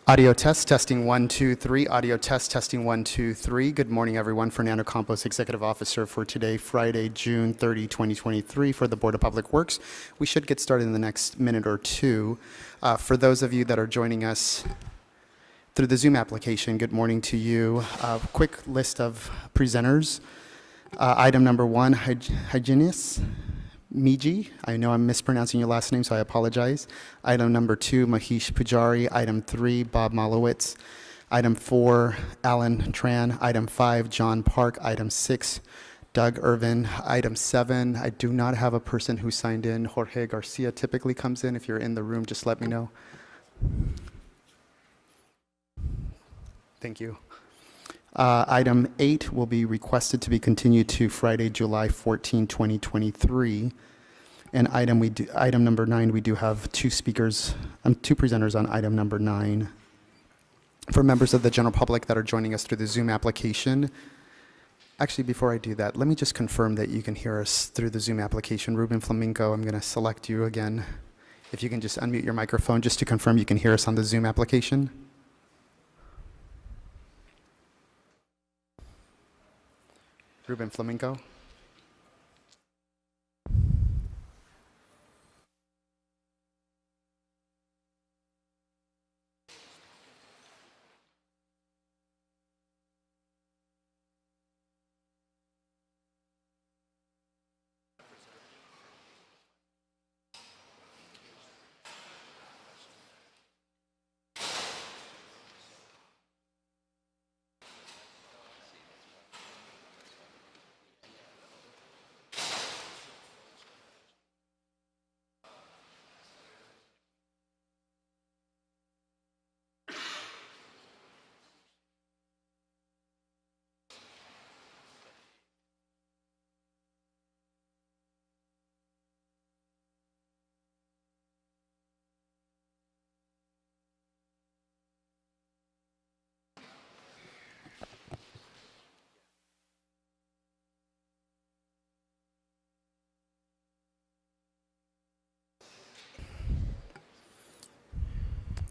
Audio test, testing 1, 2, 3. Audio test, testing 1, 2, 3. Good morning, everyone. Fernando Campos, Executive Officer for today, Friday, June 30, 2023, for the Board of Public Works. We should get started in the next minute or two. For those of you that are joining us through the Zoom application, good morning to you. Quick list of presenters. Item number 1, Hyginus Miji. I know I'm mispronouncing your last name, so I apologize. Item number 2, Mahesh Pujari. Item 3, Bob Malowitz. Item 4, Alan Tran. Item 5, John Park. Item 6, Doug Irvin. Item 7, I do not have a person who signed in. Jorge Garcia typically comes in. If you're in the room, just let me know. Thank you. Item 8 will be requested to be continued to Friday, July 14, 2023. And item number 9, we do have two presenters on item number 9. For members of the general public that are joining us through the Zoom application, actually, before I do that, let me just confirm that you can hear us through the Zoom application. Ruben Flamenco, I'm going to select you again. If you can just unmute your microphone just to confirm you can hear us on the Zoom application. Ruben Flamenco.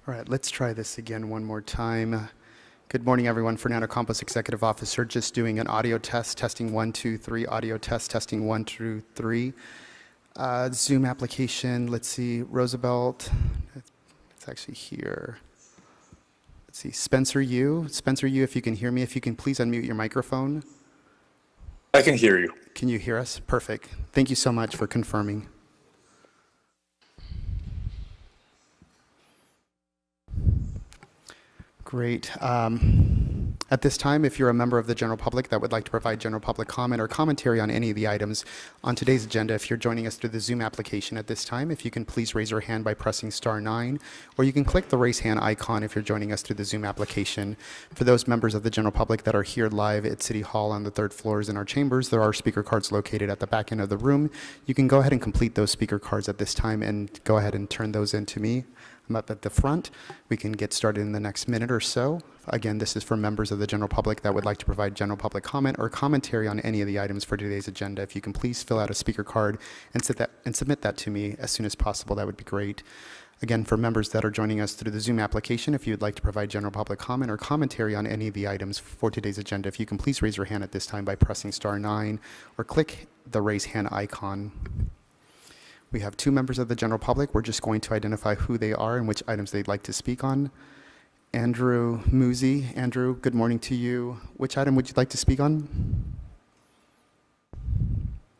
All right, let's try this again one more time. Good morning, everyone. Fernando Campos, Executive Officer, just doing an audio test, testing 1, 2, 3. Audio test, testing 1, 2, 3. Zoom application, let's see, Roosevelt, it's actually here. Let's see, Spencer Yu, if you can hear me, if you can please unmute your microphone. I can hear you. Can you hear us? Perfect. Thank you so much for confirming. Great. At this time, if you're a member of the general public that would like to provide general public comment or commentary on any of the items on today's agenda, if you're joining us through the Zoom application at this time, if you can please raise your hand by pressing *9, or you can click the raise hand icon if you're joining us through the Zoom application. For those members of the general public that are here live at City Hall on the 3rd floors in our chambers, there are speaker cards located at the back end of the room. You can go ahead and complete those speaker cards at this time and go ahead and turn those in to me. I'm up at the front. We can get started in the next minute or so. Again, this is for members of the general public that would like to provide general public comment or commentary on any of the items for today's agenda. If you can please fill out a speaker card and submit that to me as soon as possible, that would be great. Again, for members that are joining us through the Zoom application, if you'd like to provide general public comment or commentary on any of the items for today's agenda, if you can please raise your hand at this time by pressing *9 or click the raise hand icon. We have two members of the general public. We're just going to identify who they are and which items they'd like to speak on. Andrew Muzi. Andrew, good morning to you. Which item would you like to speak on?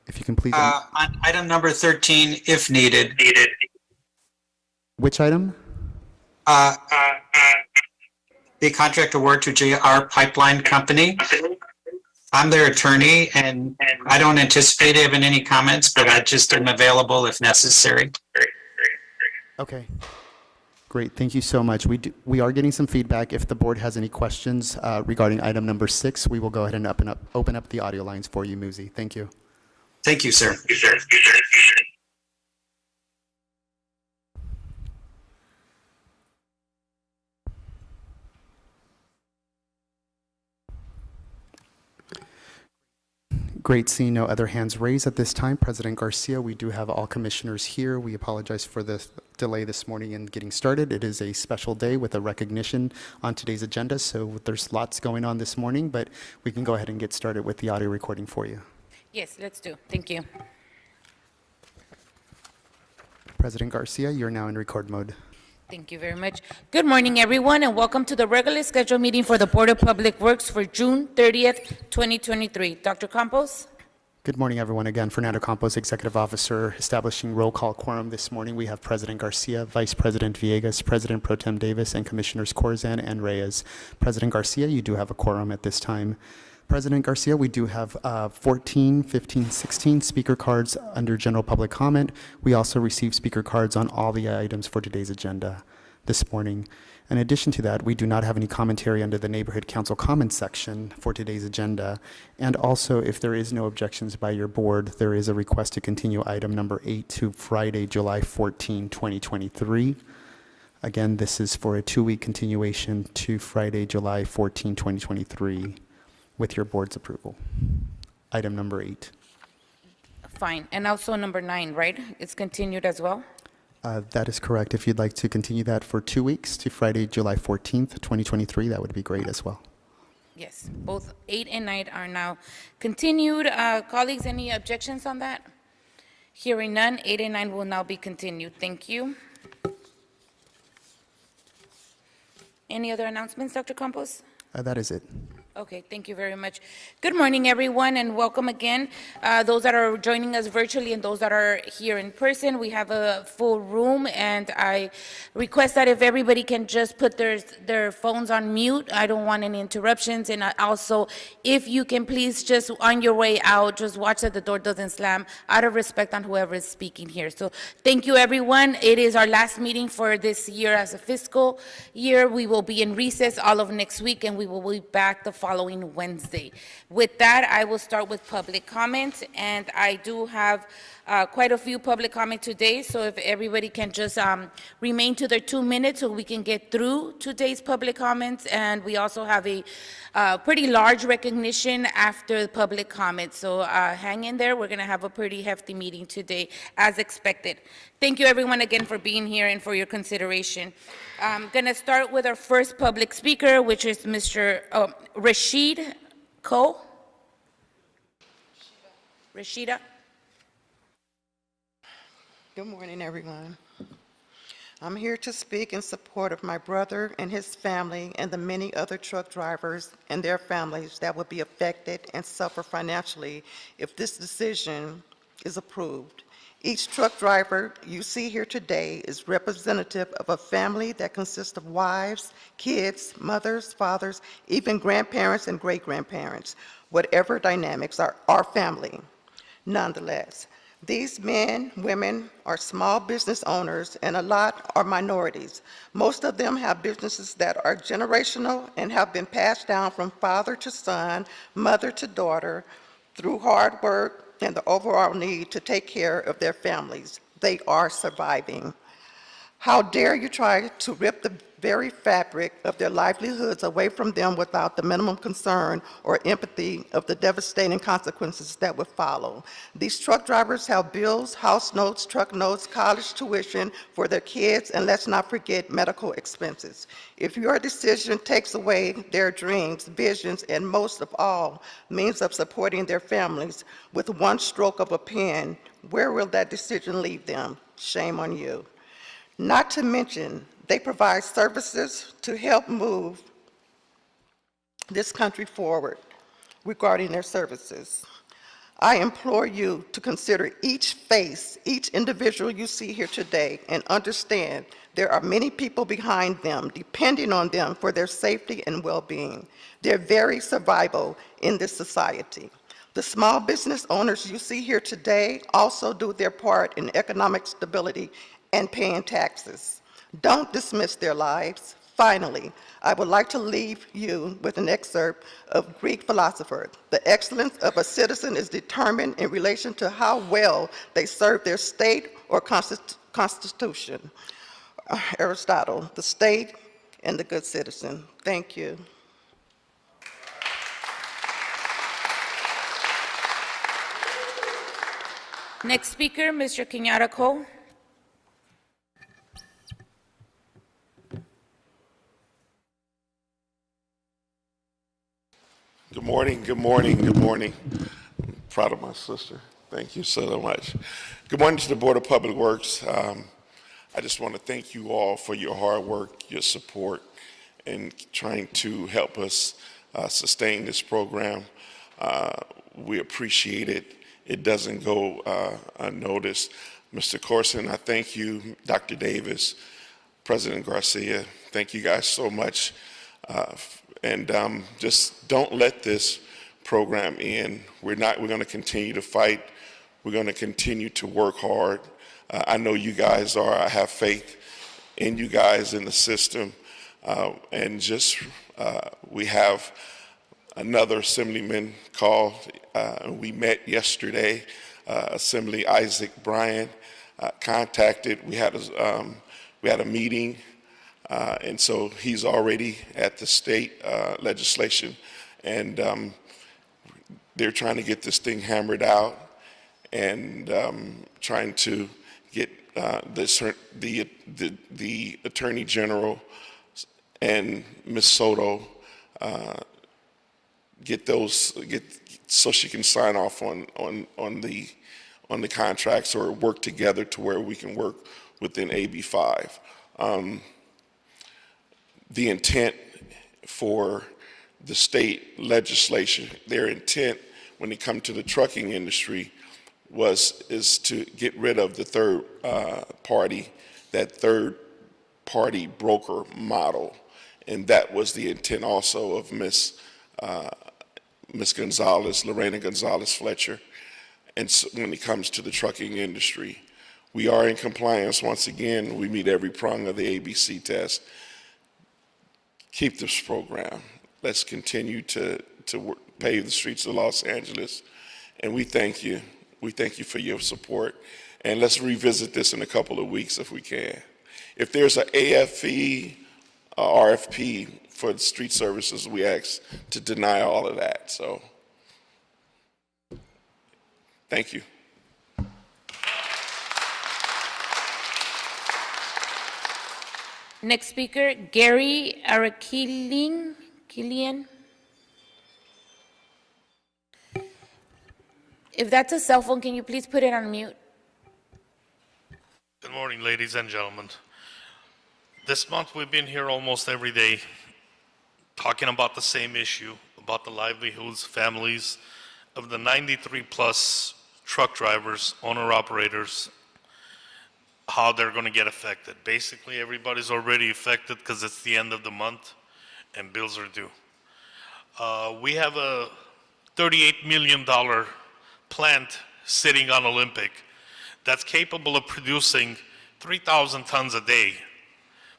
If you can please. On item number 13, if needed. Which item? The contract award to JR Pipeline Company. I'm their attorney, and I don't anticipate having any comments, but I just am available if necessary. Okay. Great. Thank you so much. We are getting some feedback. If the board has any questions regarding item number 6, we will go ahead and open up the audio lines for you, Muzi. Thank you. Thank you, sir. Great. Seeing no other hands raised at this time, President Garcia, we do have all commissioners here. We apologize for the delay this morning in getting started. It is a special day with a recognition on today's agenda, so there's lots going on this morning, but we can go ahead and get started with the audio recording for you. Yes, let's do. Thank you. President Garcia, you're now in record mode. Thank you very much. Good morning, everyone, and welcome to the regularly scheduled meeting for the Board of Public Works for June 30th, 2023. Dr. Campos? Good morning, everyone. Again, Fernando Campos, Executive Officer, establishing roll call quorum this morning. We have President Garcia, Vice President Villegas, President Pro Tem Davis, and Commissioners Corzan and Reyes. President Garcia, you do have a quorum at this time. President Garcia, we do have 14, 15, 16 speaker cards under general public comment. We also received speaker cards on all the items for today's agenda this morning. In addition to that, we do not have any commentary under the Neighborhood Council comments section for today's agenda. And also, if there is no objections by your board, there is a request to continue item number 8 to Friday, July 14, 2023. Again, this is for a 2-week continuation to Friday, July 14, 2023. With your board's approval. Item number 8. Fine. And also number 9, right? It's continued as well? That is correct. If you'd like to continue that for 2 weeks to Friday, July 14th, 2023, that would be great as well. Yes, both 8 and 9 are now continued. Colleagues, any objections on that? Hearing none, 8 and 9 will now be continued. Thank you. Any other announcements, Dr. Campos? That is it. Okay, thank you very much. Good morning, everyone, and welcome again. Those that are joining us virtually and those that are here in person, we have a full room, and I request that if everybody can just put their phones on mute. I don't want any interruptions, and also, if you can please just on your way out, just watch that the door doesn't slam out of respect on whoever is speaking here. So thank you, everyone. It is our last meeting for this year as a fiscal year. We will be in recess all of next week, and we will be back the following Wednesday. With that, I will start with public comment, and I do have quite a few public comment today, so if everybody can just remain to their 2 minutes so we can get through today's public comments, and we also have a pretty large recognition after the public comments, so hang in there. We're going to have a pretty hefty meeting today, as expected. Thank you, everyone, again for being here and for your consideration. I'm going to start with our first public speaker, which is Mr. Rashid Ko. Rashida. Good morning, everyone. I'm here to speak in support of my brother and his family and the many other truck drivers and their families that would be affected and suffer financially if this decision is approved. Each truck driver you see here today is representative of a family that consists of wives, kids, mothers, fathers, even grandparents and great-grandparents. Whatever dynamics are our family. Nonetheless, these men, women are small business owners, and a lot are minorities. Most of them have businesses that are generational and have been passed down from father to son, mother to daughter, through hard work and the overall need to take care of their families. They are surviving. How dare you try to rip the very fabric of their livelihoods away from them without the minimum concern or empathy of the devastating consequences that would follow. These truck drivers have bills, house notes, truck notes, college tuition for their kids, and let's not forget medical expenses. If your decision takes away their dreams, visions, and most of all, means of supporting their families with one stroke of a pen, where will that decision leave them? Shame on you. Not to mention, they provide services to help move this country forward regarding their services. I implore you to consider each face, each individual you see here today, and understand there are many people behind them, depending on them for their safety and well-being, their very survival in this society. The small business owners you see here today also do their part in economic stability and paying taxes. Don't dismiss their lives. Finally, I would like to leave you with an excerpt of Greek philosopher. The excellence of a citizen is determined in relation to how well they serve their state or constitution. Aristotle, the state and the good citizen. Thank you. Next speaker, Mr. Kenyatta Cole. Good morning. Good morning. I'm proud of my sister. Thank you so much. Good morning to the Board of Public Works. I just want to thank you all for your hard work, your support, and trying to help us sustain this program. We appreciate it. It doesn't go unnoticed. Mr. Corson, I thank you. Dr. Davis, President Garcia, thank you guys so much. And just don't let this program end. We're going to continue to fight. We're going to continue to work hard. I know you guys are. I have faith in you guys, in the system. And just, we have another assemblyman called. We met yesterday. Assembly Isaac Bryan contacted. We had a meeting. And so he's already at the state legislation, and they're trying to get this thing hammered out and trying to get the Attorney General and Ms. Soto so she can sign off on the contracts or work together to where we can work within AB5. The intent for the state legislation, their intent when it comes to the trucking industry is to get rid of the third party broker model. And that was the intent also of Ms. Gonzalez, Lorena Gonzalez Fletcher. And so when it comes to the trucking industry, we are in compliance. Once again, we meet every prong of the ABC test. Keep this program. Let's continue to pave the streets of Los Angeles. And we thank you. We thank you for your support. And let's revisit this in a couple of weeks if we can. If there's an AFE, RFP for the street services, we ask to deny all of that. So, thank you. Next speaker, Gary Arakilian. If that's a cell phone, can you please put it on mute? Good morning, ladies and gentlemen. This month we've been here almost every day talking about the same issue, about the livelihoods, families of the 93 plus truck drivers, owner-operators, how they're going to get affected. Basically, everybody's already affected because it's the end of the month and bills are due. We have a $38 million plant sitting on Olympic that's capable of producing 3,000 tons a day.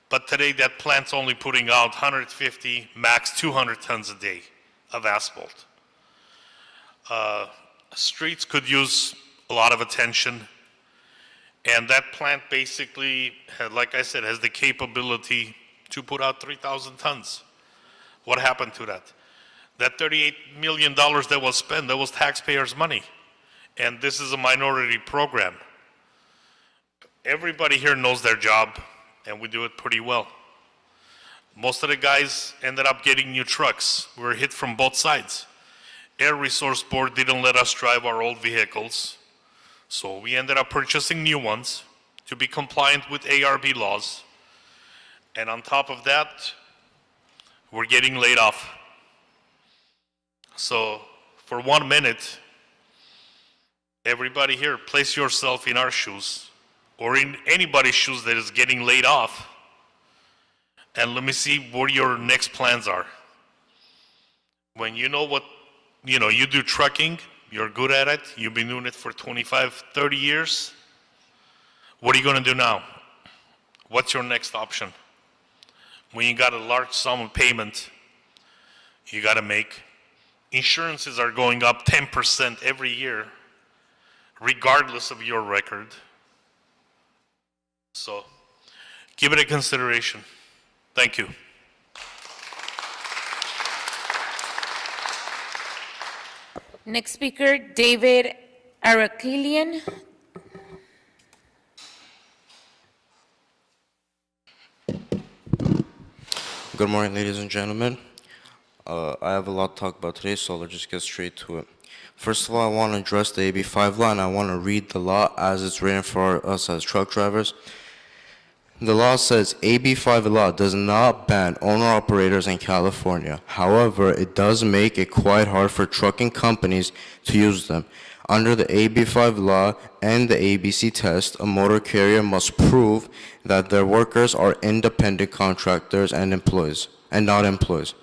But today that plant's only putting out 150, max 200 tons a day of asphalt. Streets could use a lot of attention. And that plant basically, like I said, has the capability to put out 3,000 tons. What happened to that? That $38 million that was spent, that was taxpayers' money. And this is a minority program. Everybody here knows their job, and we do it pretty well. Most of the guys ended up getting new trucks. We were hit from both sides. Air Resource Board didn't let us drive our old vehicles. So we ended up purchasing new ones to be compliant with ARB laws. And on top of that, we're getting laid off. So for 1 minute, everybody here, place yourself in our shoes or in anybody's shoes that is getting laid off. And let me see what your next plans are. When you know what, you do trucking, you're good at it. You've been doing it for 25, 30 years. What are you going to do now? What's your next option? When you got a large sum of payment, you got to make. Insurances are going up 10% every year, regardless of your record. So give it a consideration. Thank you. Next speaker, David Arakilian. Good morning, ladies and gentlemen. I have a lot to talk about today, so let's just get straight to it. First of all, I want to address the AB5 law, and I want to read the law as it's written for us as truck drivers. The law says AB5 law does not ban owner-operators in California. However, it does make it quite hard for trucking companies to use them. Under the AB5 law and the ABC test, a motor carrier must prove that their workers are independent contractors and employees, and not employees.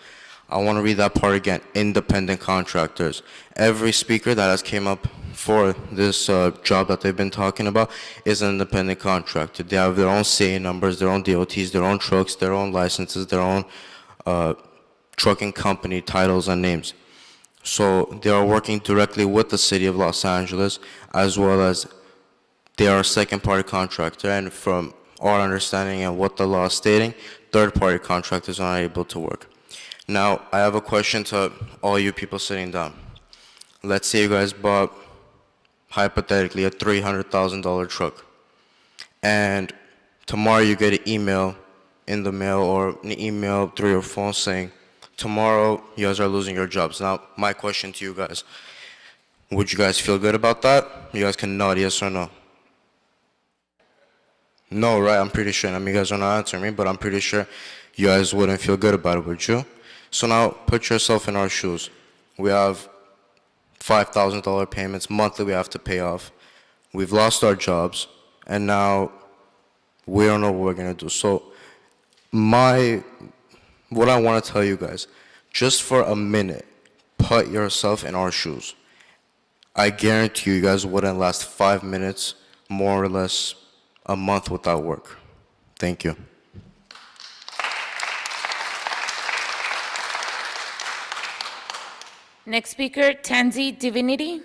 I want to read that part again, independent contractors. Every speaker that has came up for this job that they've been talking about is an independent contractor. They have their own CA numbers, their own DOTs, their own trucks, their own licenses, their own trucking company titles and names. So they are working directly with the city of Los Angeles, as well as they are a second-party contractor, and from our understanding and what the law is stating, third-party contractors are not able to work. Now, I have a question to all you people sitting down. Let's say you guys bought, hypothetically, a $300,000 truck, and tomorrow you get an email in the mail or an email through your phone saying, tomorrow you guys are losing your jobs. Now, my question to you guys, would you guys feel good about that? You guys can nod yes or no. No, right? I'm pretty sure. I mean, you guys are not answering me, but I'm pretty sure you guys wouldn't feel good about it, would you? So now, put yourself in our shoes. We have $5,000 payments monthly we have to pay off. We've lost our jobs, and now we don't know what we're going to do. So what I want to tell you guys, just for a minute, put yourself in our shoes. I guarantee you guys wouldn't last 5 minutes, more or less a month without work. Thank you. Next speaker, Tansy Divinity.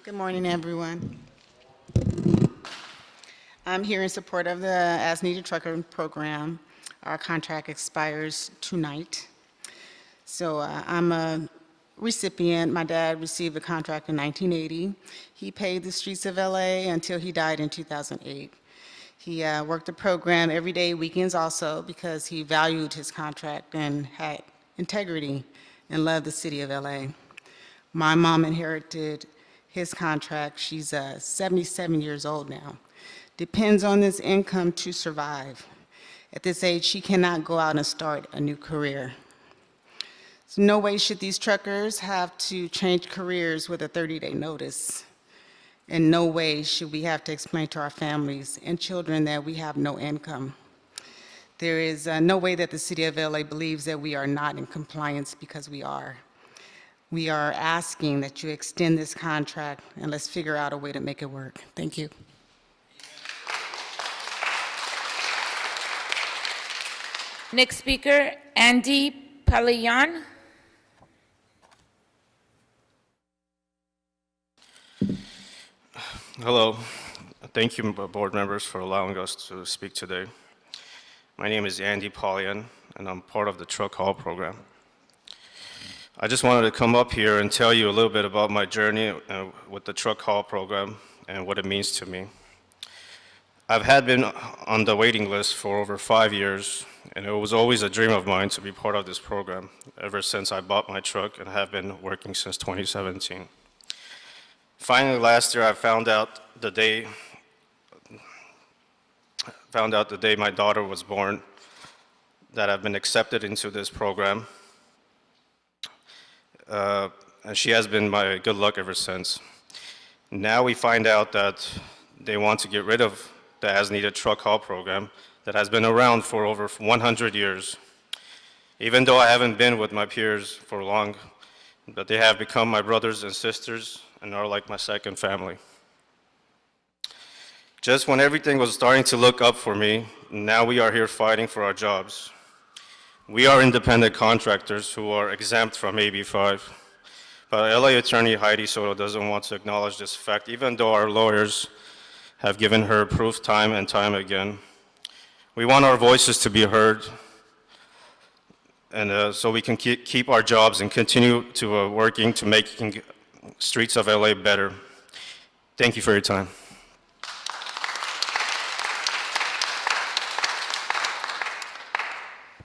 Good morning, everyone. I'm here in support of the As Needed Trucker program. Our contract expires tonight. So I'm a recipient. My dad received the contract in 1980. He paid the streets of LA until he died in 2008. He worked the program every day, weekends also, because he valued his contract and had integrity and loved the city of LA. My mom inherited his contract. She's 77 years old now. Depends on this income to survive. At this age, she cannot go out and start a new career. So no way should these truckers have to change careers with a 30-day notice. In no way should we have to explain to our families and children that we have no income. There is no way that the city of LA believes that we are not in compliance, because we are. We are asking that you extend this contract, and let's figure out a way to make it work. Thank you. Next speaker, Andy Palayan. Hello. Thank you, board members, for allowing us to speak today. My name is Andy Polian, and I'm part of the Truck Haul program. I just wanted to come up here and tell you a little bit about my journey with the Truck Haul program and what it means to me. I've been on the waiting list for over 5 years, and it was always a dream of mine to be part of this program ever since I bought my truck, and have been working since 2017. Finally, last year, I found out the day my daughter was born that I've been accepted into this program. And she has been my good luck ever since. Now we find out that they want to get rid of the As Needed Truck Haul program that has been around for over 100 years. Even though I haven't been with my peers for long, but they have become my brothers and sisters and are like my second family. Just when everything was starting to look up for me, now we are here fighting for our jobs. We are independent contractors who are exempt from AB5, but LA Attorney Heidi Soto doesn't want to acknowledge this fact, even though our lawyers have given her proof time and time again. We want our voices to be heard, and so we can keep our jobs and continue to working to making streets of LA better. Thank you for your time.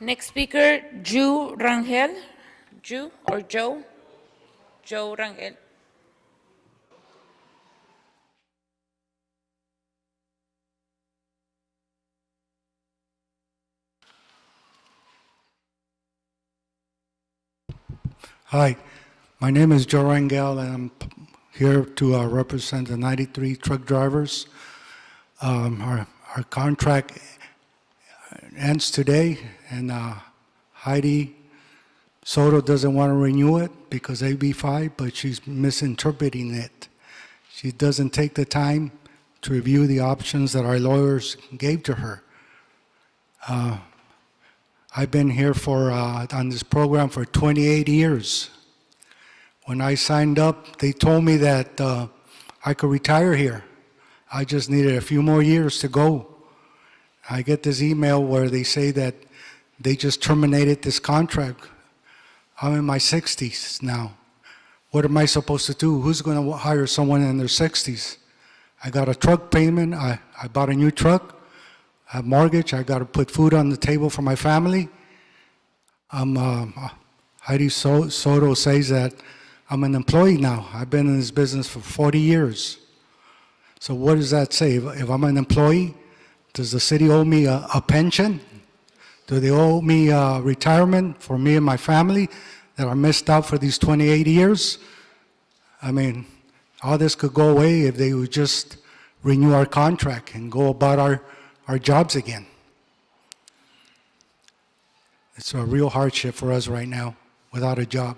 Next speaker, Joe Rangel. Joe or Joe? Joe Rangel. Hi, my name is Joe Rangel, and I'm here to represent the 93 truck drivers. Our contract ends today, and Heidi Soto doesn't want to renew it because AB5, but she's misinterpreting it. She doesn't take the time to review the options that our lawyers gave to her. I've been here on this program for 28 years. When I signed up, they told me that I could retire here. I just needed a few more years to go. I get this email where they say that they just terminated this contract. I'm in my 60s now. What am I supposed to do? Who's going to hire someone in their 60s? I got a truck payment. I bought a new truck. I have mortgage. I got to put food on the table for my family. Heidi Soto says that I'm an employee now. I've been in this business for 40 years. So what does that say? If I'm an employee, does the city owe me a pension? Do they owe me retirement for me and my family that I missed out for these 28 years? I mean, all this could go away if they would just renew our contract and go about our jobs again. It's a real hardship for us right now without a job.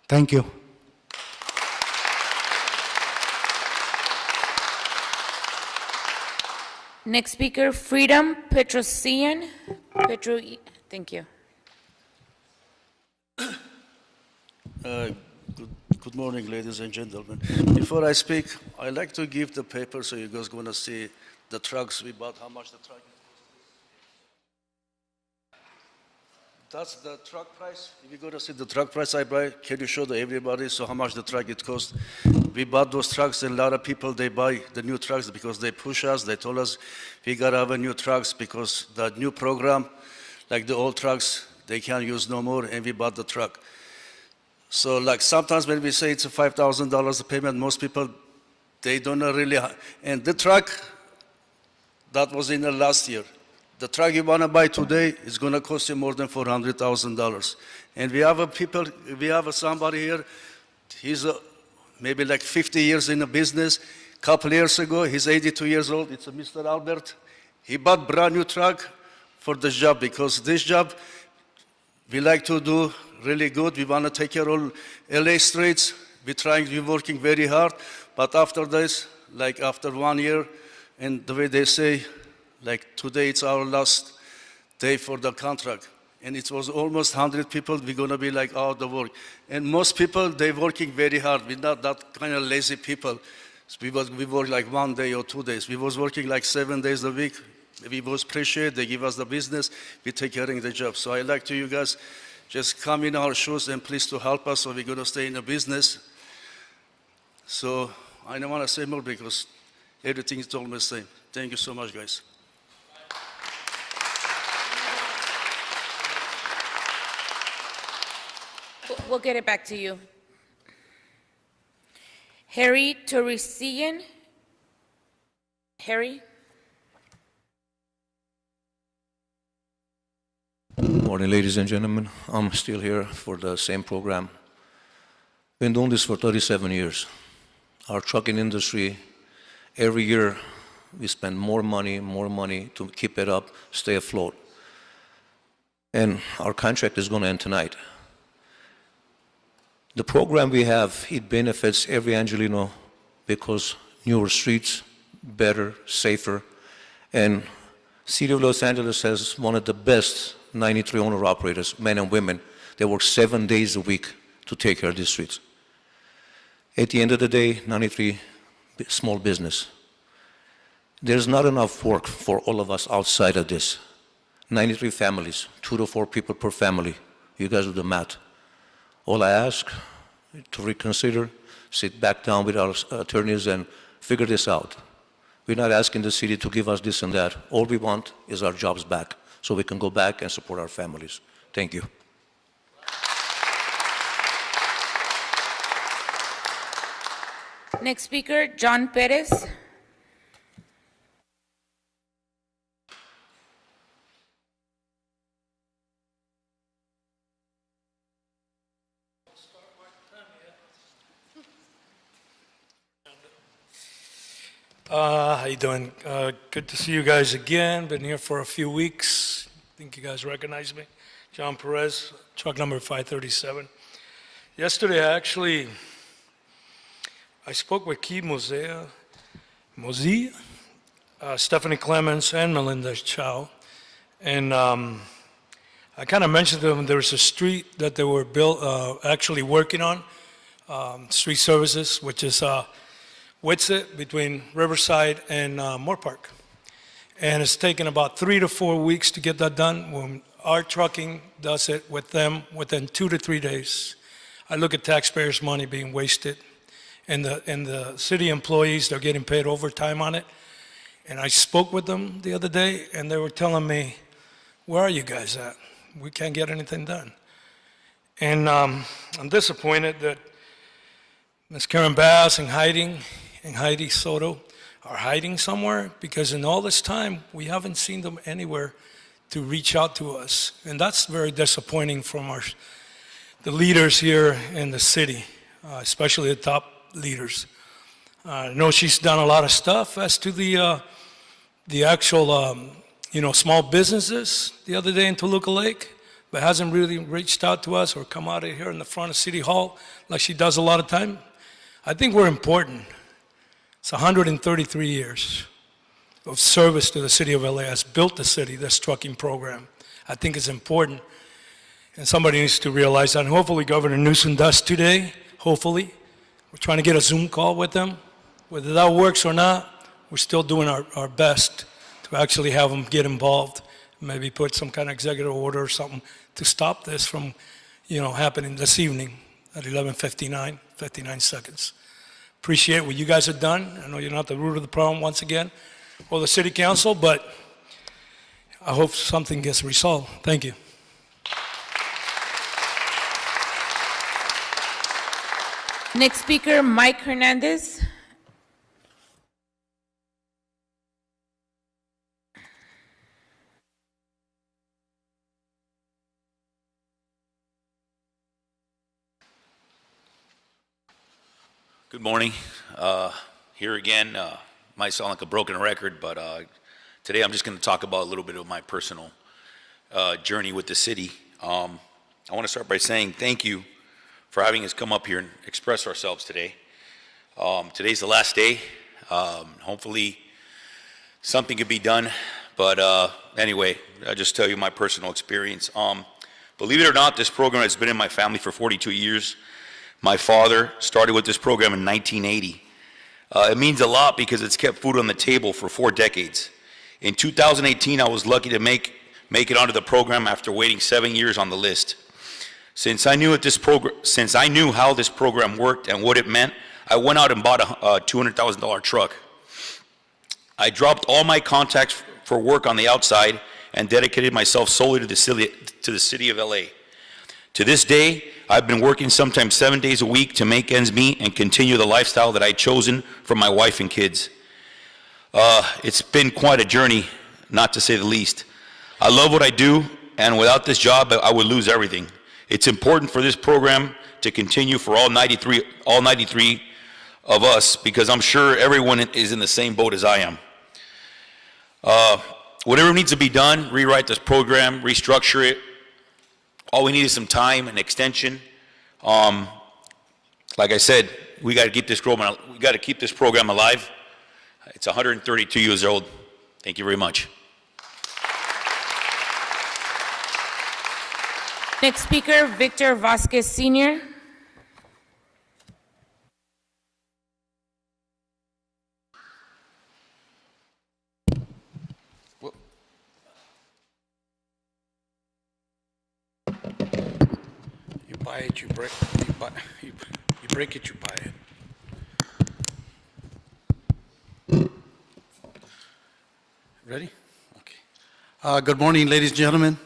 Thank you. Next speaker, Freedom Petrosian. Thank you. Good morning, ladies and gentlemen. Before I speak, I'd like to give the paper so you guys gonna see the trucks we bought, how much the truck is. That's the truck price. If you're gonna see the truck price I buy, can you show everybody so how much the truck it cost? We bought those trucks, and a lot of people, they buy the new trucks because they push us. They told us we gotta have a new trucks because the new program, like the old trucks, they can't use no more, and we bought the truck. So like sometimes when we say it's a $5,000 payment, most people, they don't know really, and the truck, that was in the last year. The truck you want to buy today is going to cost you more than $400,000. And we have somebody here, he's maybe like 50 years in the business. Couple years ago, he's 82 years old, it's a Mr. Albert. He bought brand new truck for this job because this job, we like to do really good. We want to take care of LA streets. We're working very hard. But after this, like after 1 year, and the way they say, like today it's our last day for the contract. And it was almost 100 people, we're gonna be like out of work. And most people, they're working very hard. We're not that kind of lazy people. We work like 1 day or 2 days. We was working like 7 days a week. We was appreciate, they give us the business, we take care of the job. So I like to you guys, just come in our shoes and please to help us so we're gonna stay in the business. So I don't wanna say more because everything is almost the same. Thank you so much, guys. We'll get it back to you. Harry Torresian. Harry? Good morning, ladies and gentlemen. I'm still here for the same program. Been doing this for 37 years. Our trucking industry, every year, we spend more money to keep it up, stay afloat. And our contract is going to end tonight. The program we have, it benefits every Angelino because newer streets, better, safer, and City of Los Angeles has one of the best 93 owner-operators, men and women. They work 7 days a week to take care of these streets. At the end of the day, 93 small business. There's not enough work for all of us outside of this. 93 families, 2 to 4 people per family. You guys do the math. All I ask to reconsider, sit back down with our attorneys and figure this out. We're not asking the city to give us this and that. All we want is our jobs back. so we can go back and support our families. Thank you. Next speaker, John Perez. How you doing? Good to see you guys again. Been here for a few weeks. Think you guys recognize me. John Perez, truck number 537. Yesterday, I spoke with Keith Mozilla, Stephanie Clemens, and Melinda Chow, and I kind of mentioned to them there was a street that they were actually working on, street services, which is Witsit between Riverside and Moore Park. And it's taken about 3 to 4 weeks to get that done. When our trucking does it with them within 2 to 3 days. I look at taxpayers' money being wasted, and the city employees, they're getting paid overtime on it. And I spoke with them the other day, and they were telling me, where are you guys at? We can't get anything done. And I'm disappointed that Ms. Karen Bass and Heidi Soto are hiding somewhere, because in all this time, we haven't seen them anywhere to reach out to us. And that's very disappointing from the leaders here in the city, especially the top leaders. I know she's done a lot of stuff as to the actual, small businesses the other day in Toluca Lake, but hasn't really reached out to us or come out here in the front of City Hall like she does a lot of time. I think we're important. It's 133 years of service to the city of LA has built the city, this trucking program. I think it's important, and somebody needs to realize that. And hopefully Governor Newsom does today, hopefully. We're trying to get a Zoom call with them. Whether that works or not, we're still doing our best to actually have them get involved, maybe put some kind of executive order or something to stop this from, happening this evening at 11:59, 59 seconds. Appreciate what you guys have done. I know you're not the root of the problem once again, or the city council, but I hope something gets resolved. Thank you. Next speaker, Mike Hernandez. Good morning. Here again, might sound like a broken record, but today I'm just going to talk about a little bit of my personal journey with the city. I want to start by saying thank you for having us come up here and express ourselves today. Today's the last day. Hopefully something could be done, but anyway, I'll just tell you my personal experience. Believe it or not, this program has been in my family for 42 years. My father started with this program in 1980. It means a lot because it's kept food on the table for 4 decades. In 2018, I was lucky to make it onto the program after waiting 7 years on the list. Since I knew how this program worked and what it meant, I went out and bought a $200,000 truck. I dropped all my contacts for work on the outside and dedicated myself solely to the city of LA. To this day, I've been working sometimes 7 days a week to make ends meet and continue the lifestyle that I've chosen for my wife and kids. It's been quite a journey, not to say the least. I love what I do, and without this job, I would lose everything. It's important for this program to continue for all 93 of us, because I'm sure everyone is in the same boat as I am. Whatever needs to be done, rewrite this program, restructure it. All we need is some time and extension. Like I said, we got to keep this program alive. It's 132 years old. Thank you very much. Next speaker, Victor Vasquez Sr. You buy it, you break. You break it, you buy it. Ready? Okay. Good morning, ladies and gentlemen.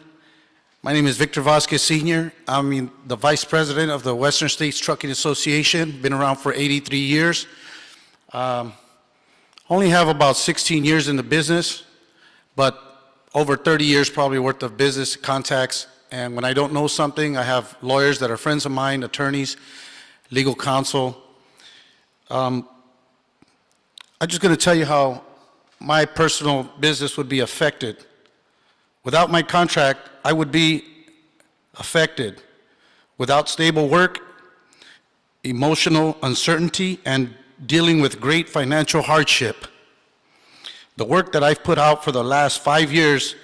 My name is Victor Vasquez Sr. I'm the Vice President of the Western States Trucking Association, been around for 83 years. Only have about 16 years in the business, but over 30 years probably worth of business contacts. And when I don't know something, I have lawyers that are friends of mine, attorneys, legal counsel. I'm just going to tell you how my personal business would be affected. Without my contract, I would be affected. Without stable work, emotional uncertainty, and dealing with great financial hardship. The work that I've put out for the last 5 years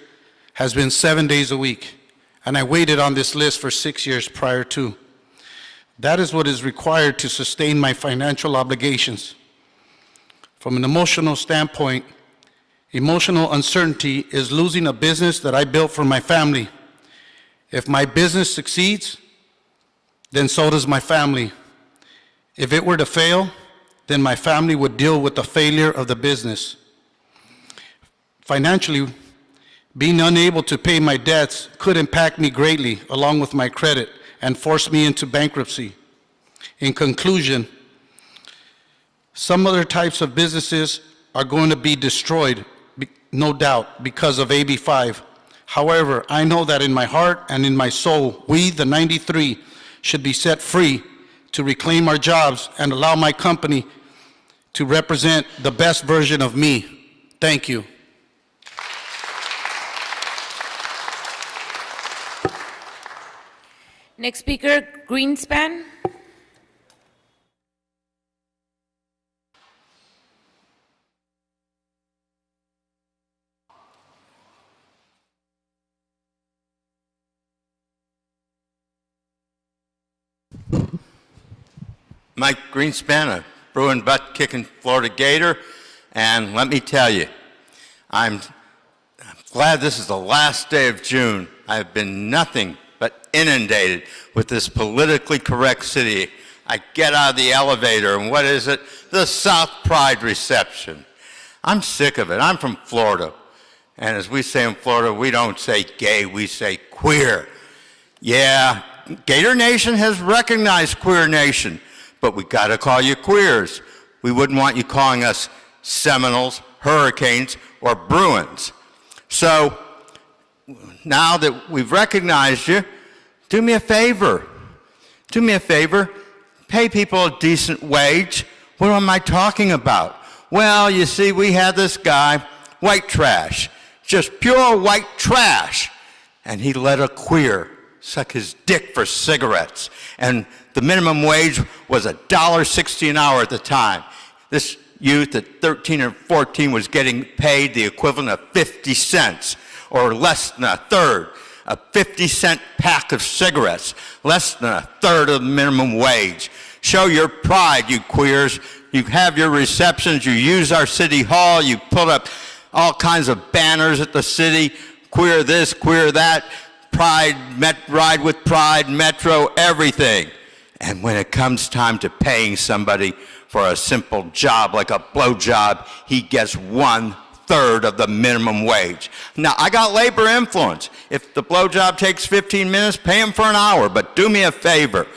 has been 7 days a week, and I waited on this list for 6 years prior to. That is what is required to sustain my financial obligations. From an emotional standpoint, emotional uncertainty is losing a business that I built for my family. If my business succeeds, then so does my family. If it were to fail, then my family would deal with the failure of the business. Financially, being unable to pay my debts could impact me greatly, along with my credit, and force me into bankruptcy. In conclusion, some other types of businesses are going to be destroyed, no doubt, because of AB 5. However, I know that in my heart and in my soul, we, the 93, should be set free to reclaim our jobs and allow my company to represent the best version of me. Thank you. Next speaker, Greenspan. Mike Greenspan, a Bruin butt-kicking Florida Gator, and let me tell you, I'm glad this is the last day of June. I've been nothing but inundated with this politically correct city. I get out of the elevator, and what is it? The South Pride reception. I'm sick of it. I'm from Florida, and as we say in Florida, we don't say gay, we say queer. Yeah, Gator Nation has recognized Queer Nation, but we gotta call you queers. We wouldn't want you calling us Seminoles, Hurricanes, or Bruins. So now that we've recognized you, do me a favor. Do me a favor, pay people a decent wage. What am I talking about? Well, you see, we had this guy, white trash, just pure white trash, and he let a queer suck his dick for cigarettes. And the minimum wage was $1.60 an hour at the time. This youth at 13 or 14 was getting paid the equivalent of 50 cents, or less than a third. A 50-cent pack of cigarettes, less than a third of the minimum wage. Show your pride, you queers. You have your receptions, you use our city hall, you put up all kinds of banners at the city, queer this, queer that, pride, ride with pride, metro, everything. And when it comes time to paying somebody for a simple job like a blow job, he gets 1/3 of the minimum wage. Now, I got labor influence. If the blow job takes 15 minutes, pay him for an hour, but do me a favor.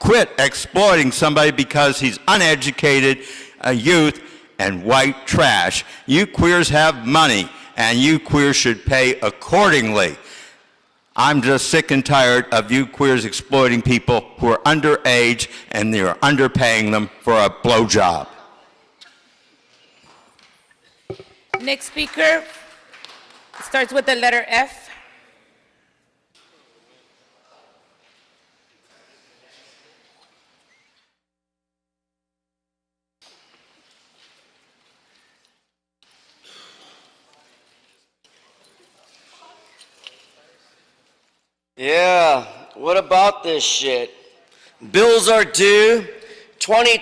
Quit exploiting somebody because he's uneducated, a youth, and white trash. You queers have money, and you queers should pay accordingly. I'm just sick and tired of you queers exploiting people who are underage and you're underpaying them for a blowjob. Next speaker starts with the letter F. Yeah, what about this shit? Bills are due, 20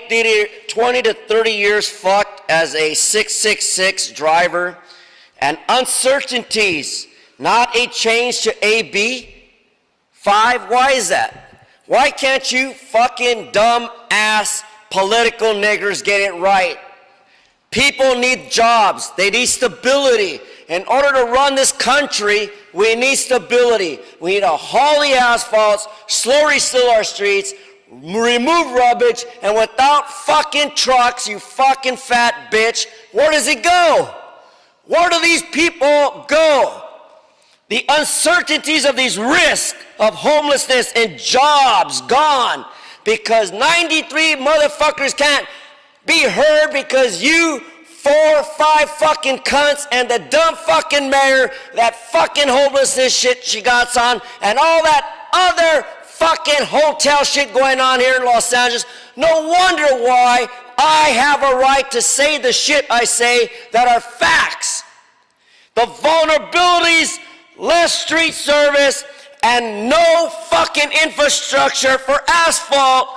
to 30 years fucked as a 666 driver, and uncertainties, not a change to AB 5. Why is that? Why can't you fucking dumb ass political niggers get it right? People need jobs, they need stability, In order to run this country, we need stability. We need to haul the asphalts, slowly seal our streets, remove rubbish, and without fucking trucks, you fucking fat bitch, where does it go? Where do these people go? The uncertainties of these risks of homelessness and jobs gone because 93 motherfuckers can't be heard because you 4 or 5 fucking cunts and the dumb fucking mayor, that fucking homelessness shit she got on, and all that other fucking hotel shit going on here in Los Angeles. No wonder why I have a right to say the shit I say that are facts. The vulnerabilities, less street service, and no fucking infrastructure for asphalt,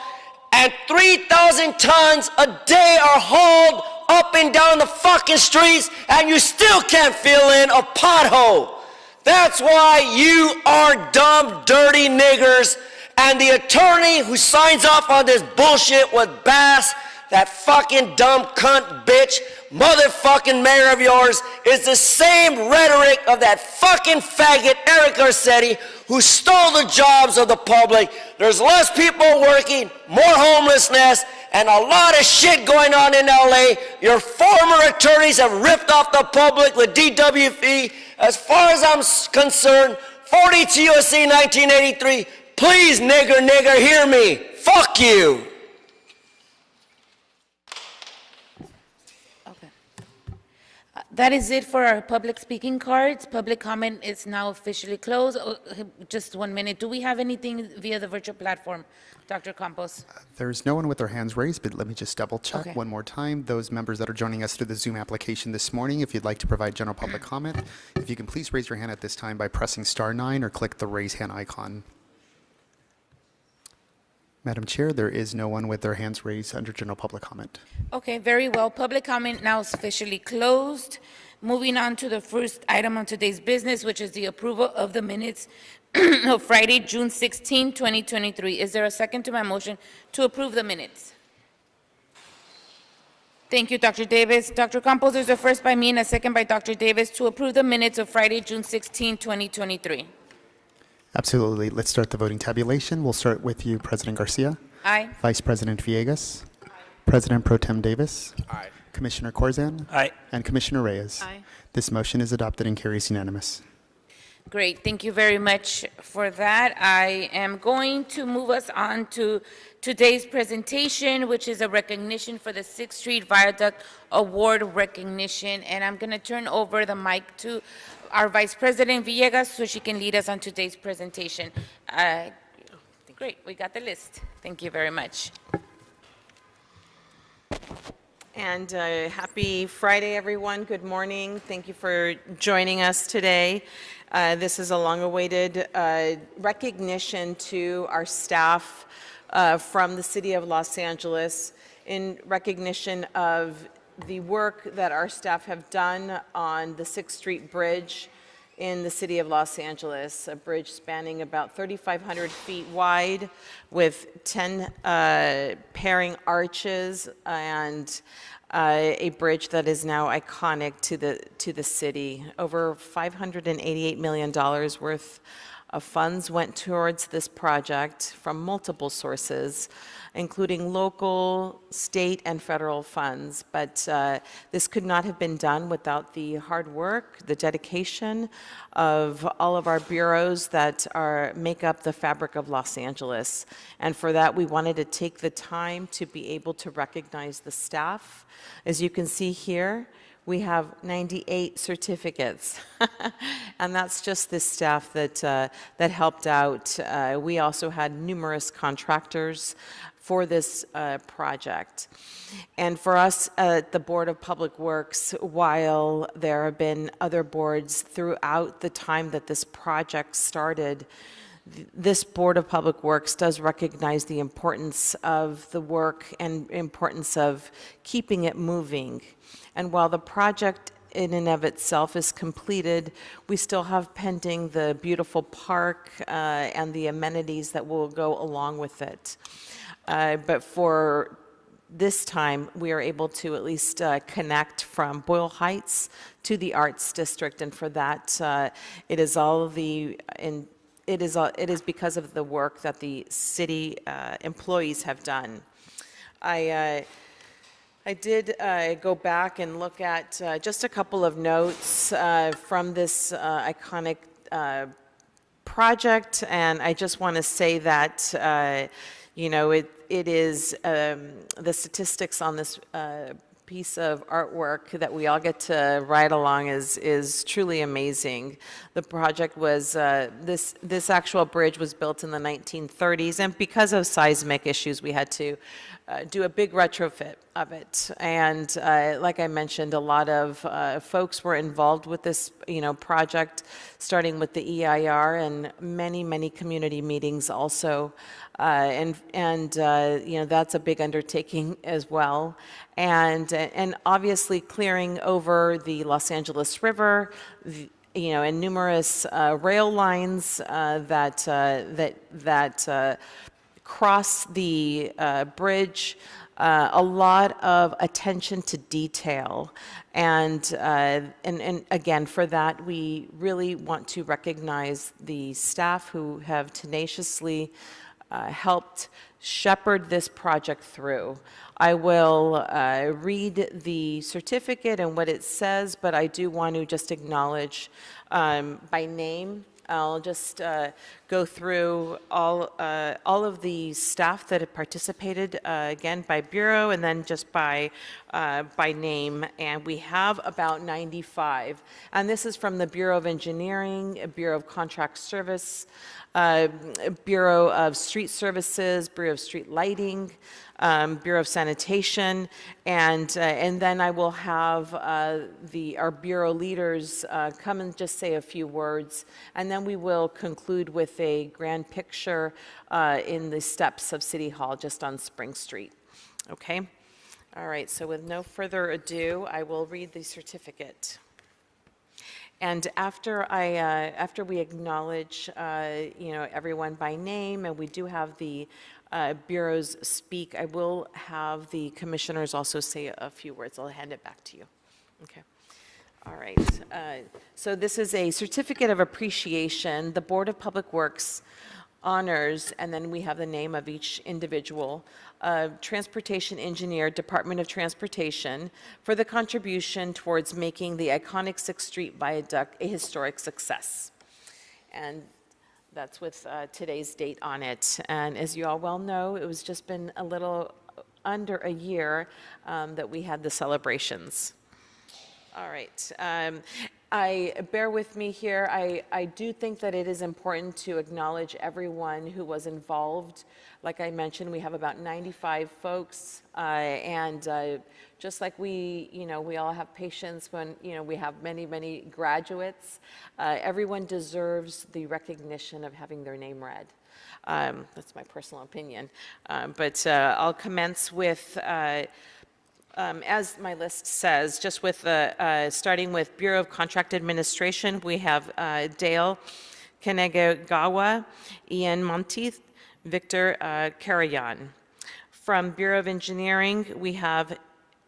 and 3,000 tons a day are hauled up and down the fucking streets, and you still can't fill in a pothole. That's why you are dumb, dirty niggers, and the attorney who signs off on this bullshit with Bass, that fucking dumb cunt bitch, motherfucking mayor of yours, is the same rhetoric of that fucking faggot Eric Garcetti who stole the jobs of the public. There's less people working, more homelessness, and a lot of shit going on in LA. Your former attorneys have ripped off the public with DWP. As far as I'm concerned, 42 U.S.C. 1983, please, nigger, hear me. Fuck you. That is it for our public speaking cards. Public comment is now officially closed. Oh, just 1 minute. Do we have anything via the virtual platform, Dr. Campos? There's no one with their hands raised, but let me just double check Okay. one more time. Those members that are joining us through the Zoom application this morning, if you'd like to provide general public comment, if you can please raise your hand at this time by pressing *9 or click the raise hand icon. Madam Chair, there is no one with their hands raised under general public comment. Okay, very well. Public comment now is officially closed. Moving on to the first item on today's business, which is the approval of the minutes of Friday, June 16, 2023. Is there a second to my motion to approve the minutes? Thank you, Dr. Davis. Dr. Campos, there's a first by me and a second by Dr. Davis to approve the minutes of Friday, June 16, 2023. Absolutely. Let's start the voting tabulation. We'll start with you, President Garcia. Aye. Vice President Villegas. President Pro Tem Davis. Aye. Commissioner Corzan. Aye. And Commissioner Reyes. Aye. This motion is adopted and carries unanimous. Great, thank you very much for that. I am going to move us on to today's presentation, which is a recognition for the 6th Street Viaduct Award recognition. And I'm going to turn over the mic to our Vice President Villegas so she can lead us on today's presentation. Great, we got the list. Thank you very much. And happy Friday, everyone. Good morning. Thank you for joining us today. This is a long-awaited recognition to our staff from the City of Los Angeles in recognition of the work that our staff have done on the 6th Street Bridge in the City of Los Angeles, a bridge spanning about 3,500 feet wide with 10 pairing arches and a bridge that is now iconic to the city. Over $588 million worth of funds went towards this project from multiple sources, including local, state, and federal funds. But this could not have been done without the hard work, the dedication of all of our bureaus that make up the fabric of Los Angeles. And for that, we wanted to take the time to be able to recognize the staff. As you can see here, we have 98 certificates, and that's just the staff that helped out. We also had numerous contractors for this project. And for us at the Board of Public Works, while there have been other boards throughout the time that this project started, this Board of Public Works does recognize the importance of the work and importance of keeping it moving. And while the project in and of itself is completed, we still have pending the beautiful park and the amenities that will go along with it. But for this time, we are able to at least connect from Boyle Heights to the Arts District, and for that, it is because of the work that the city employees have done. I did go back and look at just a couple of notes from this iconic project, and I just want to say that, you know, it is, the statistics on this piece of artwork that we all get to ride along is truly amazing. The project was, this actual bridge was built in the 1930s, and because of seismic issues, we had to do a big retrofit of it. And like I mentioned, a lot of folks were involved with this, you know, project, starting with the EIR and many community meetings also. You know, that's a big undertaking as well. And obviously clearing over the Los Angeles River, you know, and numerous rail lines that cross the bridge, a lot of attention to detail. And again, for that, we really want to recognize the staff who have tenaciously helped shepherd this project through. I will read the certificate and what it says, but I do want to just acknowledge by name. I'll just go through all of the staff that have participated, again, by bureau and then just by name. And we have about 95. And this is from the Bureau of Engineering, Bureau of Contract Service, Bureau of Street Services, Bureau of Street Lighting, Bureau of Sanitation, and then I will have our bureau leaders come and just say a few words, and then we will conclude with a grand picture in the steps of City Hall, just on Spring Street. Okay? All right, so with no further ado, I will read the certificate. And after we acknowledge, you know, everyone by name, and we do have the bureaus speak, I will have the commissioners also say a few words. I'll hand it back to you. Okay. All right. So this is a certificate of appreciation. The Board of Public Works honors, and then we have the name of each individual, transportation engineer, Department of Transportation, for the contribution towards making the iconic 6th Street Viaduct a historic success. And that's with today's date on it. And as you all well know, it was just been a little under a year that we had the celebrations. All right. Bear with me here. I do think that it is important to acknowledge everyone who was involved. Like I mentioned, we have about 95 folks, and just like we all have patience when, you know, we have many graduates, everyone deserves the recognition of having their name read. That's my personal opinion. But I'll commence with, as my list says, just with starting with Bureau of Contract Administration, we have Dale Kanegagawa, Ian Monteith, Victor Karayan. From Bureau of Engineering, we have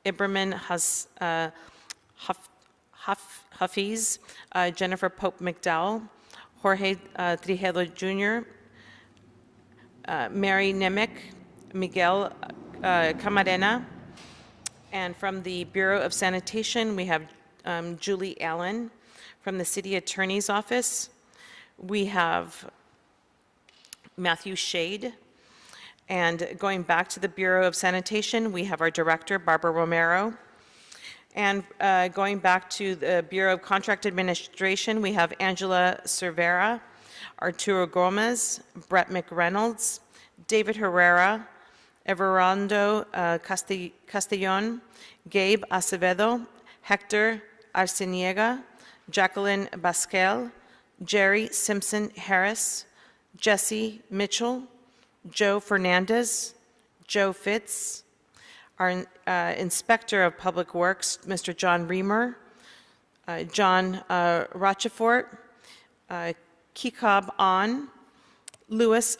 Ibrahim Hafiz, Jennifer Pope McDowell, Jorge Trujillo Jr., Mary Nemec, Miguel Camarena. And from the Bureau of Sanitation, we have Julie Allen. From the City Attorney's Office, we have Matthew Shade. And going back to the Bureau of Sanitation, we have our Director, Barbara Romero. And going back to the Bureau of Contract Administration, we have Angela Cervera, Arturo Gomez, Brett McReynolds, David Herrera, Everando Castellon, Gabe Acevedo, Hector Arciniega, Jacqueline Basquel, Jerry Simpson Harris, Jesse Mitchell, Joe Fernandez, Joe Fitz, our Inspector of Public Works, Mr. John Reamer, John Rochefort, Kikab An, Louis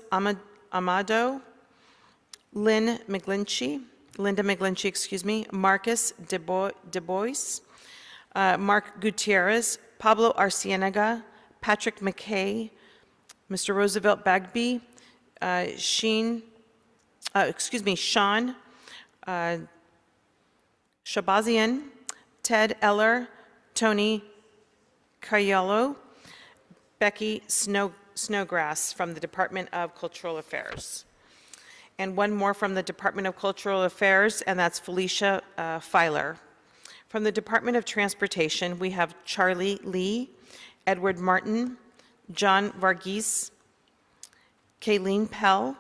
Amado, Lynn McGlinchey, Linda McGlinchey, excuse me, Marcus DeBois, Mark Gutierrez, Pablo Arcienega, Patrick McKay, Mr. Roosevelt Bagby, Sean Shabazian, Ted Eller, Tony Cayello, Becky Snowgrass from the Department of Cultural Affairs. And one more from the Department of Cultural Affairs, and that's Felicia Filer. From the Department of Transportation, we have Charlie Lee, Edward Martin, John Varghese, Kayleen Pell,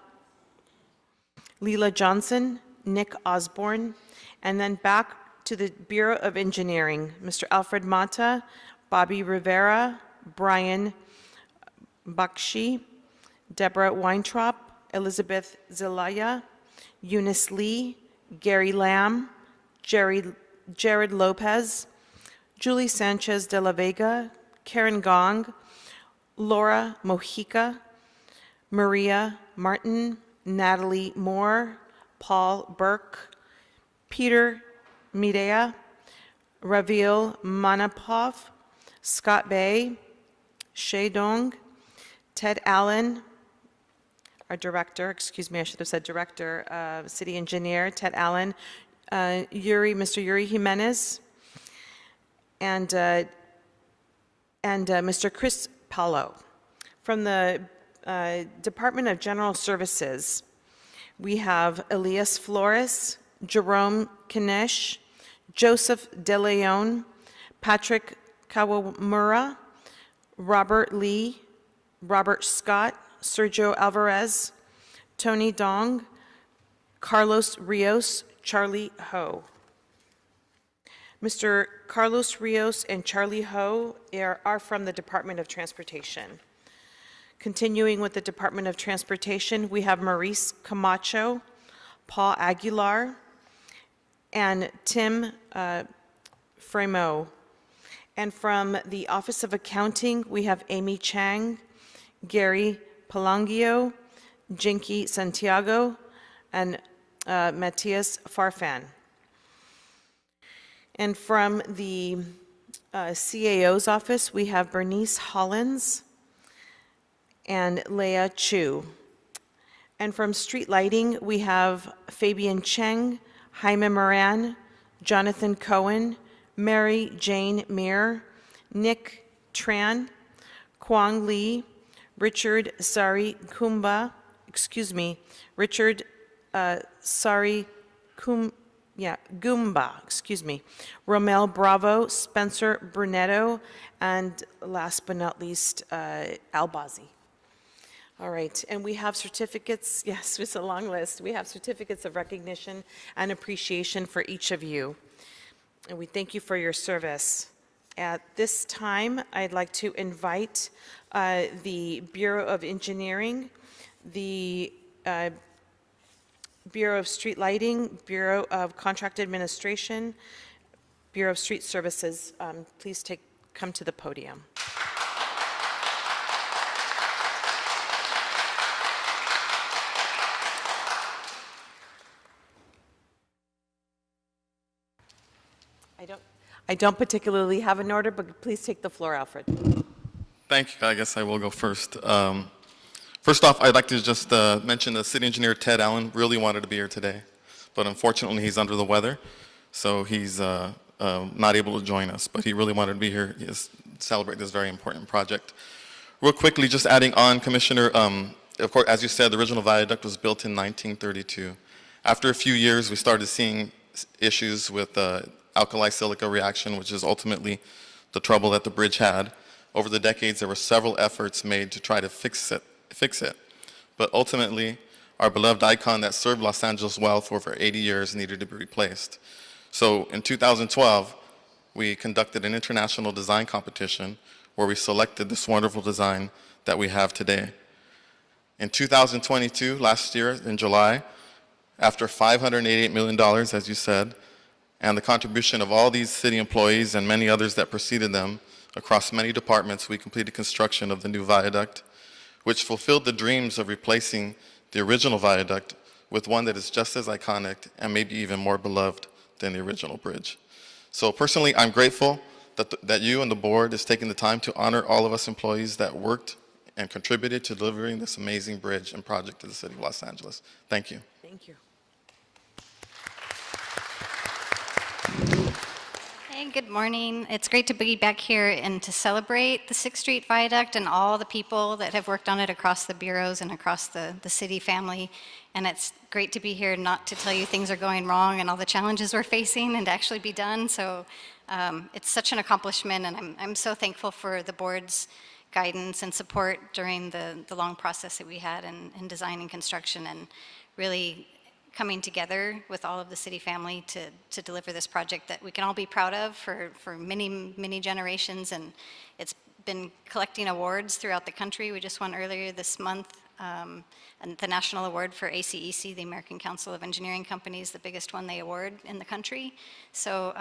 Leela Johnson, Nick Osborne, and then back to the Bureau of Engineering, Mr. Alfred Mata, Bobby Rivera, Brian Bakshi, Deborah Weintraub, Elizabeth Zelaya, Eunice Lee, Gary Lamb, Jared Lopez, Julie Sanchez de la Vega, Karen Gong, Laura Mojica, Maria Martin, Natalie Moore, Paul Burke, Peter Mireya, Ravil Manapov, Scott Bay, Shay Dong, Ted Allen, our director, excuse me, I should have said director, city engineer, Ted Allen, Mr. Yuri Jimenez, and Mr. Chris Paulo. From the Department of General Services, we have Elias Flores, Jerome Kinesh, Joseph De Leon, Patrick Kawamura, Robert Lee, Robert Scott, Sergio Alvarez, Tony Dong, Carlos Rios, Charlie Ho. Mr. Carlos Rios and Charlie Ho are from the Department of Transportation. Continuing with the Department of Transportation, we have Maurice Camacho, Paul Aguilar, and Tim Fremo. And from the Office of Accounting, we have Amy Chang, Gary Palangio, Jinky Santiago, and Matthias Farfan. And from the CAO's office, we have Bernice Hollins and Leah Chu. And from Street Lighting, we have Fabian Cheng, Jaime Moran, Jonathan Cohen, Mary Jane Meir, Nick Tran, Kwang Lee, Richard Sari Kumba, Richard Sari Gumba, Romel Bravo, Spencer Brunetto, and last but not least, Albazi. All right, and we have certificates, yes, it's a long list. We have certificates of recognition and appreciation for each of you. And we thank you for your service. At this time, I'd like to invite the Bureau of Engineering, the Bureau of Street Lighting, Bureau of Contract Administration, Bureau of Street Services. Please come to the podium. I don't particularly have an order, but please take the floor, Alfred. Thank you. I guess I will go first. First off, I'd like to just mention the city engineer, Ted Allen, really wanted to be here today, but unfortunately he's under the weather, so he's not able to join us, but he really wanted to be here to celebrate this very important project. Real quickly, just adding on, Commissioner, of course, as you said, the original viaduct was built in 1932. After a few years, we started seeing issues with alkali silica reaction, which is ultimately the trouble that the bridge had. Over the decades, there were several efforts made to try to fix it. But ultimately, our beloved icon that served Los Angeles well for over 80 years needed to be replaced. So in 2012, we conducted an international design competition where we selected this wonderful design that we have today. In 2022, last year in July, after $588 million, as you said, and the contribution of all these city employees and many others that preceded them across many departments, we completed construction of the new viaduct, which fulfilled the dreams of replacing the original viaduct with one that is just as iconic and maybe even more beloved than the original bridge. So personally, I'm grateful that you and the board is taking the time to honor all of us employees that worked and contributed to delivering this amazing bridge and project to the city of Los Angeles. Thank you. Thank you. Hey, good morning. It's great to be back here and to celebrate the 6th Street Viaduct and all the people that have worked on it across the bureaus and across the city family. And it's great to be here not to tell you things are going wrong and all the challenges we're facing and to actually be done. So it's such an accomplishment, and I'm so thankful for the board's guidance and support during the long process that we had in design and construction, and really coming together with all of the city family to deliver this project that we can all be proud of for many, many generations. And it's been collecting awards throughout the country. We just won earlier this month the National Award for ACEC, the American Council of Engineering Companies, the biggest one they award in the country. So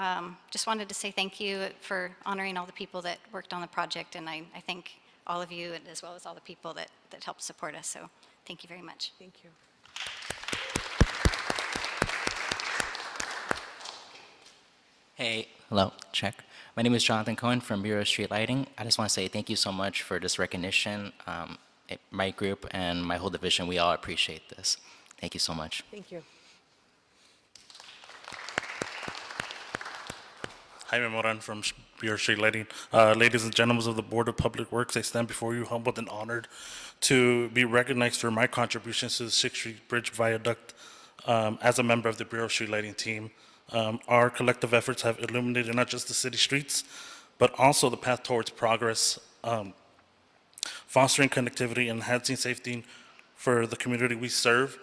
just wanted to say thank you for honoring all the people that worked on the project, and I thank all of you as well as all the people that helped support us. So thank you very much. Thank you. Hey, hello, check. My name is Jonathan Cohen from Bureau of Street Lighting. I just want to say thank you so much for this recognition. My group and my whole division, we all appreciate this. Thank you so much. Thank you. Jaime Moran from Bureau of Street Lighting. Ladies and gentlemen of the Board of Public Works, I stand before you humbled and honored to be recognized for my contributions to the 6th Street Bridge Viaduct as a member of the Bureau of Street Lighting team. Our collective efforts have illuminated not just the city streets, but also the path towards progress, fostering connectivity, enhancing safety for the community we serve.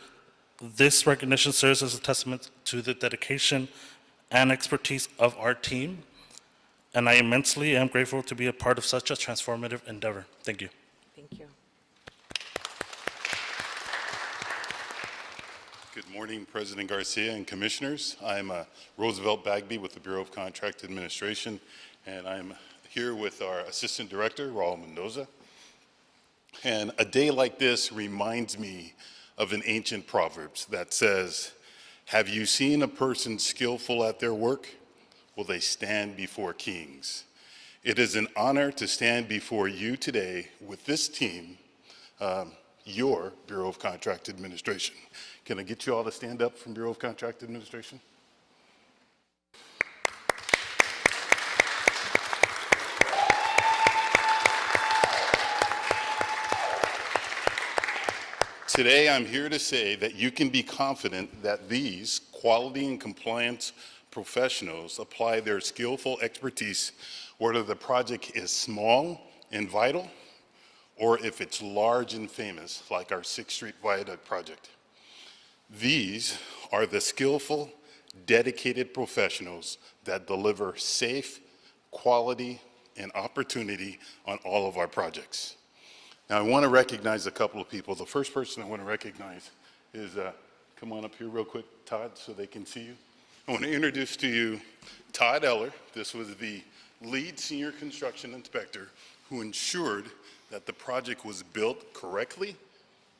This recognition serves as a testament to the dedication and expertise of our team, and I immensely am grateful to be a part of such a transformative endeavor. Thank you. Thank you. Good morning, President Garcia and Commissioners. I'm Roosevelt Bagby with the Bureau of Contract Administration, and I'm here with our Assistant Director, Raul Mendoza. And a day like this reminds me of an ancient Proverbs that says, "Have you seen a person skillful at their work? Will they stand before kings?" It is an honor to stand before you today with this team, your Bureau of Contract Administration. Can I get you all to stand up from Bureau of Contract Administration? Today, I'm here to say that you can be confident that these quality and compliance professionals apply their skillful expertise whether the project is small and vital or if it's large and famous, like our 6th Street Viaduct project. These are the skillful, dedicated professionals that deliver safe, quality, and opportunity on all of our projects. Now, I want to recognize a couple of people. The first person I want to recognize is, come on up here real quick, Todd, so they can see you. I want to introduce to you Todd Eller. This was the lead senior construction inspector who ensured that the project was built correctly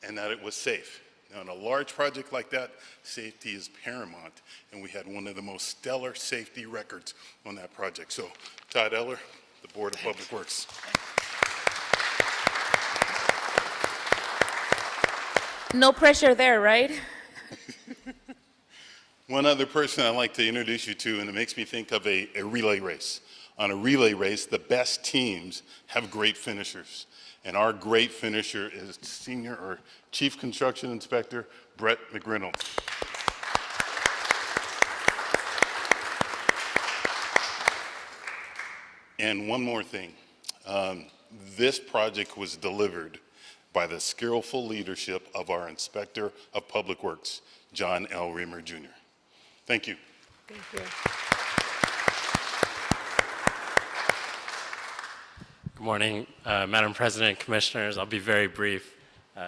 and that it was safe. Now, in a large project like that, safety is paramount, and we had one of the most stellar safety records on that project. So, Todd Eller, the Board of Public Works. No pressure there, right? One other person I'd like to introduce you to, and it makes me think of a relay race. On a relay race, the best teams have great finishers. And our great finisher is Senior or Chief Construction Inspector Brett McGrinnell. And one more thing. This project was delivered by the skillful leadership of our Inspector of Public Works, John L. Reamer Jr. Thank you. Thank you. Good morning, Madam President, Commissioners. I'll be very brief.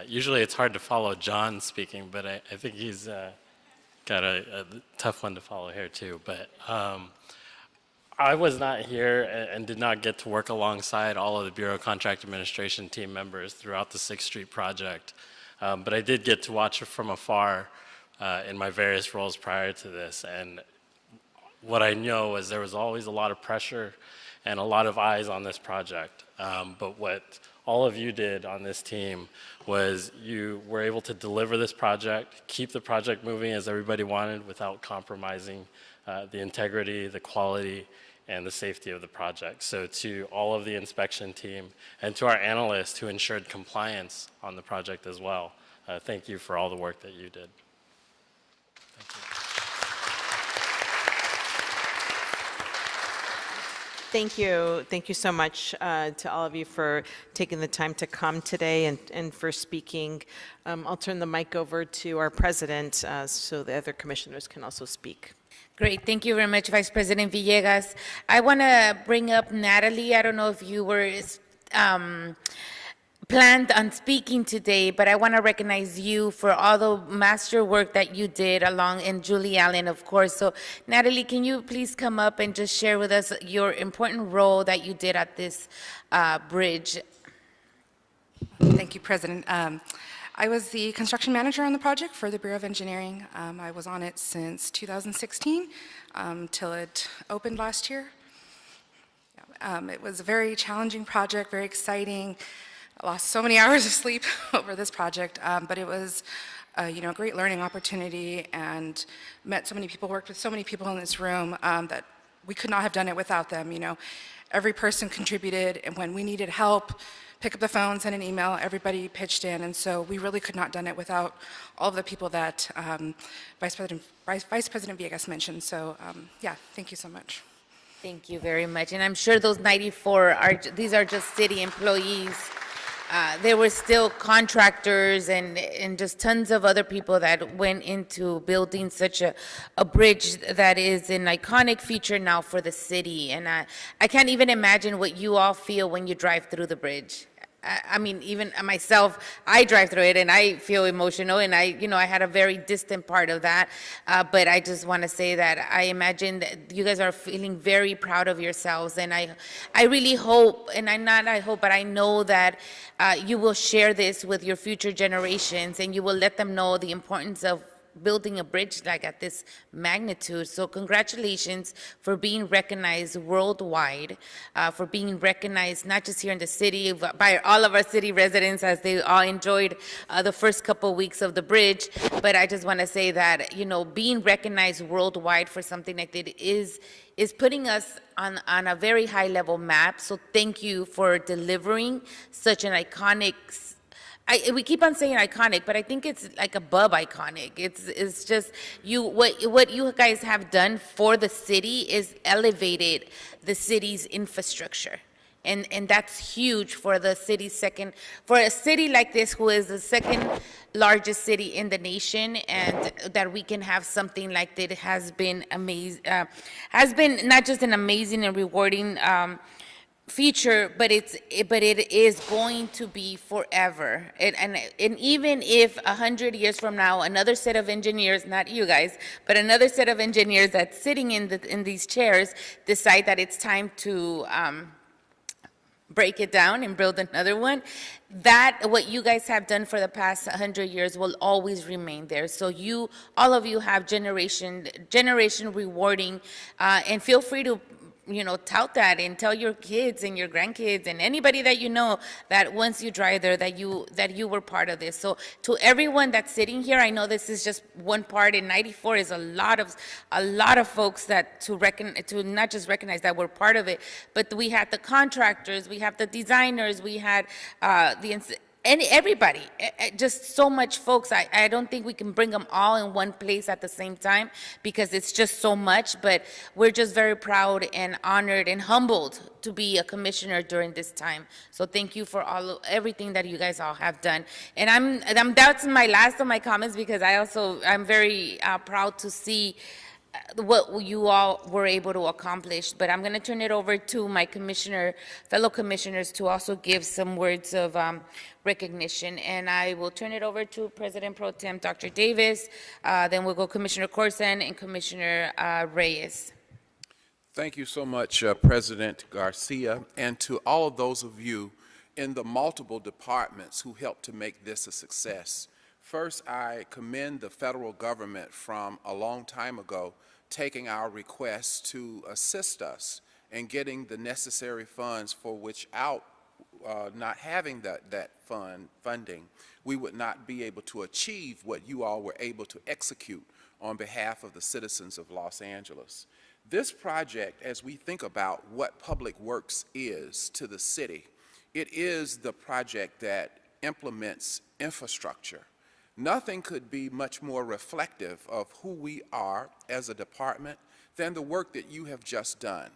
Usually it's hard to follow John speaking, but I think he's got a tough one to follow here too. But I was not here and did not get to work alongside all of the Bureau of Contract Administration team members throughout the 6th Street project. But I did get to watch it from afar in my various roles prior to this. And what I know is there was always a lot of pressure and a lot of eyes on this project. But what all of you did on this team was you were able to deliver this project, keep the project moving as everybody wanted without compromising the integrity, the quality, and the safety of the project. So to all of the inspection team and to our analysts who ensured compliance on the project as well, thank you for all the work that you did. Thank you. Thank you so much to all of you for taking the time to come today and for speaking. I'll turn the mic over to our president so the other commissioners can also speak. Great. Thank you very much, Vice President Villegas. I want to bring up Natalie. I don't know if you were planned on speaking today, but I want to recognize you for all the master work that you did along, and Julie Allen, of course. So Natalie, can you please come up and just share with us your important role that you did at this bridge? Thank you, President. I was the construction manager on the project for the Bureau of Engineering. I was on it since 2016 till it opened last year. It was a very challenging project, very exciting. I lost so many hours of sleep over this project, but it was a great learning opportunity and met so many people, worked with so many people in this room that we could not have done it without them. Every person contributed, and when we needed help, pick up the phone, send an email, everybody pitched in, and so we really could not have done it without all of the people that Vice President Villegas mentioned. So yeah, thank you so much. Thank you very much. And I'm sure those 94 these are just city employees. There were still contractors and just tons of other people that went into building such a bridge that is an iconic feature now for the city. And I can't even imagine what you all feel when you drive through the bridge. I mean, even myself, I drive through it and I feel emotional, and I had a very distant part of that. But I just want to say that I imagine that you guys are feeling very proud of yourselves, and I really hope, and but I know that you will share this with your future generations, and you will let them know the importance of building a bridge like at this magnitude. So congratulations for being recognized worldwide, for being recognized not just here in the city, but by all of our city residents as they all enjoyed the first couple weeks of the bridge. But I just want to say that, being recognized worldwide for something like that is putting us on a very high level map. So thank you for delivering such an iconic we keep on saying iconic, but I think it's like above iconic. It's just what you guys have done for the city is elevated the city's infrastructure. And that's huge for the city's for a city like this, who is the second largest city in the nation, and that we can have something like that has been amazing, has been not just an amazing and rewarding feature, but it is going to be forever. And even if 100 years from now, another set of engineers, not you guys, but another set of engineers that's sitting in these chairs decide that it's time to break it down and build another one, that what you guys have done for the past 100 years will always remain there. So all of you have generation rewarding, and feel free to tout that and tell your kids and your grandkids and anybody that you know that once you drive there that you were part of this. So to everyone that's sitting here, I know this is just one part, and 94 is a lot of folks that to not just recognize that we're part of it, but we had the contractors, we have the designers, we had and everybody, just so much folks. I don't think we can bring them all in one place at the same time because it's just so much, but we're just very proud and honored and humbled to be a commissioner during this time. So thank you for everything that you guys all have done. And that's my last of my comments, because I'm very proud to see what you all were able to accomplish. But I'm going to turn it over to my fellow commissioners to also give some words of recognition. And I will turn it over to President Pro Tem Dr. Davis, then we'll go Commissioner Corson and Commissioner Reyes. Thank you so much, President Garcia, and to all of those of you in the multiple departments who helped to make this a success. First, I commend the federal government from a long time ago taking our requests to assist us in getting the necessary funds for which not having that funding, we would not be able to achieve what you all were able to execute on behalf of the citizens of Los Angeles. This project, as we think about what Public Works is to the city, it is the project that implements infrastructure. Nothing could be much more reflective of who we are as a department than the work that you have just done.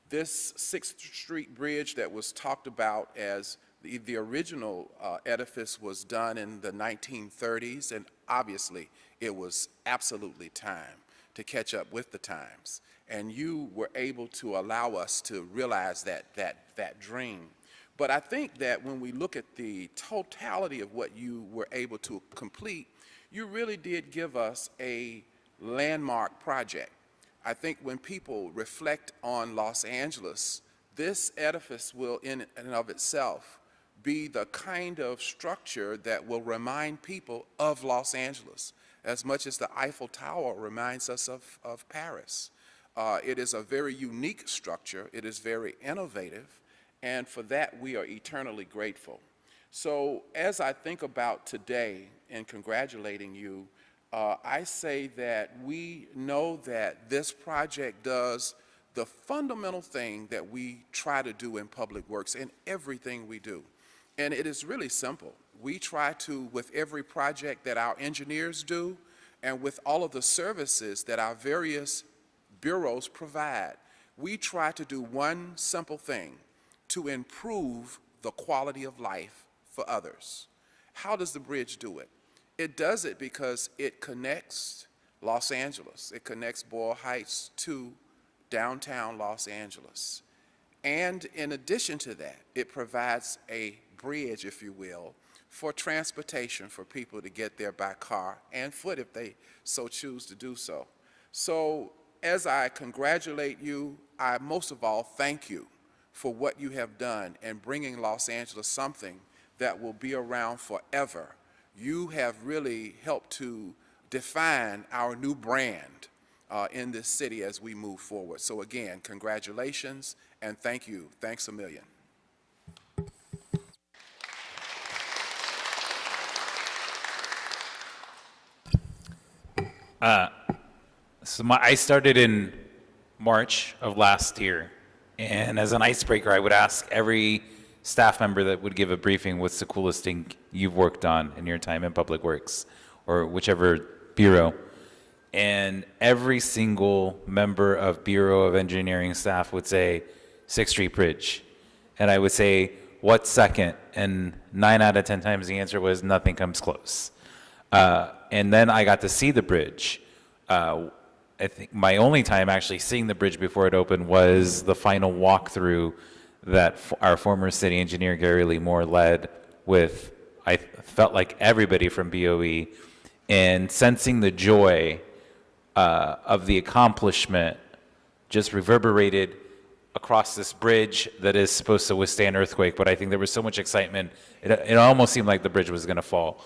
This 6th Street Bridge that was talked about as the original edifice was done in the 1930s, and obviously it was absolutely time to catch up with the times. And you were able to allow us to realize that dream. But I think that when we look at the totality of what you were able to complete, you really did give us a landmark project. I think when people reflect on Los Angeles, this edifice will in and of itself be the kind of structure that will remind people of Los Angeles, as much as the Eiffel Tower reminds us of Paris. It is a very unique structure. It is very innovative. And for that, we are eternally grateful. So as I think about today and congratulating you, I say that we know that this project does the fundamental thing that we try to do in Public Works in everything we do. And it is really simple. We try to, with every project that our engineers do, and with all of the services that our various bureaus provide, we try to do one simple thing: to improve the quality of life for others. How does the bridge do it? It does it because it connects Los Angeles. It connects Boyle Heights to downtown Los Angeles. And in addition to that, it provides a bridge, if you will, for transportation for people to get there by car and foot if they so choose to do so. So as I congratulate you, I most of all thank you for what you have done in bringing Los Angeles something that will be around forever. You have really helped to define our new brand in this city as we move forward. So again, congratulations and thank you. Thanks a million. I started in March of last year, and as an icebreaker, I would ask every staff member that would give a briefing, what's the coolest thing you've worked on in your time in Public Works, or whichever bureau. And every single member of Bureau of Engineering staff would say 6th Street Bridge. And I would say, what's second? And 9 out of 10 times the answer was nothing comes close. And then I got to see the bridge. I think my only time actually seeing the bridge before it opened was the final walkthrough that our former city engineer Gary Lee Moore led with, I felt like everybody from BOE, and sensing the joy of the accomplishment just reverberated across this bridge that is supposed to withstand earthquake. But I think there was so much excitement, it almost seemed like the bridge was going to fall.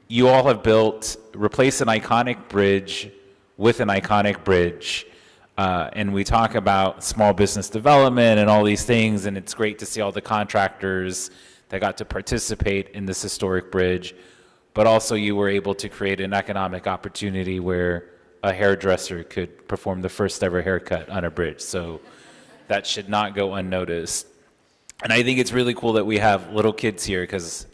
You all have replaced an iconic bridge with an iconic bridge. And we talk about small business development and all these things, and it's great to see all the contractors that got to participate in this historic bridge. But also you were able to create an economic opportunity where a hairdresser could perform the first ever haircut on a bridge. So that should not go unnoticed. And I think it's really cool that we have little kids here, because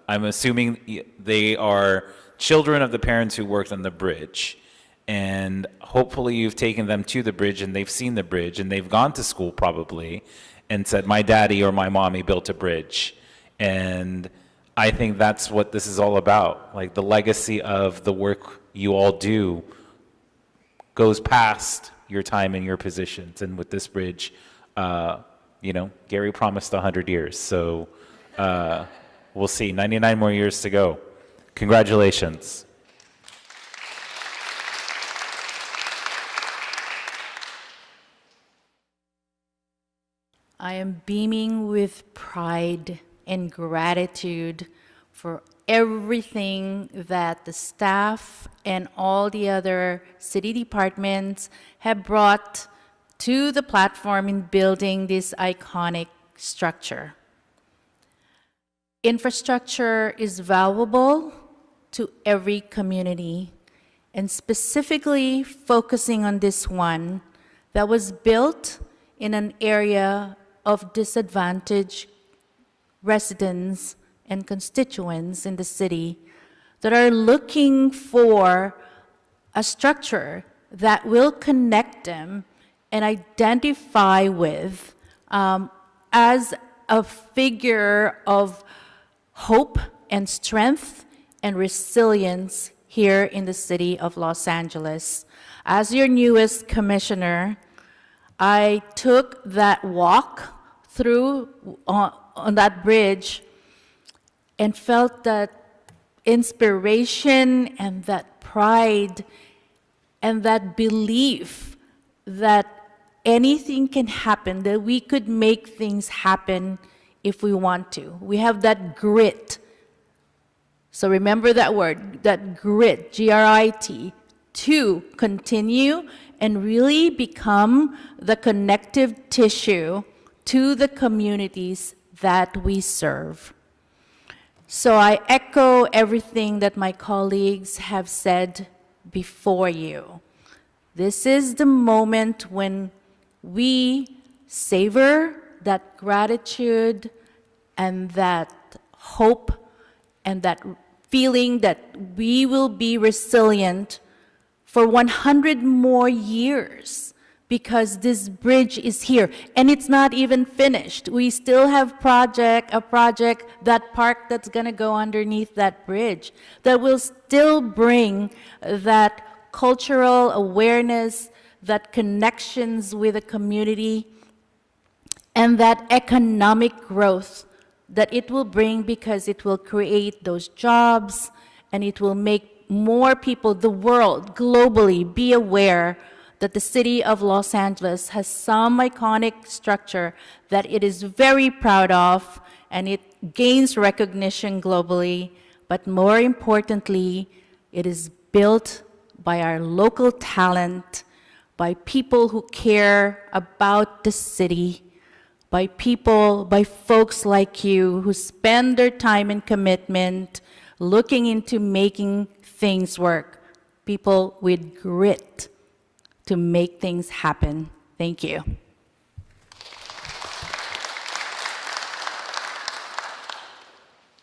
I'm assuming they are children of the parents who worked on the bridge. And hopefully you've taken them to the bridge and they've seen the bridge and they've gone to school probably and said, my daddy or my mommy built a bridge. And I think that's what this is all about. Like, the legacy of the work you all do goes past your time and your positions. And with this bridge, you know, Gary promised 100 years. So we'll see, 99 more years to go. Congratulations. I am beaming with pride and gratitude for everything that the staff and all the other city departments have brought to the platform in building this iconic structure. Infrastructure is valuable to every community, and specifically focusing on this one that was built in an area of disadvantaged residents and constituents in the city that are looking for a structure that will connect them and identify with as a figure of hope and strength and resilience here in the city of Los Angeles. As your newest commissioner, I took that walk through on that bridge and felt that inspiration and that pride and that belief that anything can happen, that we could make things happen if we want to. We have that grit. So remember that word, that grit, G-R-I-T, to continue and really become the connective tissue to the communities that we serve. So I echo everything that my colleagues have said before you. This is the moment when we savor that gratitude and that hope and that feeling that we will be resilient for 100 more years because this bridge is here and it's not even finished. We still have a project, that park that's gonna go underneath that bridge that will still bring that cultural awareness, that connections with the community, and that economic growth that it will bring because it will create those jobs and it will make more people, the world, globally, be aware that the city of Los Angeles has some iconic structure that it is very proud of and it gains recognition globally, but more importantly, it is built by our local talent, by people who care about the city, by people, by folks like you who spend their time and commitment looking into making things work, people with grit to make things happen. Thank you.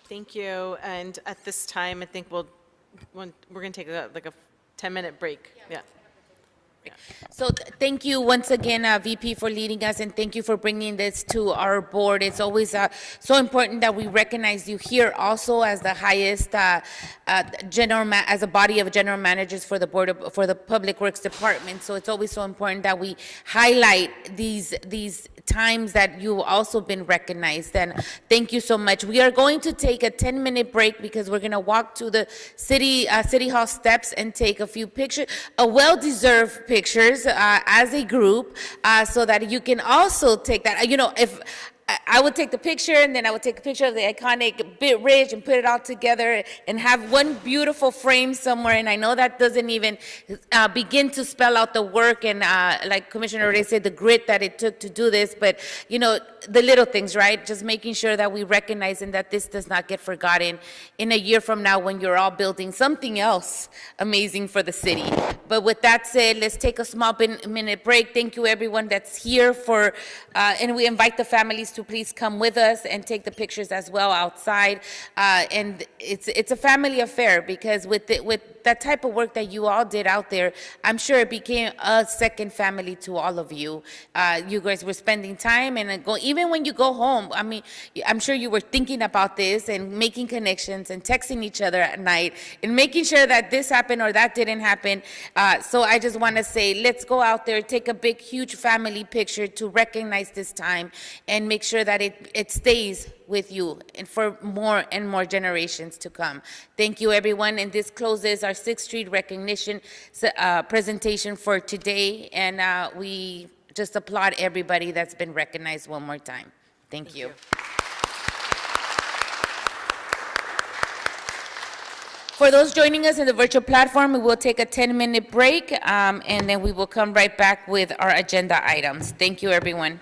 Thank you. And at this time, I think we're going to take a 10-minute break. Yeah. So thank you once again, VP, for leading us, and thank you for bringing this to our board. It's always so important that we recognize you here also as the highest as a body of general managers for the for the Public Works Department. So it's always so important that we highlight these times that you've also been recognized. And thank you so much. We are going to take a 10-minute break because we're going to walk to the city hall steps and take a few pictures, a well-deserved pictures as a group, so that you can also take that. You know, if I would take the picture and then I would take a picture of the iconic bridge and put it all together and have one beautiful frame somewhere. And I know that doesn't even begin to spell out the work and like Commissioner Ray said, the grit that it took to do this. But, you know, the little things, right? Just making sure that we recognize and that this does not get forgotten in a year from now when you're all building something else amazing for the city. But with that said, let's take a small minute break. Thank you everyone that's here for, and we invite the families to please come with us and take the pictures as well outside. And it's a family affair because with that type of work that you all did out there, I'm sure it became a second family to all of you. You guys were spending time and even when you go home, I mean, I'm sure you were thinking about this and making connections and texting each other at night and making sure that this happened or that didn't happen. So I just want to say, let's go out there, take a big, huge family picture to recognize this time and make sure that it stays with you and for more and more generations to come. Thank you, everyone. And this closes our 6th Street recognition presentation for today. And we just applaud everybody that's been recognized one more time. Thank you. For those joining us in the virtual platform, we will take a 10-minute break, and then we will come right back with our agenda items. Thank you, everyone.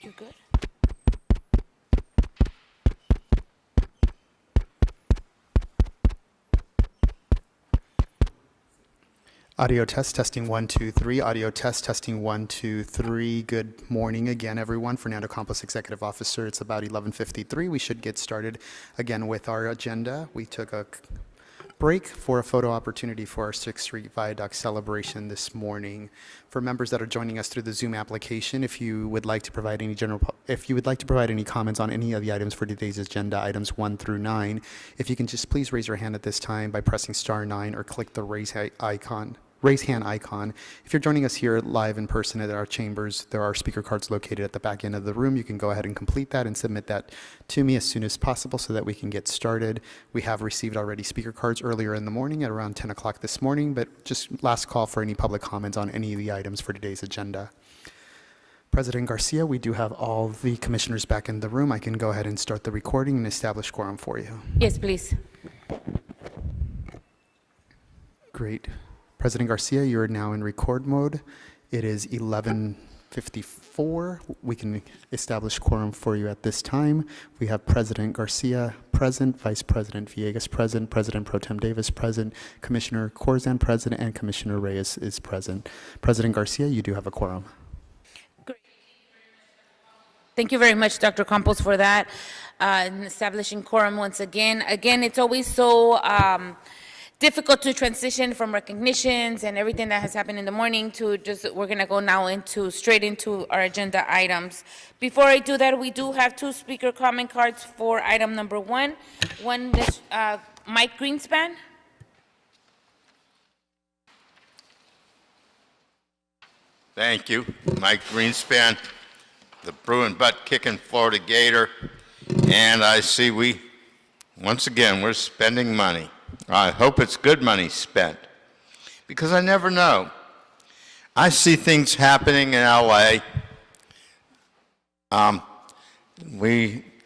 You good? Audio test, testing 1, 2, 3. Audio test, testing 1, 2, 3. Good morning again, everyone. Fernando Campos, Executive Officer. It's about 11:53. We should get started again with our agenda. We took a break for a photo opportunity for our 6th Street Viaduct celebration this morning. For members that are joining us through the Zoom application, if you would like to provide any comments on any of the items for today's agenda, items 1 through 9, if you can just please raise your hand at this time by pressing *9 or click the raise hand icon. If you're joining us here live in person at our chambers, there are speaker cards located at the back end of the room. You can go ahead and complete that and submit that to me as soon as possible so that we can get started. We have received already speaker cards earlier in the morning at around 10 o'clock this morning, but just last call for any public comments on any of the items for today's agenda. President Garcia, we do have all the commissioners back in the room. I can go ahead and start the recording and establish quorum for you. Yes, please. Great. President Garcia, you are now in record mode. It is 11:54. We can establish quorum for you at this time. We have President Garcia present, Vice President Villegas present, President Pro Tem Davis present, Commissioner Corzan present, and Commissioner Reyes is present. President Garcia, you do have a quorum. Thank you very much, Dr. Campos, for that. In establishing quorum once again. Again, it's always so difficult to transition from recognitions and everything that has happened in the morning to just, we're going to go now straight into our agenda items. Before I do that, we do have 2 speaker comment cards for item number 1. One is Mike Greenspan. Thank you. Mike Greenspan, the Bruin butt-kicking Florida Gator. And I see once again, we're spending money. I hope it's good money spent, because I never know. I see things happening in LA. I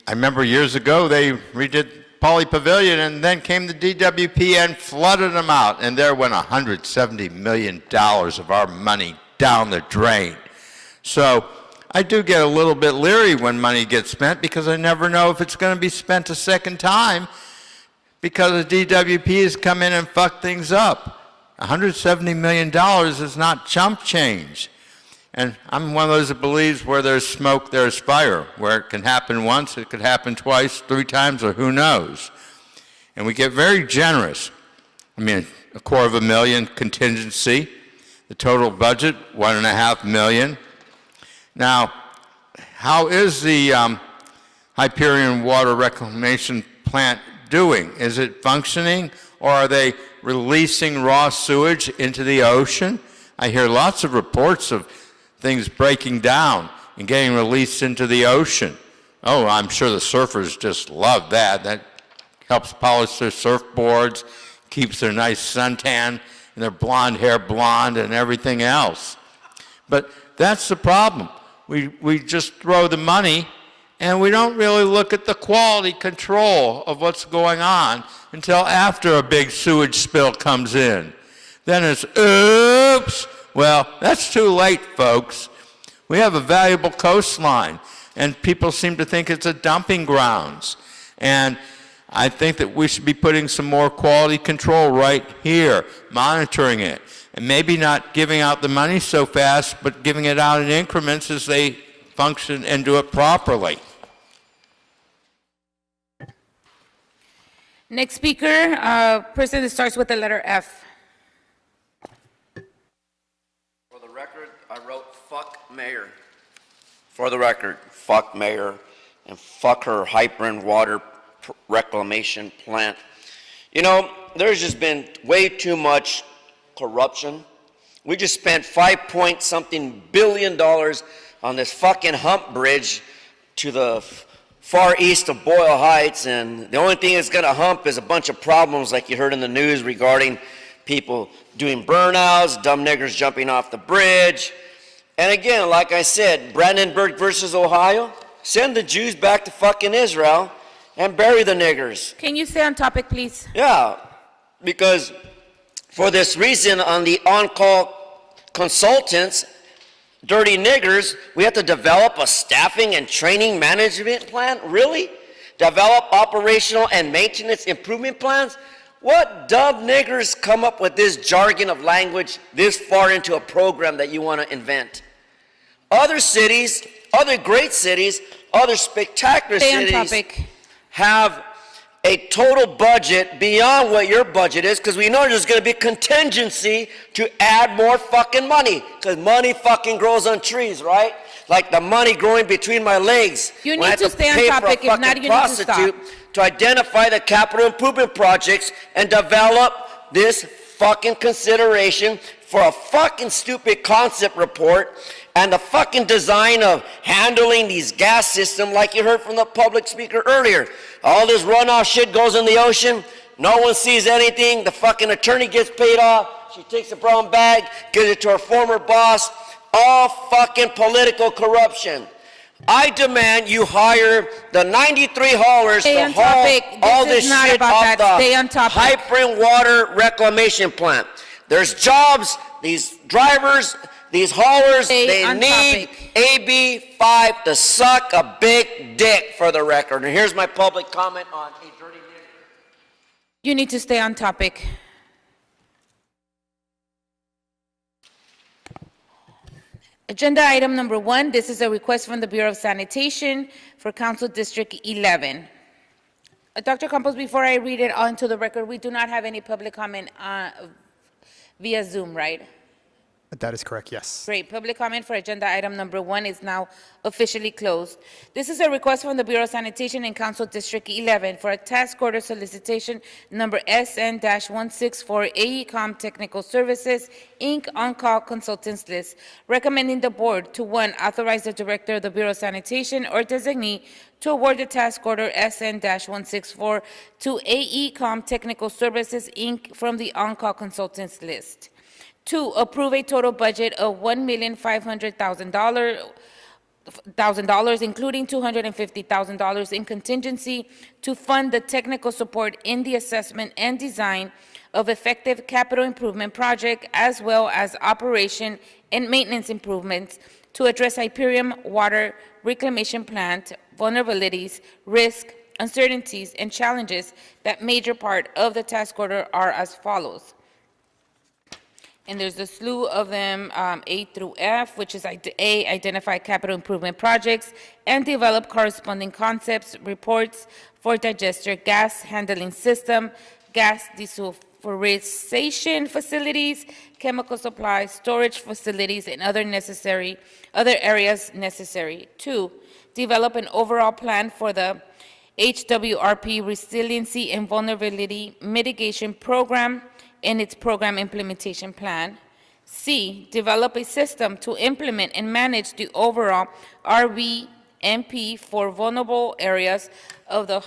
remember years ago they redid Poly Pavilion, and then came the DWP and flooded them out, and there went $170 million of our money down the drain. So I do get a little bit leery when money gets spent, because I never know if it's going to be spent a second time, because the DWP has come in and fucked things up. $170 million is not chump change. And I'm one of those that believes where there's smoke, there's fire. Where it can happen once, it could happen twice, 3 times, or who knows. And we get very generous. I mean, $250,000 contingency. The total budget, $1.5 million. Now, how is the Hyperion Water Reclamation Plant doing? Is it functioning, or are they releasing raw sewage into the ocean? I hear lots of reports of things breaking down and getting released into the ocean. Oh, I'm sure the surfers just love that. That helps polish their surfboards, keeps their nice suntan and their blonde hair blonde and everything else. But that's the problem. We just throw the money, and we don't really look at the quality control of what's going on until after a big sewage spill comes in. Then it's, oops. Well, that's too late, folks. We have a valuable coastline, and people seem to think it's a dumping grounds. And I think that we should be putting some more quality control right here, monitoring it, and maybe not giving out the money so fast, but giving it out in increments as they function and do it properly. Next speaker, person that starts with the letter F. For the record, I wrote fuck mayor. For the record, fuck mayor, and fuck her Hyperion Water Reclamation Plant. You know, there's just been way too much corruption. We just spent $5-point-something billion on this fucking hump bridge to the far east of Boyle Heights, and the only thing it's going to hump is a bunch of problems like you heard in the news regarding people doing burnouts, dumb niggers jumping off the bridge. And again, like I said, Brandenburg versus Ohio, send the Jews back to fucking Israel and bury the niggers. Can you stay on topic, please? Yeah, because for this reason, on the on-call consultants, dirty niggers, we have to develop a staffing and training management plan? Really? Develop operational and maintenance improvement plans? What dumb niggers come up with this jargon of language this far into a program that you want to invent? Other cities, other great cities, other spectacular Stay on cities topic. have a total budget beyond what your budget is, because we know there's going to be contingency to add more fucking money, because money fucking grows on trees, right? Like the money growing between my legs. You when need I have to stay on pay for a topic. If not, fucking you need to stop. prostitute to identify the capital improvement projects and develop this fucking consideration for a fucking stupid concept report and the fucking design of handling these gas systems, like you heard from the public speaker earlier. All this runoff shit goes in the ocean. No one sees anything. The fucking attorney gets paid off. She takes a brown bag, gives it to her former boss. All fucking political corruption. I demand you hire the 93 haulers Stay to on haul topic. all This this is not shit about off that. Stay the on topic. Hyperion Water Reclamation Plant. There's jobs. These drivers, these haulers, Stay they on need topic. AB 5 to suck a big dick, for the record. And here's my public comment on a dirty nigger. You need to stay on topic. Agenda item number 1, this is a request from the Bureau of Sanitation for Council District 11. Dr. Campos, before I read it onto the record, we do not have any public comment via Zoom, right? That is correct, yes. Great. Public comment for agenda item number 1 is now officially closed. This is a request from the Bureau of Sanitation in Council District 11 for a task order solicitation number SN-164 AECOM Technical Services, Inc. On-call consultants list, recommending the board to 1, authorize the Director of the Bureau of Sanitation or designee to award the task order SN-164 to AECOM Technical Services, Inc. from the on-call consultants list. 2, approve a total budget of $1,500,000, including $250,000 in contingency to fund the technical support in the assessment and design of effective capital improvement project, as well as operation and maintenance improvements to address Hyperion Water Reclamation Plant vulnerabilities, risk, uncertainties, and challenges. That major part of the task order are as follows. And there's a slew of them, A through F, which is A, identify capital improvement projects and develop corresponding concepts, reports for digester gas handling system, gas desulfurization facilities, chemical supply, storage facilities, and other areas necessary. 2, develop an overall plan for the HWRP Resiliency and Vulnerability Mitigation Program in its program implementation plan. C, develop a system to implement and manage the overall RVMP for vulnerable areas of the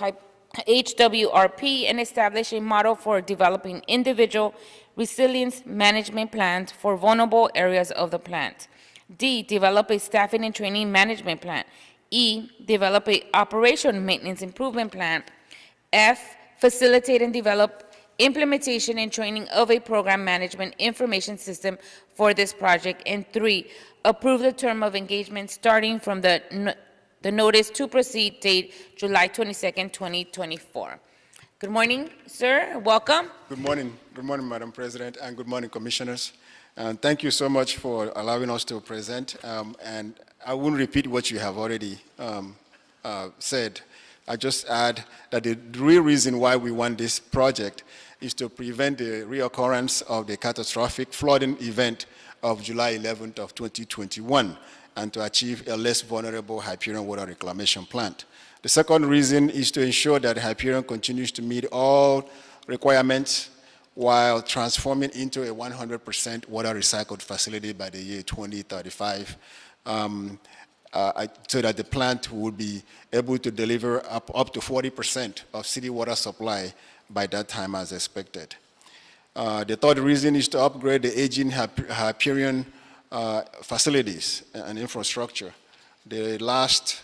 HWRP and establish a model for developing individual resilience management plans for vulnerable areas of the plant. D, develop a staffing and training management plan. E, develop a operation maintenance improvement plan. F, facilitate and develop implementation and training of a program management information system for this project. And 3, approve the term of engagement starting from the notice to proceed date July 22nd, 2024. Good morning, sir. Welcome. Good morning, Madam President, and good morning, Commissioners. And thank you so much for allowing us to present. And I won't repeat what you have already said. I just add that the real reason why we want this project is to prevent the reoccurrence of the catastrophic flooding event of July 11th of 2021 and to achieve a less vulnerable Hyperion Water Reclamation Plant. The second reason is to ensure that Hyperion continues to meet all requirements while transforming into a 100% water recycled facility by the year 2035. So that the plant will be able to deliver up to 40% of city water supply by that time as expected. The third reason is to upgrade the aging Hyperion facilities and infrastructure. The last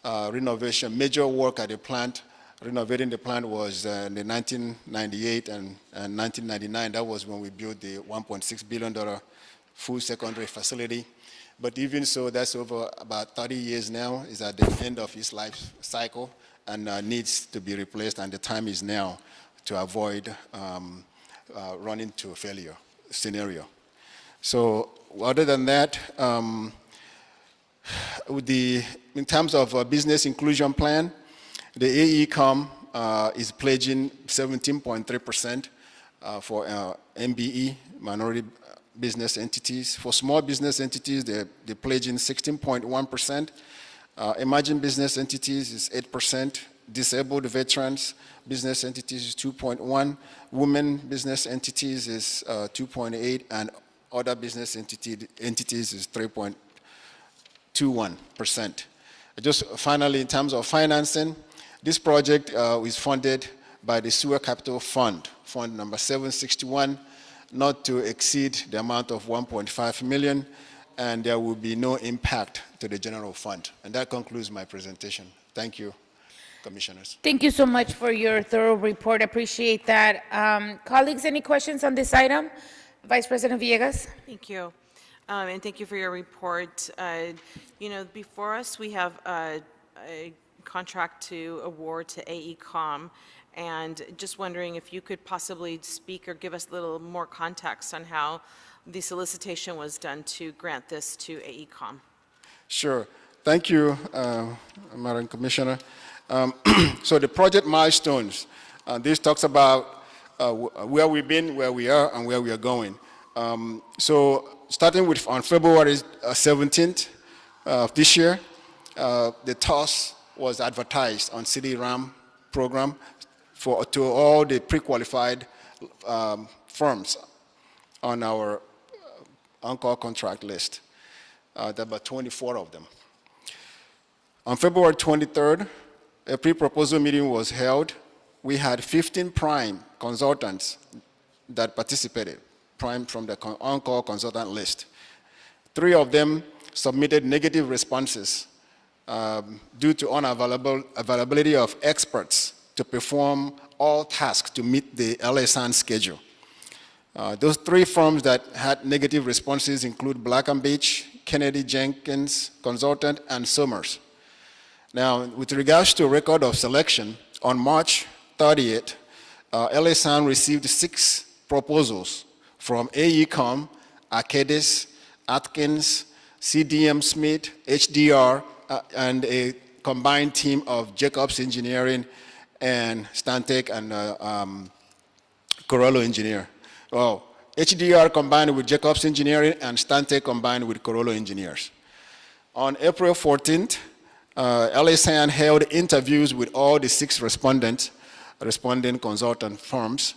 renovation, major work at the plant, renovating the plant was in the 1998 and 1999. That was when we built the $1.6 billion full secondary facility. But even so, that's over about 30 years now, is at the end of his life cycle and needs to be replaced, and the time is now to avoid running to a failure scenario. So other than that, in terms of a business inclusion plan, the AECOM is pledging 17.3% for MBE, minority business entities. For small business entities, they're pledging 16.1%. Emerging business entities is 8%. Disabled veterans business entities is 2.1%. Women business entities is 2.8%, and other business entities is 3.21%. Just finally, in terms of financing, this project is funded by the Sewer Capital Fund, Fund number 761, not to exceed the amount of 1.5 million, and there will be no impact to the general fund. And that concludes my presentation. Thank you, Commissioners. Thank you so much for your thorough report. Appreciate that. Colleagues, any questions on this item? Vice President Villegas? Thank you. And thank you for your report. You know, before us, we have a contract to award to AECOM, and just wondering if you could possibly speak or give us a little more context on how the solicitation was done to grant this to AECOM. Sure. Thank you, Madam Commissioner. So the project milestones, this talks about where we've been, where we are, and where we are going. So starting with on February 17th of this year, the TOS was advertised on CD-RAM program to all the pre-qualified firms on our on-call contract list. There are about 24 of them. On February 23rd, a pre-proposal meeting was held. We had 15 prime consultants that participated, prime from the on-call consultant list. 3 of them submitted negative responses due to unavailability of experts to perform all tasks to meet the LSAN schedule. Those 3 firms that had negative responses include Black & Beach, Kennedy Jenkins Consultant, and Summers. Now, with regards to record of selection, on March 30th, LSAN received 6 proposals from AECOM, Arcadis, Atkins, CDM Smith, HDR, and a combined team of Jacobs Engineering and Stantec and Corollo Engineer. Well, HDR combined with Jacobs Engineering and Stantec combined with Corollo Engineers. On April 14th, LSAN held interviews with all the 6 responding consultant firms.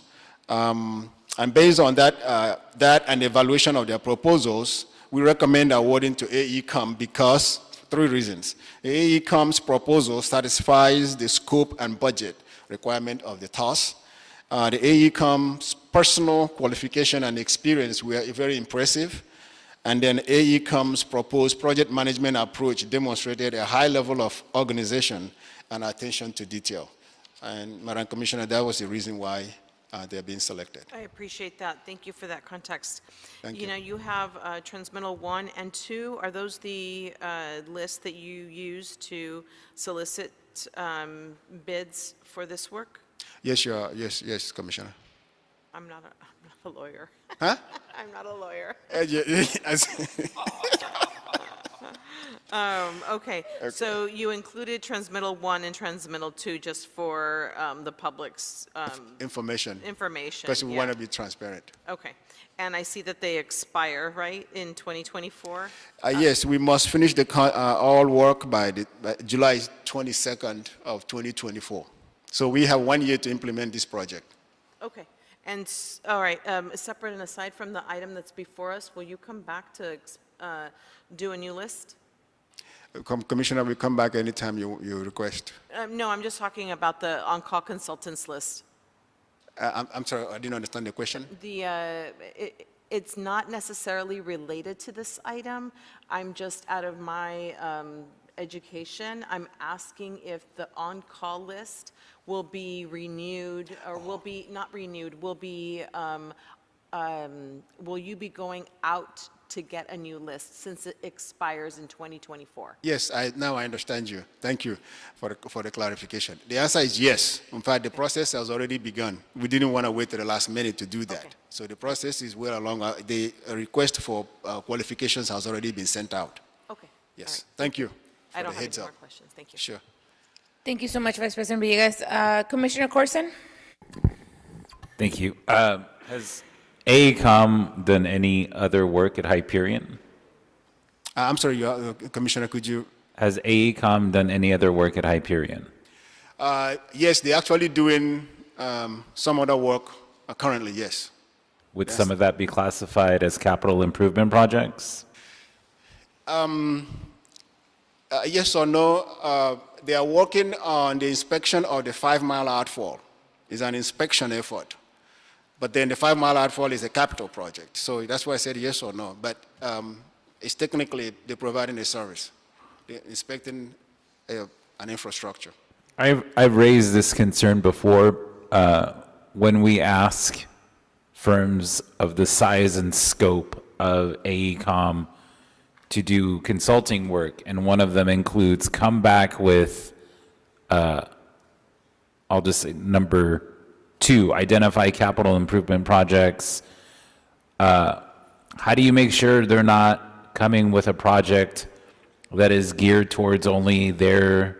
And based on that and evaluation of their proposals, we recommend awarding to AECOM because 3 reasons. The AECOM's proposal satisfies the scope and budget requirement of the TOS. The AECOM's personal qualification and experience were very impressive. And then AECOM's proposed project management approach demonstrated a high level of organization and attention to detail. And Madam Commissioner, that was the reason why they're being selected. I appreciate that. Thank you for that context. Thank you. You know, you have Transmittal 1 and 2. Are those the lists that you use to solicit bids for this work? Yes, you are. Yes, Commissioner. I'm not a lawyer. Huh? I'm not a lawyer. Okay, so you included Transmittal 1 and Transmittal 2 just for the public's information. Information. Because we yeah. want to be transparent. Okay, and I see that they expire, right, in 2024? Yes, we must finish the all work by July 22nd of 2024. So we have 1 year to implement this project. Okay, and all right, separate and aside from the item that's before us, will you come back to do a new list? Commissioner, we come back anytime you request. No, I'm just talking about the on-call consultants list. I'm sorry, I didn't understand the question. It's not necessarily related to this item. I'm just out of my education. I'm asking if the on-call list will be renewed or will be, not renewed, will be, will you be going out to get a new list since it expires in 2024? Yes, now I understand you. Thank you for the clarification. The answer is yes. In fact, the process has already begun. We didn't want to wait to the last minute to do that. Okay. So the process is well along. The request for qualifications has already been sent out. Okay. Yes. All right. Thank you. I for don't the have heads any up. more questions. Thank you. Sure. Thank you so much, Vice President Villegas. Commissioner Corson? Thank you. Has AECOM done any other work at Hyperion? I'm sorry, Commissioner, could you? Has AECOM done any other work at Hyperion? Yes, they're actually doing some other work currently, yes. Would some of that be classified as capital improvement projects? Yes or no? They are working on the inspection of the 5 Mile outfall. It's an inspection effort. But then the 5 Mile outfall is a capital project. So that's why I said yes or no. But it's technically they're providing a service. They're inspecting an infrastructure. I've raised this concern before when we ask firms of the size and scope of AECOM to do consulting work, and one of them includes come back with, I'll just say number 2, identify capital improvement projects. How do you make sure they're not coming with a project that is geared towards only their,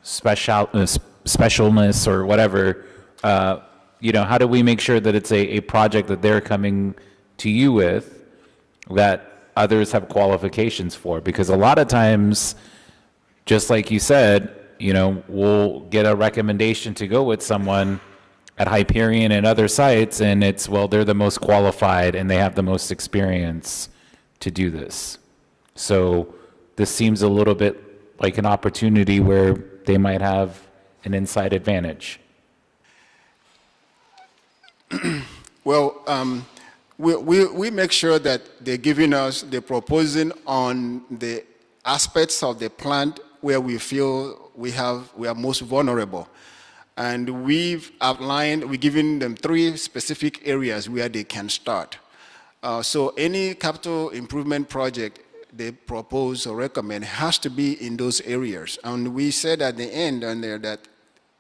specialness or whatever? How do we make sure that it's a project that they're coming to you with that others have qualifications for? Because a lot of times, just like you said, we'll get a recommendation to go with someone at Hyperion and other sites, and it's, well, they're the most qualified and they have the most experience to do this. So this seems a little bit like an opportunity where they might have an inside advantage. Well, we make sure that they're giving us, they're proposing on the aspects of the plant where we feel we are most vulnerable. And we've outlined, we're giving them 3 specific areas where they can start. So any capital improvement project they propose or recommend has to be in those areas. And we said at the end on there that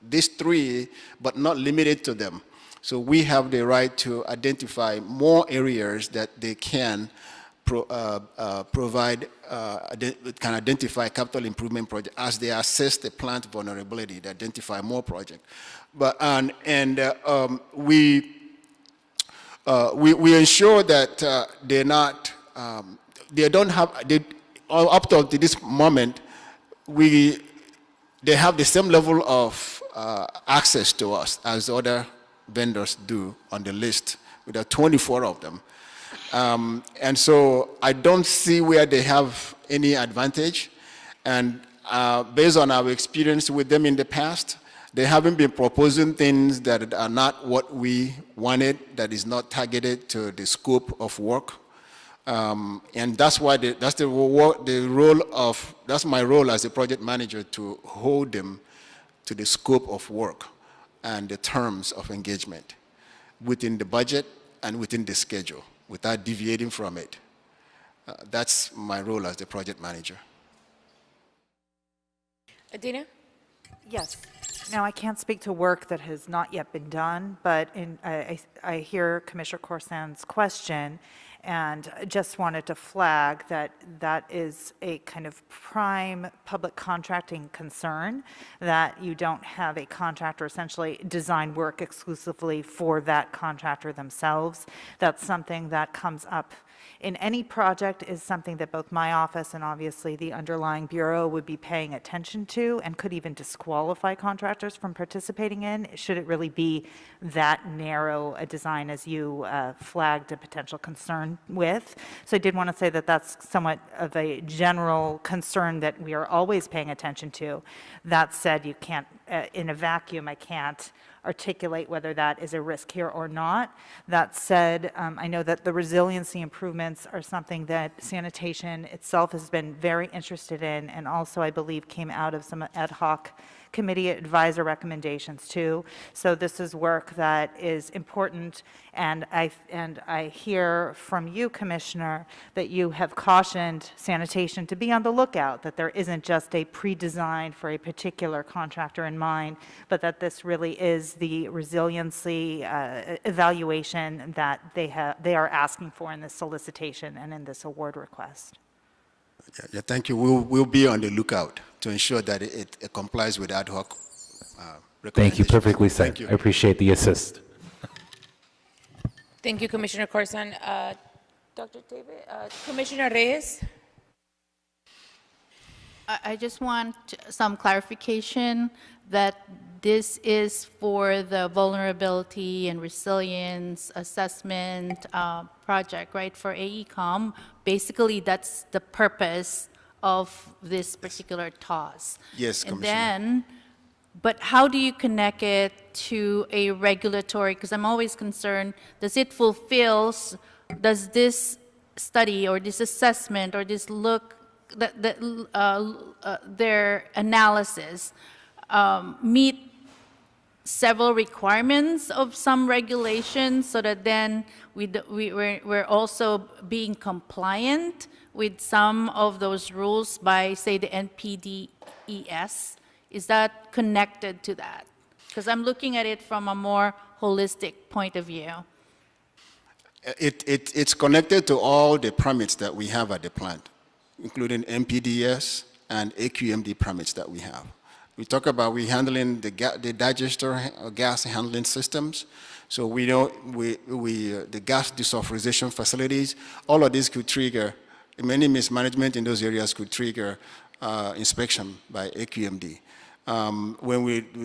these 3, but not limited to them. So we have the right to identify more areas that they can provide, can identify capital improvement projects as they assess the plant vulnerability, they identify more projects. But we ensure that they're not, they don't have, up to this moment, they have the same level of access to us as other vendors do on the list. There are 24 of them. And so I don't see where they have any advantage. And based on our experience with them in the past, they haven't been proposing things that are not what we wanted, that is not targeted to the scope of work. And that's why that's my role as a project manager, to hold them to the scope of work and the terms of engagement within the budget and within the schedule, without deviating from it. That's my role as the project manager. Adina? Yes. Now, I can't speak to work that has not yet been done, but I hear Commissioner Corsan's question, and just wanted to flag that that is a kind of prime public contracting concern, that you don't have a contractor essentially design work exclusively for that contractor themselves. That's something that comes up in any project, is something that both my office and obviously the underlying bureau would be paying attention to, and could even disqualify contractors from participating in, should it really be that narrow a design as you flagged a potential concern with. So I did want to say that that's somewhat of a general concern that we are always paying attention to. That said, you can't in a vacuum, I can't articulate whether that is a risk here or not. That said, I know that the resiliency improvements are something that sanitation itself has been very interested in, and also, I believe, came out of some ad hoc committee advisor recommendations too. So this is work that is important, and I hear from you, Commissioner, that you have cautioned sanitation to be on the lookout, that there isn't just a pre-design for a particular contractor in mind, but that this really is the resiliency evaluation that they are asking for in this solicitation and in this award request. Yeah, thank you. We'll be on the lookout to ensure that it complies with ad hoc recommendations. Thank you, perfectly said. Thank you. I appreciate the assist. Thank you, Commissioner Corson. Dr. David, Commissioner Reyes? I just want some clarification that this is for the vulnerability and resilience assessment project, right, for AECOM. Basically, that's the purpose of this particular TOS. Yes, And Commissioner. then, but how do you connect it to a regulatory, because I'm always concerned, does this study or this assessment or this their analysis meet several requirements of some regulations so that then we're also being compliant with some of those rules by, say, the NPDES? Is that connected to that? Because I'm looking at it from a more holistic point of view. It's connected to all the permits that we have at the plant, including MPDS and AQMD permits that we have. We talk about handling the digester gas handling systems. So we know the gas desulfurization facilities, all of these could trigger, many mismanagement in those areas could trigger inspection by AQMD.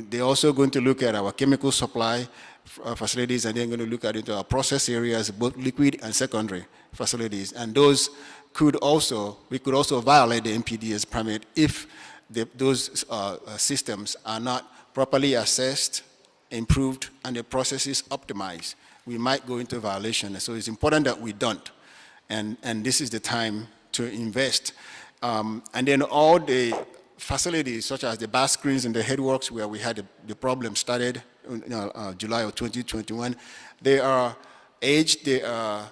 They're also going to look at our chemical supply facilities, and they're going to look at our process areas, both liquid and secondary facilities. And those we could also violate the MPDS permit if those systems are not properly assessed, improved, and the process is optimized. We might go into violation. So it's important that we don't. And this is the time to invest. And then all the facilities, such as the bus screens and the headworks where we had the problem started in July of 2021, they are aged, they are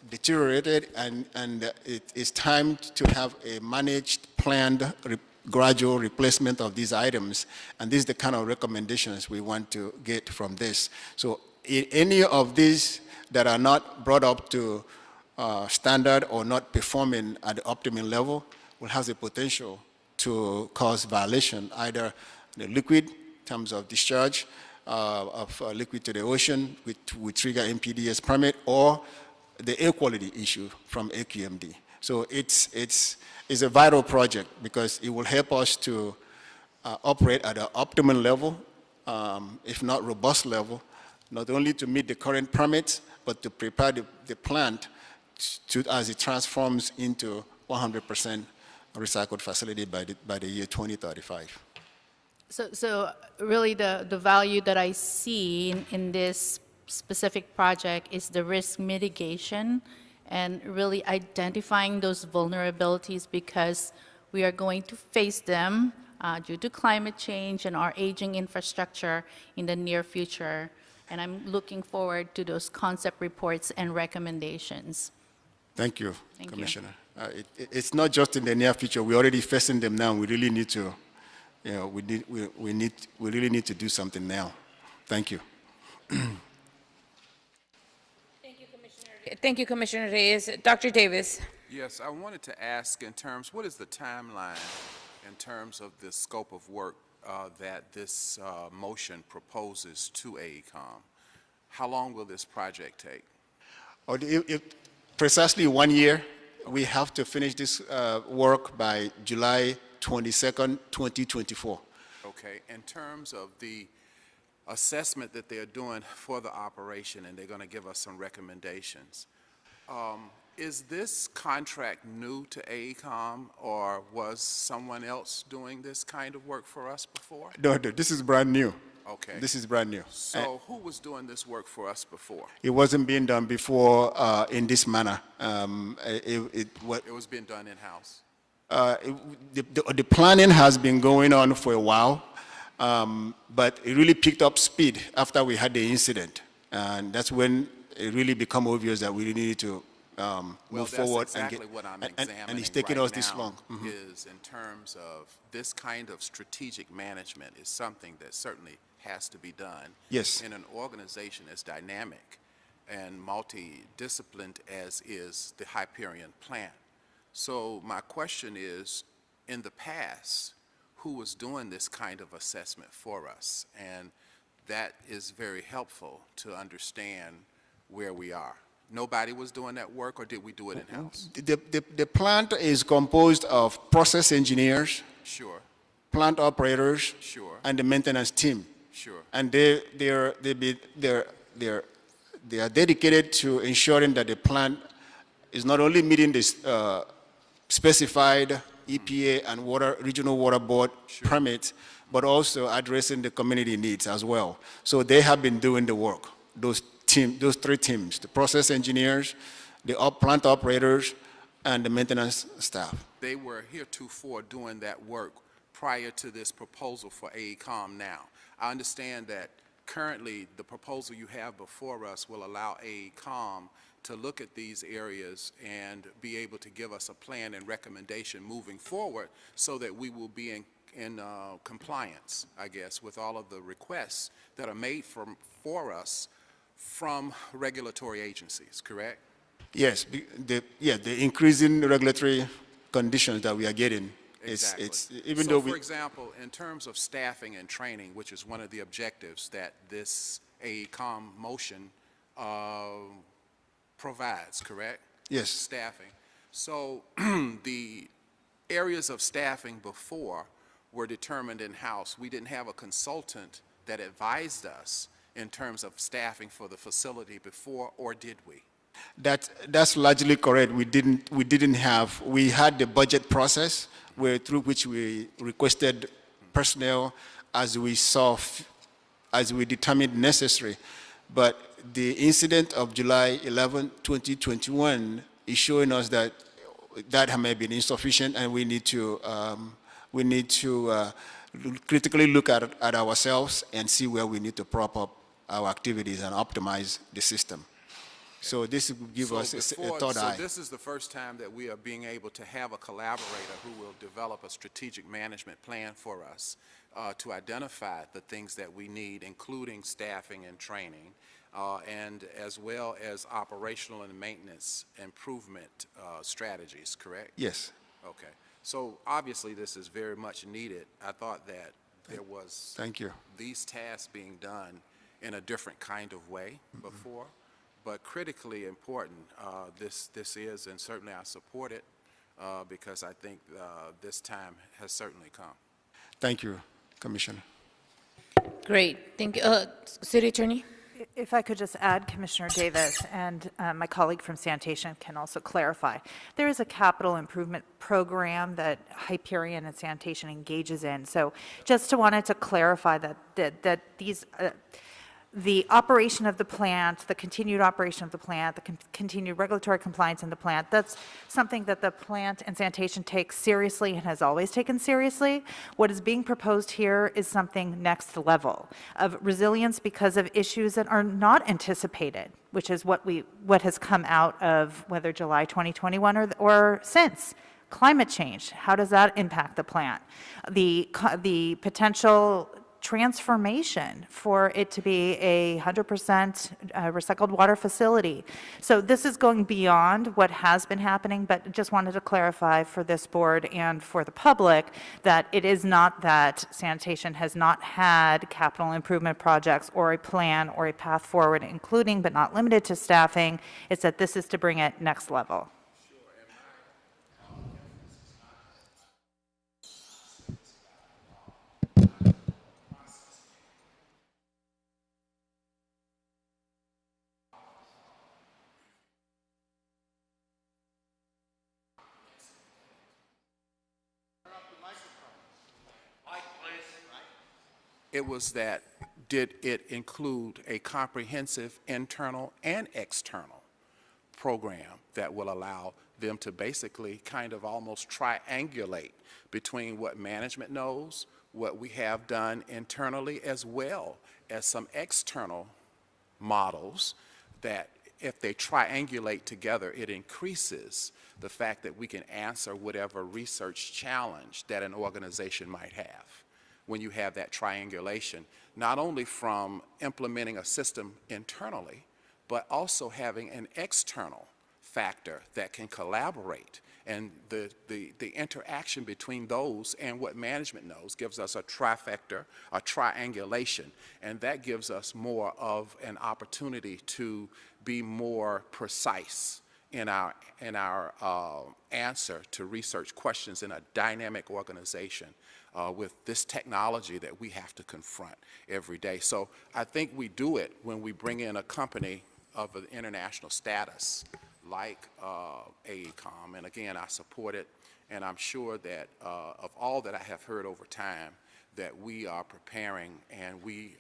deteriorated, and it is time to have a managed, planned, gradual replacement of these items. And this is the kind of recommendations we want to get from this. So any of these that are not brought up to standard or not performing at the optimal level will have the potential to cause violation, either the liquid in terms of discharge of liquid to the ocean, which would trigger MPDS permit, or the air quality issue from AQMD. So it's a vital project because it will help us to operate at an optimal level, if not robust level, not only to meet the current permits, but to prepare the plant as it transforms into 100% recycled facility by the year 2035. So really the value that I see in this specific project is the risk mitigation and really identifying those vulnerabilities because we are going to face them due to climate change and our aging infrastructure in the near future. And I'm looking forward to those concept reports and recommendations. Thank you, Thank you. Commissioner. It's not just in the near future. We're already facing them now. We really need to, we really need to do something now. Thank you. Thank you, Commissioner Reyes. Dr. Davis? Yes, I wanted to ask in terms, what is the timeline in terms of the scope of work that this motion proposes to AECOM? How long will this project take? Precisely 1 year. We have to finish this work by July 22nd, 2024. Okay, in terms of the assessment that they're doing for the operation, and they're going to give us some recommendations, Is this contract new to AECOM, or was someone else doing this kind of work for us before? No, this is brand new. Okay. This is brand new. So who was doing this work for us before? It wasn't being done before in this manner. It was being done in-house. The planning has been going on for a while, but it really picked up speed after we had the incident. And that's when it really became obvious that we really needed to move forward exactly what I'm examining and it's taking right us this now long. Mhm. is in terms of this kind of strategic management is something that certainly has to be done Yes. in an organization as dynamic and multidisciplined as is the Hyperion plant. So my question is, in the past, who was doing this kind of assessment for us? And that is very helpful to understand where we are. Nobody was doing that work, or did we do it in-house? The plant is composed of process engineers, Sure, plant operators, sure, and the maintenance team. sure. And they are dedicated to ensuring that the plant is not only meeting this specified EPA and regional water board permits, but also addressing the community needs as well. So they have been doing the work. Those three teams: the process engineers, the plant operators, and the maintenance staff. They were heretofore doing that work prior to this proposal for AECOM now. I understand that currently the proposal you have before us will allow AECOM to look at these areas and be able to give us a plan and recommendation moving forward so that we will be in compliance, I guess, with all of the requests that are made for us from regulatory agencies, correct? Yes, the increasing regulatory conditions that we are getting. Exactly. Even so though for example, in terms of staffing and training, which is one of the objectives that this AECOM motion provides, correct? Yes. Staffing. So the areas of staffing before were determined in-house. We didn't have a consultant that advised us in terms of staffing for the facility before, or did we? That's largely correct. We had the budget process through which we requested personnel as we determined necessary. But the incident of July 11, 2021 is showing us that that may have been insufficient, and we need to critically look at ourselves and see where we need to prop up our activities and optimize the system. So this will give us a third eye. So this is the first time that we are being able to have a collaborator who will develop a strategic management plan for us to identify the things that we need, including staffing and training, and as well as operational and maintenance improvement strategies, correct? Yes. Okay. So obviously this is very much needed. I thought that there was Thank you. these tasks being done in a different kind of way before, but critically important this is, and certainly I support it because I think this time has certainly come. Thank you, Commissioner. Great, thank you. City Attorney? If I could just add, Commissioner Davis, and my colleague from Sanitation can also clarify, there is a capital improvement program that Hyperion and Sanitation engages in. So just wanted to clarify that these, the operation of the plant, the continued operation of the plant, the continued regulatory compliance in the plant, that's something that the plant and sanitation takes seriously and has always taken seriously. What is being proposed here is something next level of resilience because of issues that are not anticipated, which is what has come out of whether July 2021 or since. Climate change, how does that impact the plant? The potential transformation for it to be a 100% recycled water facility. So this is going beyond what has been happening, but just wanted to clarify for this board and for the public that it is not that sanitation has not had capital improvement projects or a plan or a path forward, including but not limited to staffing. It's that this is to bring it next level. It was that, did it include a comprehensive internal and external program that will allow them to basically kind of almost triangulate between what management knows, what we have done internally, as well as some external models that if they triangulate together, it increases the fact that we can answer whatever research challenge that an organization might have. When you have that triangulation, not only from implementing a system internally, but also having an external factor that can collaborate. And the interaction between those and what management knows gives us a trifecta, a triangulation, and that gives us more of an opportunity to be more precise in our answer to research questions in a dynamic organization with this technology that we have to confront every day. So I think we do it when we bring in a company of an international status like AECOM, and again, I support it, and I'm sure that of all that I have heard over time, that we are preparing and we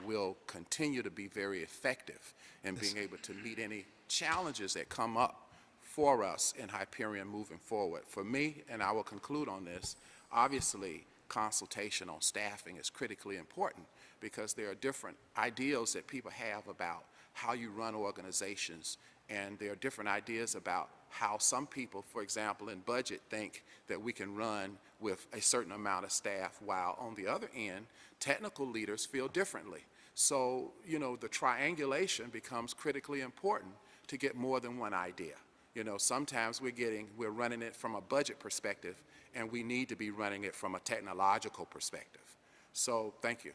will continue to be very effective in being able to meet any challenges that come up for us in Hyperion moving forward. For me, and I will conclude on this, obviously consultation on staffing is critically important because there are different ideals that people have about how you run organizations, and there are different ideas about how some people, for example, in budget, think that we can run with a certain amount of staff, while on the other end, technical leaders feel differently. So, you know, the triangulation becomes critically important to get more than one idea. You know, sometimes we're running it from a budget perspective, and we need to be running it from a technological perspective. So, thank you.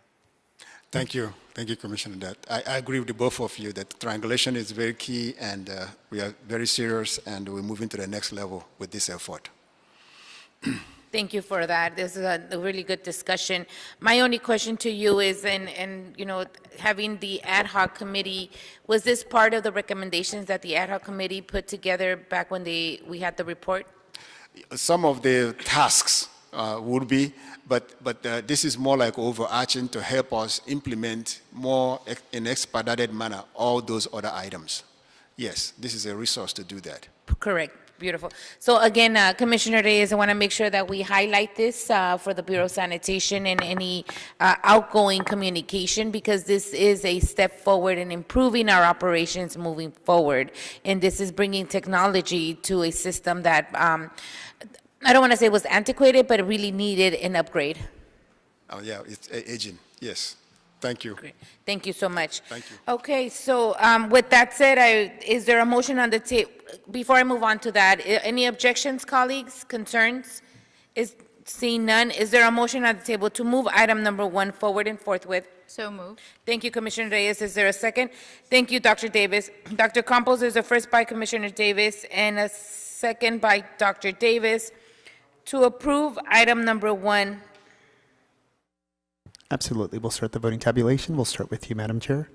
Thank you. Thank you, Commissioner. That I agree with the both of you that triangulation is very key, and we are very serious, and we're moving to the next level with this effort. Thank you for that. This is a really good discussion. My only question to you is, and you know, having the ad hoc committee, was this part of the recommendations that the ad hoc committee put together back when we had the report? Some of the tasks would be, but this is more like overarching to help us implement more in expedited manner all those other items. Yes, this is a resource to do that. Correct. Beautiful. So again, Commissioner Reyes, I want to make sure that we highlight this for the Bureau of Sanitation and any outgoing communication, because this is a step forward in improving our operations moving forward. And this is bringing technology to a system that, I don't want to say was antiquated, but it really needed an upgrade. Oh, yeah, it's aging. Yes. Thank you. Great. Thank you so much. Thank you. Okay, so with that said, is there a motion on the table? Before I move on to that, any objections, colleagues, concerns? Seeing none, is there a motion on the table to move item number 1 forward and forthwith? So moved. Thank you, Commissioner Reyes. Is there a second? Thank you, Dr. Davis. Dr. Campos, is a first by Commissioner Davis and a second by Dr. Davis to approve item number 1. Absolutely. We'll start the voting tabulation. We'll start with you, Madam Chair.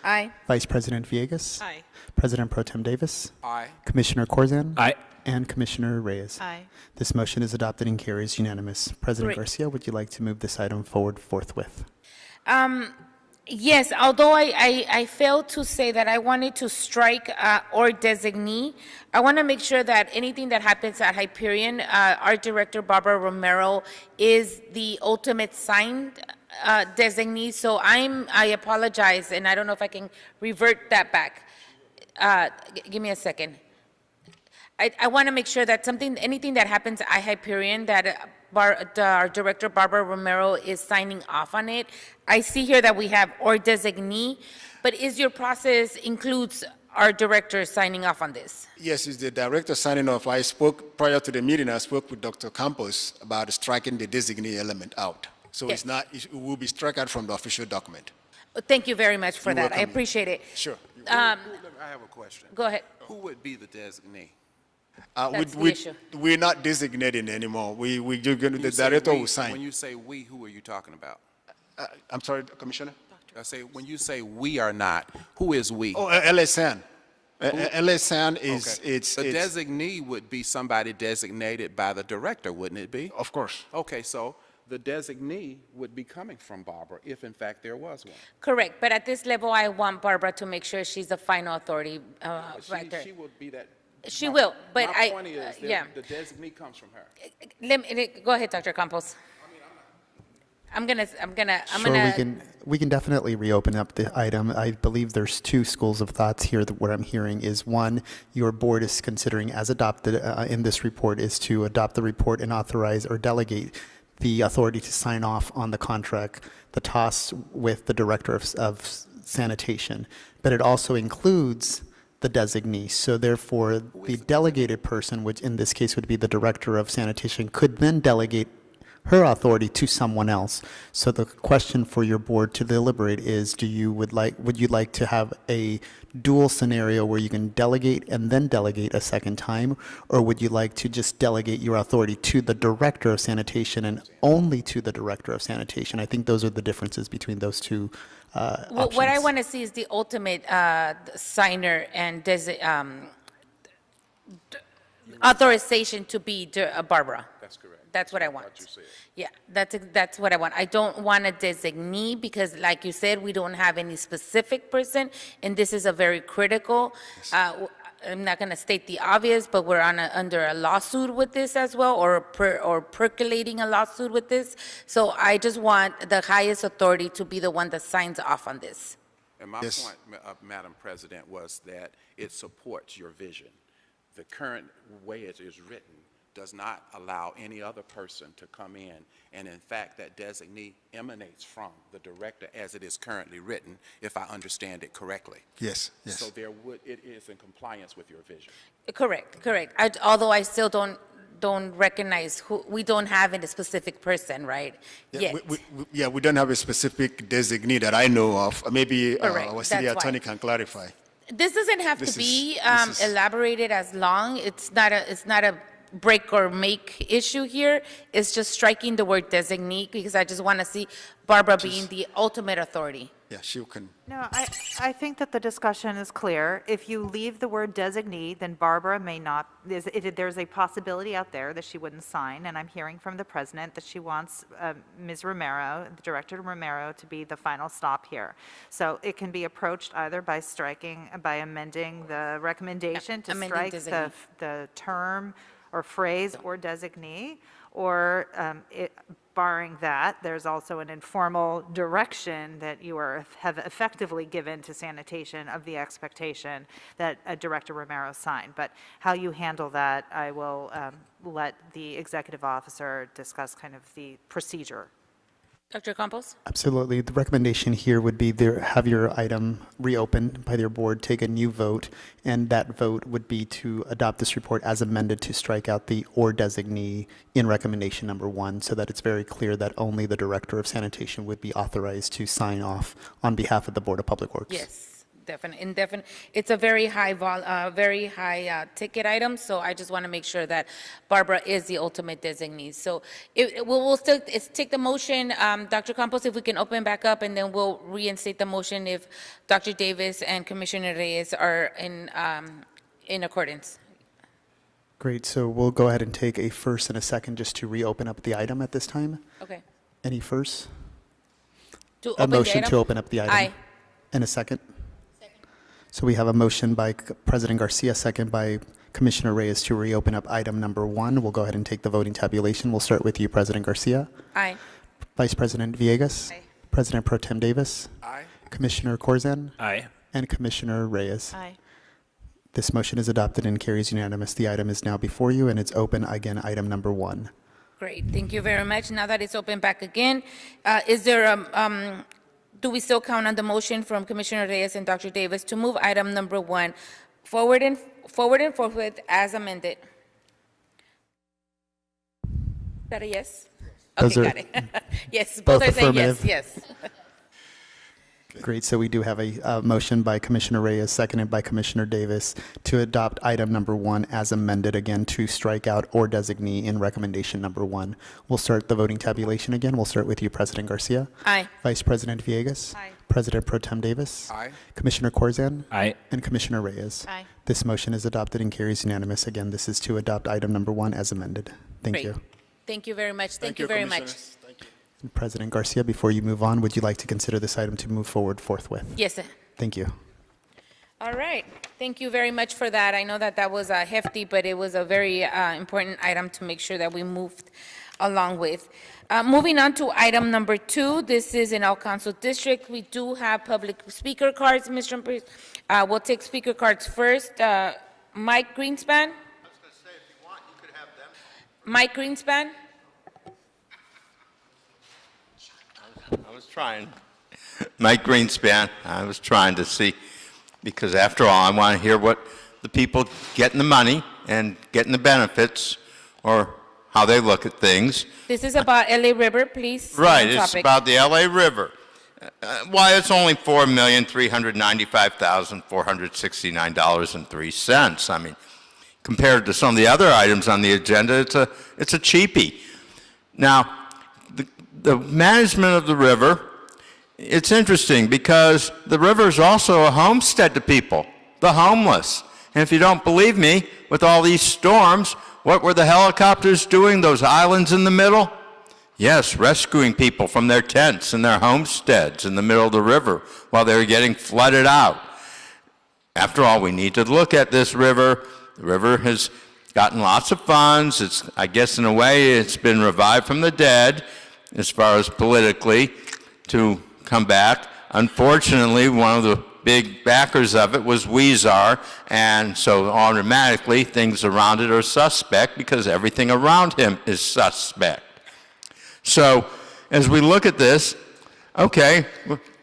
Aye. Vice President Villegas. Aye. President Pro Tem Davis. Aye. Commissioner Corzan. Aye. And Commissioner Reyes. Aye. This motion is adopted and carries unanimous. President Great. Garcia, would you like to move this item forward forthwith? Yes, although I failed to say that I wanted to strike or designee, I want to make sure that anything that happens at Hyperion, our director, Barbara Romero, is the ultimate signed designee. So I apologize, and I don't know if I can revert that back. Give me a second. I want to make sure that anything that happens at Hyperion, that our director, Barbara Romero, is signing off on it. I see here that we have or designee, but is your process includes our director signing off on this? Yes, it's the director signing off. I spoke prior to the meeting. I spoke with Dr. Campos about striking the designee element out. So Yes. it's not. It will be struck out from the official document. Thank you very much for You're that. I welcome. appreciate it. Sure. I have a question. Go ahead. Who would be the designee? That's the issue. We're not designating anymore. The When you say director we- will sign. When you say we, who are you talking about? I'm sorry, Commissioner? I say, when you say we are not, who is we? Oh, LSN. LSN is, Okay. The designee would be somebody designated by the director, wouldn't it be? Of course. Okay, so the designee would be coming from Barbara, if in fact there was one. Correct, but at this level, I want Barbara to make sure she's the final authority right there. She will be that. She will, but My point is, yeah. the designee comes from her. Go ahead, Dr. Campos. I'm gonna. Sure, we can definitely reopen up the item. I believe there's two schools of thoughts here that what I'm hearing is, one, your board is considering as adopted in this report is to adopt the report and authorize or delegate the authority to sign off on the contract, the TOS with the director of sanitation. But it also includes the designee. So therefore, the delegated person, which in this case would be the director of sanitation, could then delegate her authority to someone else. So the question for your board to deliberate is, would you like to have a dual scenario where you can delegate and then delegate a second time, or would you like to just delegate your authority to the director of sanitation and only to the director of sanitation? I think those are the differences between those two options. What I want to see is the ultimate signer and authorization to be Barbara. That's correct. That's what I want. Yeah, that's what I want. I don't want a designee because, like you said, we don't have any specific person, and this is a very critical. I'm not going to state the obvious, but we're under a lawsuit with this as well, or percolating a lawsuit with this. So I just want the highest authority to be the one that signs off on this. And my point, Madam President, was that it supports your vision. The current way it is written does not allow any other person to come in, and in fact, that designee emanates from the director as it is currently written, if I understand it correctly. Yes, yes. So it is in compliance with your vision. Correct. Although I still don't recognize we don't have any specific person, right? Yeah, Yet. we don't have a specific designee that I know of. Maybe Correct, our city that's why. attorney can clarify. This doesn't have This to is- be this is- elaborated as long. It's not a break or make issue here. It's just striking the word designee because I just want to see Barbara being the ultimate authority. Yeah, she can. No, I think that the discussion is clear. If you leave the word designee, then Barbara may not, there's a possibility out there that she wouldn't sign, and I'm hearing from the president that she wants Ms. Romero, the Director Romero, to be the final stop here. So it can be approached either by amending the recommendation to Amending strike designee. the term or phrase or designee, or barring that, there's also an informal direction that you have effectively given to sanitation of the expectation that Director Romero sign. But how you handle that, I will let the executive officer discuss kind of the procedure. Dr. Campos? Absolutely. The recommendation here would be have your item reopened by your board, take a new vote, and that vote would be to adopt this report as amended to strike out the or designee in recommendation number 1, so that it's very clear that only the director of sanitation would be authorized to sign off on behalf of the Board of Public Works. Yes. Definitely. It's a very high ticket item, so I just want to make sure that Barbara is the ultimate designee. So we'll still take the motion, Dr. Campos, if we can open back up, and then we'll reinstate the motion if Dr. Davis and Commissioner Reyes are in accordance. Great. So we'll go ahead and take a first and a second just to reopen up the item at this time. Okay. Any first? To A open the motion item? to open up the item. Aye. And a second? So we have a motion by President Garcia, second by Commissioner Reyes to reopen up item number 1. We'll go ahead and take the voting tabulation. We'll start with you, President Garcia. Aye. Vice President Villegas. Aye. President Pro Tem Davis. Aye. Commissioner Corzan. Aye. And Commissioner Reyes. Aye. This motion is adopted and carries unanimous. The item is now before you, and it's open again, item number 1. Great, thank you very much. Now that it's open back again, is there do we still count on the motion from Commissioner Reyes and Dr. Davis to move item number 1 forward and forthwith as amended? Is that a yes? Those Okay, are got it. Yes, both both are saying yes, affirmative. yes. Great. So we do have a motion by Commissioner Reyes, seconded by Commissioner Davis, to adopt item number 1 as amended again to strike out or designee in recommendation number 1. We'll start the voting tabulation again. We'll start with you, President Garcia. Aye. Vice President Villegas. Aye. President Pro Tem Davis. Aye. Commissioner Corzan. Aye. And Commissioner Reyes. Aye. This motion is adopted and carries unanimous. Again, this is to adopt item number 1 as amended. Thank Great. you. Thank you very much. Thank you very much. Commissioners. Thank you. President Garcia, before you move on, would you like to consider this item to move forward forthwith? Yes, sir. Thank you. All right. Thank you very much for that. I know that that was hefty, but it was a very important item to make sure that we moved along with. Moving on to item number 2, this is in El Council District. We do have public speaker cards, Mr. Priest. We'll take speaker cards first. Mike Greenspan? Mike Greenspan? I was trying. Mike Greenspan, I was trying to see, because after all, I want to hear what the people getting the money and getting the benefits, or how they look at things. This is about LA River, please. stay Right, on it's topic. about the LA River. Why, it's only $4,395,469.03. I mean, compared to some of the other items on the agenda, it's a cheapie. Now, the management of the river, it's interesting because the river is also a homestead to people, the homeless. And if you don't believe me, with all these storms, what were the helicopters doing, those islands in the middle? Yes, rescuing people from their tents and their homesteads in the middle of the river while they were getting flooded out. After all, we need to look at this river. The river has gotten lots of funds. It's, I guess in a way, it's been revived from the dead as far as politically to come back. Unfortunately, one of the big backers of it was Weezer, and so automatically things around it are suspect because everything around him is suspect. So as we look at this, okay,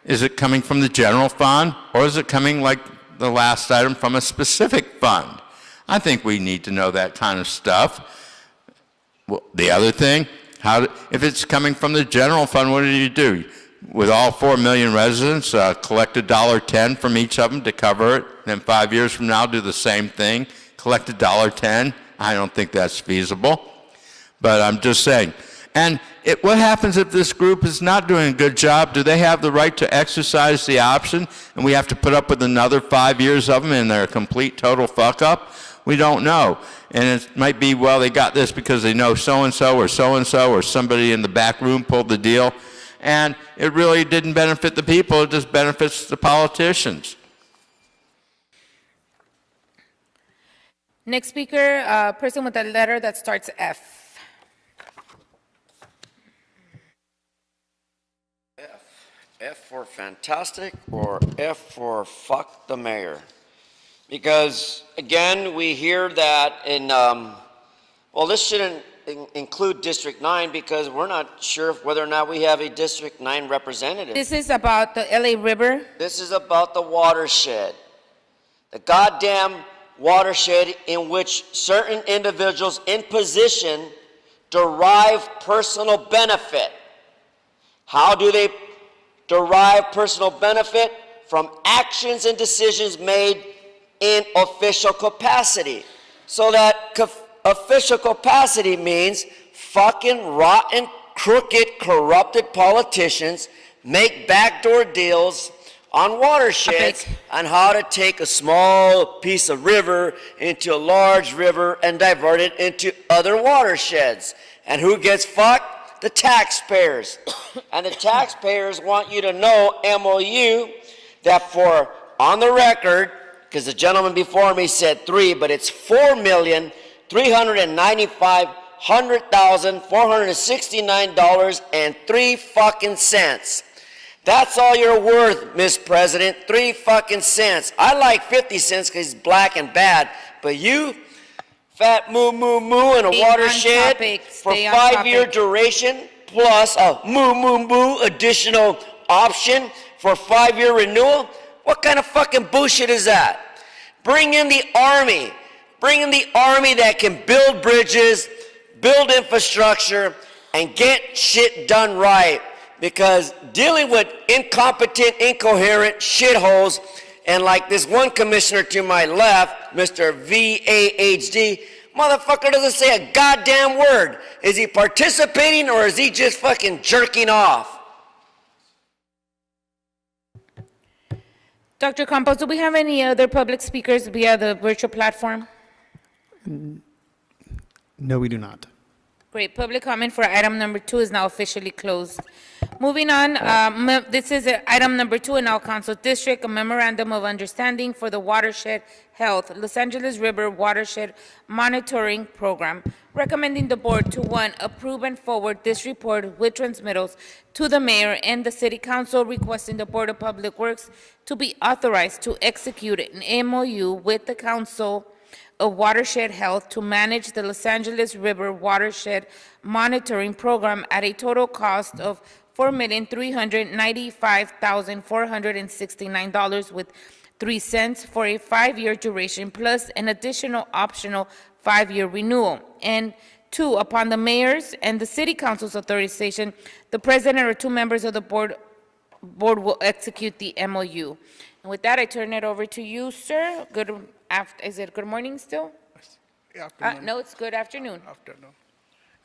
is it coming from the general fund, or is it coming like the last item from a specific fund? I think we need to know that kind of stuff. Well, the other thing, if it's coming from the general fund, what do? With all 4 million residents, collect $1.10 from each of them to cover it, then 5 years from now do the same thing, collect $1.10. I don't think that's feasible, but I'm just saying. And what happens if this group is not doing a good job? Do they have the right to exercise the option, and we have to put up with another 5 years of them and they're a complete total fuck up? We don't know. And it might be, well, they got this because they know so-and-so or so-and-so or somebody in the back room pulled the deal. And it really didn't benefit the people, it just benefits the politicians. Next speaker, person with a letter that starts F. F for fantastic or F for fuck the mayor? Because, again, we hear that in, well, this shouldn't include District 9 because we're not sure whether or not we have a District 9 representative. This is about the LA River. This is about the watershed. The goddamn watershed in which certain individuals in position derive personal benefit. How do they derive personal benefit? From actions and decisions made in official capacity. So that official capacity means fucking rotten, crooked, corrupted politicians make backdoor deals on watersheds on how to take a small piece of river into a large river and divert it into other watersheds. And who gets fucked? The taxpayers. And the taxpayers want you to know, MOU, that for, on the record, because the gentleman before me said 3, but it's 4,395,100,469.03 fucking cents. That's all you're worth, Miss President, 3 fucking cents. I like 50 cents because he's black and bad, but you, fat moo moo moo in a watershed for 5-year duration plus a moo moo moo additional option for 5-year renewal. What kind of fucking bullshit is that? Bring in the army. Bring in the army that can build bridges, build infrastructure, and get shit done right. Because dealing with incompetent, incoherent shitholes, and like this one commissioner to my left, Mr. VAHD, motherfucker doesn't say a goddamn word. Is he participating or is he just fucking jerking off? Dr. Campos, do we have any other public speakers via the virtual platform? No, we do not. Great. Public comment for item number 2 is now officially closed. Moving on, this is item number 2 in our council district, a memorandum of understanding for the watershed health, Los Angeles River Watershed Monitoring Program, recommending the board to, 1, approve and forward this report with transmittals to the mayor and the city council, requesting the Board of Public Works to be authorized to execute an MOU with the Council of Watershed Health to manage the Los Angeles River Watershed Monitoring Program at a total cost of $4,395,469 with 3 cents for a 5-year duration, plus an additional optional 5-year renewal. And 2, upon the mayor's and the city council's authorization, the president or 2 members of the board will execute the MOU. And with that, I turn it over to you, sir. Is it good morning still? No, it's good afternoon.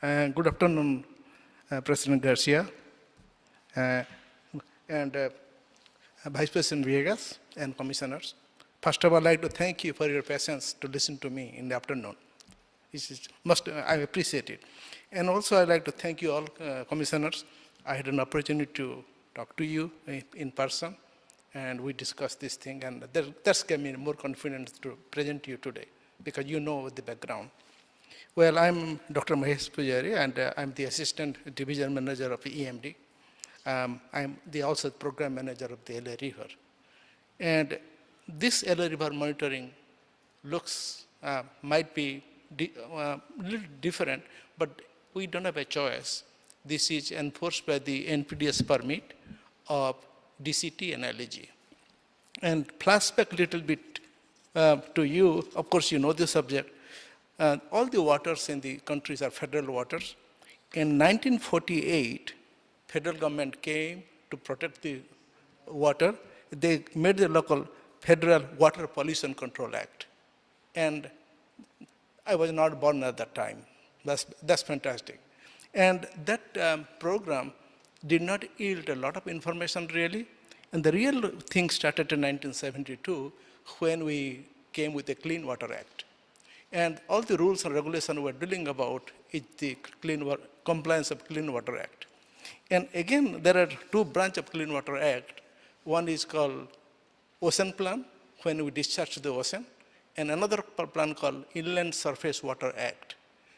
Good afternoon, President Garcia, and Vice President Villegas, and commissioners. First of all, I'd like to thank you for your patience to listen to me in the afternoon. I appreciate it. And also, I'd like to thank you all, commissioners. I had an opportunity to talk to you in person, and we discussed this thing, and that's gave me more confidence to present to you today, because you know the background. Well, I'm Dr. Mahesh Pujari, and I'm the Assistant Division Manager of EMD. I'm also the Program Manager of the LA River. And this LA River monitoring looks, might be a little different, but we don't have a choice. This is enforced by the NPDES permit of DCT and LEG. And flashback a little bit to you, of course you know the subject. All the waters in the countries are federal waters. In 1948, federal government came to protect the water. They made the local Federal Water Pollution Control Act. And I was not born at that time. That's fantastic. And that program did not yield a lot of information really. And the real thing started in 1972 when we came with the Clean Water Act. And all the rules and regulations we're dealing about is the compliance of Clean Water Act. And again, there are 2 branches of Clean Water Act. One is called Ocean Plan, when we discharge to the ocean, and another plan called Inland Surface Water Act.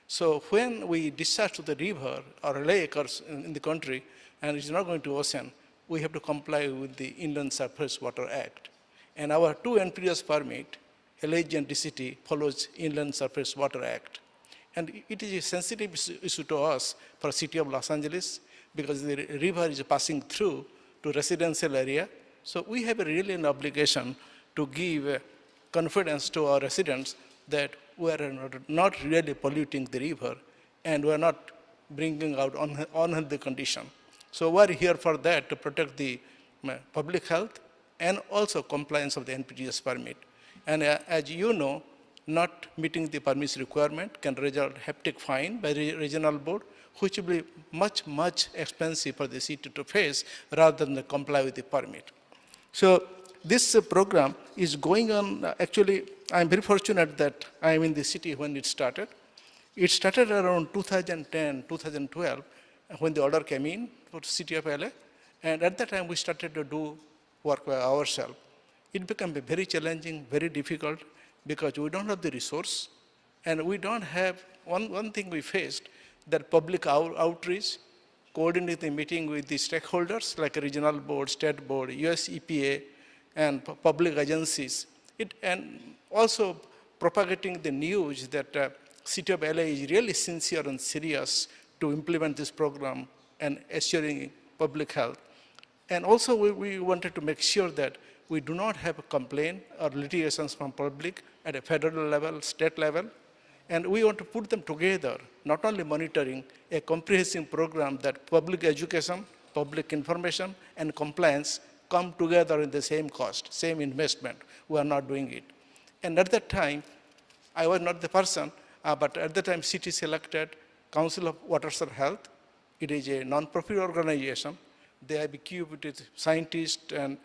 So when we discharge to the river or a lake or in the country, and it's not going to ocean, we have to comply with the Inland Surface Water Act. And our 2 NPDES permit, LEG and DCT, follows Inland Surface Water Act. And it is a sensitive issue to us for the city of Los Angeles, because the river is passing through to residential area. So we have really an obligation to give confidence to our residents that we are not really polluting the river, and we are not bringing out unhealthy condition. So we are here for that, to protect the public health and also compliance of the NPDES permit. And as you know, not meeting the permit requirement can result hectic fine by the regional board, which will be much, much expensive for the city to face rather than comply with the permit. So this program is going on. Actually, I'm very fortunate that I'm in the city when it started. It started around 2010, 2012, when the order came in for the city of LA. And at that time, we started to do work by ourselves. It became very challenging, very difficult, because we don't have the resource. And we don't have, one thing we faced, that public outreach, coordinating meeting with the stakeholders, like a regional board, state board, US EPA, and public agencies. And also propagating the news that City of LA is really sincere and serious to implement this program and assuring public health. And also we wanted to make sure that we do not have a complaint or litigations from public at a federal level, state level. And we want to put them together, not only monitoring a comprehensive program that public education, public information, and compliance come together in the same cost, same investment. We are not doing it. And at that time, I was not the person, but at the time, city selected Council of Watershed Health. It is a non-profit organization. They have equipped with scientists, and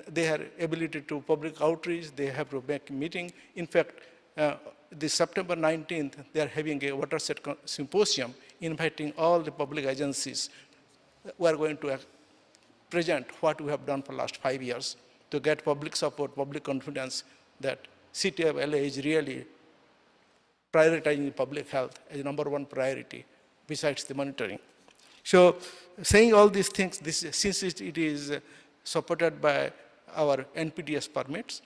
they have ability to public outreach. They have to make meeting. In fact, this September 19th, they are having a watershed symposium, inviting all the public agencies. We are going to present what we have done for the last 5 years to get public support, public confidence that City of LA is really prioritizing public health as number one priority besides the monitoring. So saying all these things, since it is supported by our NPDES permits,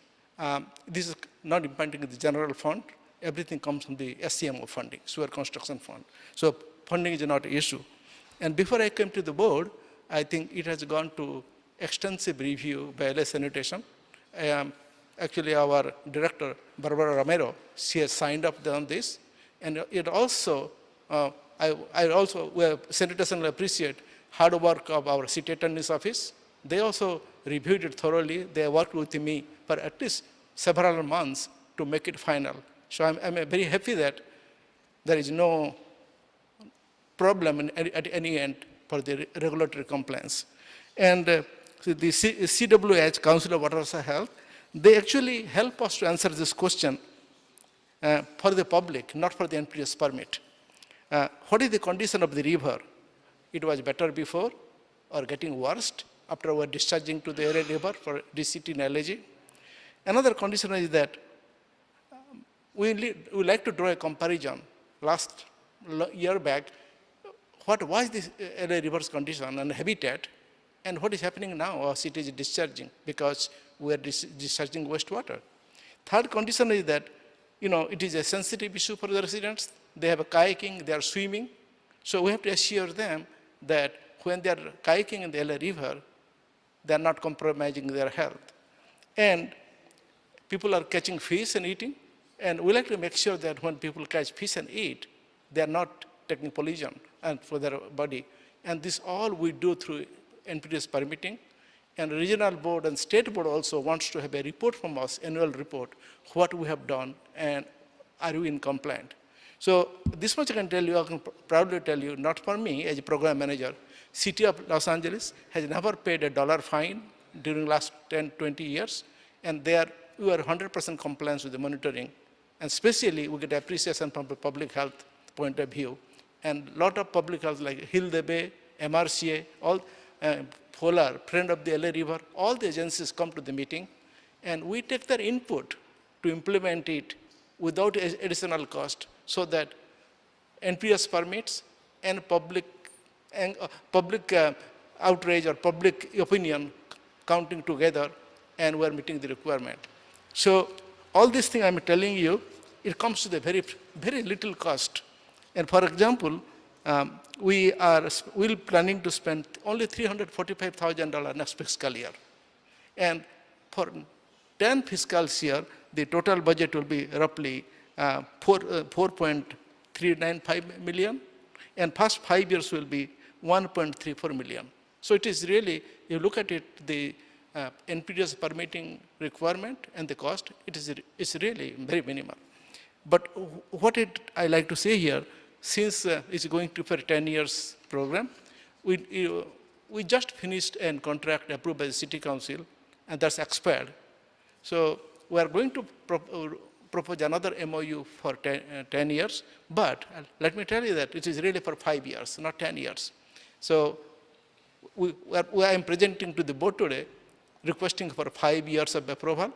this is not impacting the general fund. Everything comes from the SCMO funding, sewer construction fund. So funding is not an issue. And before I came to the board, I think it has gone to extensive review by LA Sanitation. Actually, our director, Barbara Romero, she has signed up on this. And it also, sanitation will appreciate hard work of our city attorney's office. They also reviewed it thoroughly. They worked with me for at least several months to make it final. So I'm very happy that there is no problem at any end for the regulatory compliance. And the CWH, Council of Water Health, they actually help us to answer this question for the public, not for the NPDES permit. What is the condition of the river? It was better before or getting worse after we were discharging to the LA River for DCT and LAG. Another condition is that we like to draw a comparison. Last year back, what was this LA River's condition and habitat, and what is happening now? Our city is discharging because we are discharging wastewater. Third condition is that, it is a sensitive issue for the residents. They have a kayaking, they are swimming. So we have to assure them that when they are kayaking in the LA River, they are not compromising their health. And people are catching fish and eating, and we like to make sure that when people catch fish and eat, they are not taking pollution and for their body. And this all we do through NPDES permitting. And regional board and state board also wants to have a report from us, annual report, what we have done and are we in compliant. So this much I can tell you, I can proudly tell you, not for me as a program manager, City of Los Angeles has never paid $1 fine during last 10, 20 years, and we are 100% compliance with the monitoring. And especially we get appreciation from the public health point of view. And a lot of public health like Hill the Bay, MRCA, all Polar, Friend of the LA River, all the agencies come to the meeting, and we take their input to implement it without additional cost, so that NPDES permits and public outrage or public opinion counting together, and we're meeting the requirement. So all these things I'm telling you, it comes to the very, very little cost. And for example, we're planning to spend only $345,000 next fiscal year. And for 10 fiscal year, the total budget will be roughly 4.395 million, and past 5 years will be 1.34 million. So it is really, you look at it, the NPDES permitting requirement and the cost, it's really very minimal. But what I like to say here, since it's going to for a 10 years program, we just finished a contract approved by the City Council, and that's expired. So we are going to propose another MOU for 10 years, but let me tell you that it is really for 5 years, not 10 years. So I am presenting to the board today, requesting for 5 years of approval,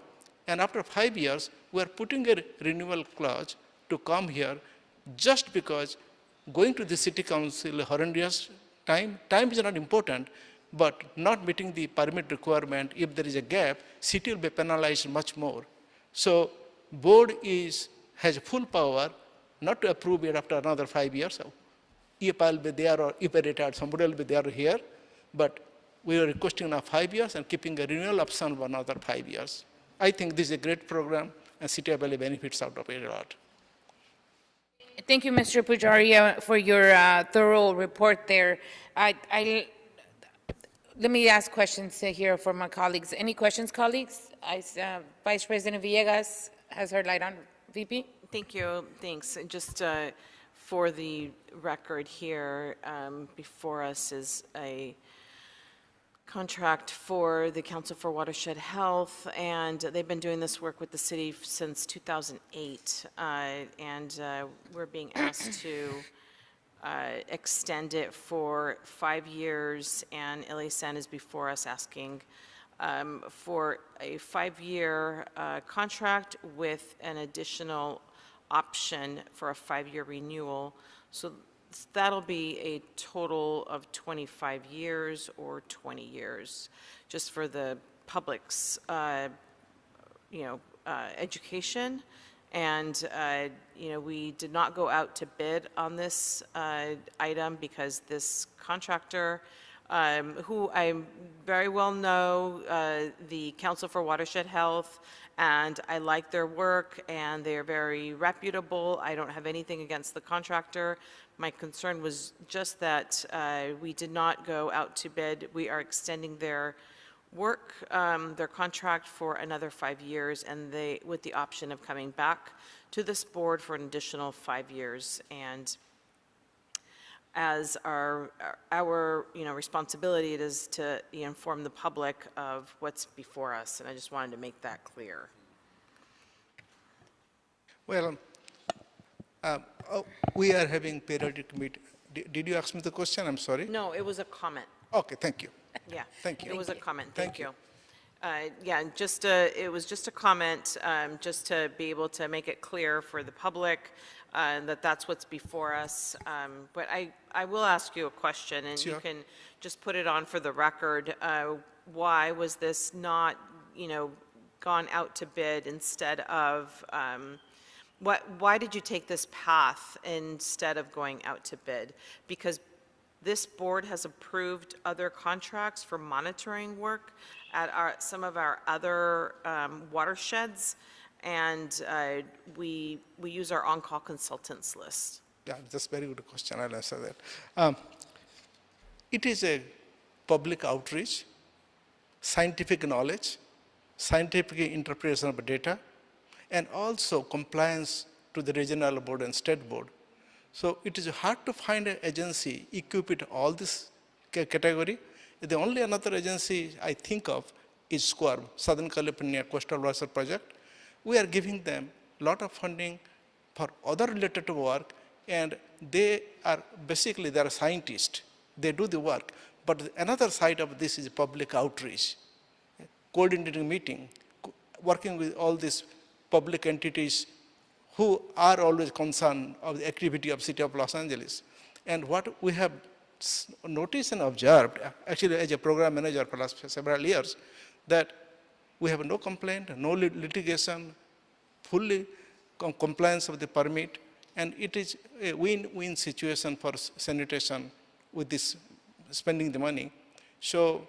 and after 5 years, we are putting a renewal clause to come here, just because going to the City Council horrendous time is not important, but not meeting the permit requirement, if there is a gap, city will be penalized much more. So board has full power not to approve it after another 5 years. If I'll be there or if I retire, somebody will be there or here, but we are requesting now 5 years and keeping a renewal option for another 5 years. I think this is a great program, and City of LA benefits out of it a lot. Thank you, Mr. Pujaria, for your thorough report there. Let me ask questions here for my colleagues. Any questions, colleagues? Vice President Villegas has her light on. VP? Thank you. Thanks. And just for the record here, before us is a contract for the Council for Watershed Health, and they've been doing this work with the city since 2008, and we're being asked to extend it for 5 years, and LASAN is before us asking for a 5-year contract with an additional option for a 5-year renewal. So that'll be a total of 25 years or 20 years, just for the public's, education. And, we did not go out to bid on this item because this contractor, who I very well know, the Council for Watershed Health, and I like their work, and they're very reputable. I don't have anything against the contractor. My concern was just that we did not go out to bid. We are extending their work, their contract for another 5 years, and with the option of coming back to this board for an additional 5 years. And as our responsibility, it is to inform the public of what's before us, and I just wanted to make that clear. Well, we are having periodic meeting. Did you ask me the question? I'm sorry. No, it was a comment. Okay, thank you. Yeah. Thank you. It was a comment. Thank Thank you. Yeah, it was just a comment, just to be able to make it clear for the public that that's what's before us. But I will ask you a question, and you Sure. can just put it on for the record. Why was this not, gone out to bid instead of, why did you take this path instead of going out to bid? Because this board has approved other contracts for monitoring work at some of our other watersheds, and we use our on-call consultants list. Yeah, that's a very good question. I'll answer that. It is a public outreach, scientific knowledge, scientific interpretation of data, and also compliance to the regional board and state board. So it is hard to find an agency equipped with all this category. The only another agency I think of is SCORM, Southern California Coastal Water Project. We are giving them a lot of funding for other related work, and they are scientists. They do the work. But another side of this is public outreach, coordinating meeting, working with all these public entities who are always concerned of the activity of City of Los Angeles. And what we have noticed and observed, actually as a program manager for the last several years, that we have no complaint, no litigation, fully compliance of the permit, and it is a win-win situation for sanitation with this spending the money. So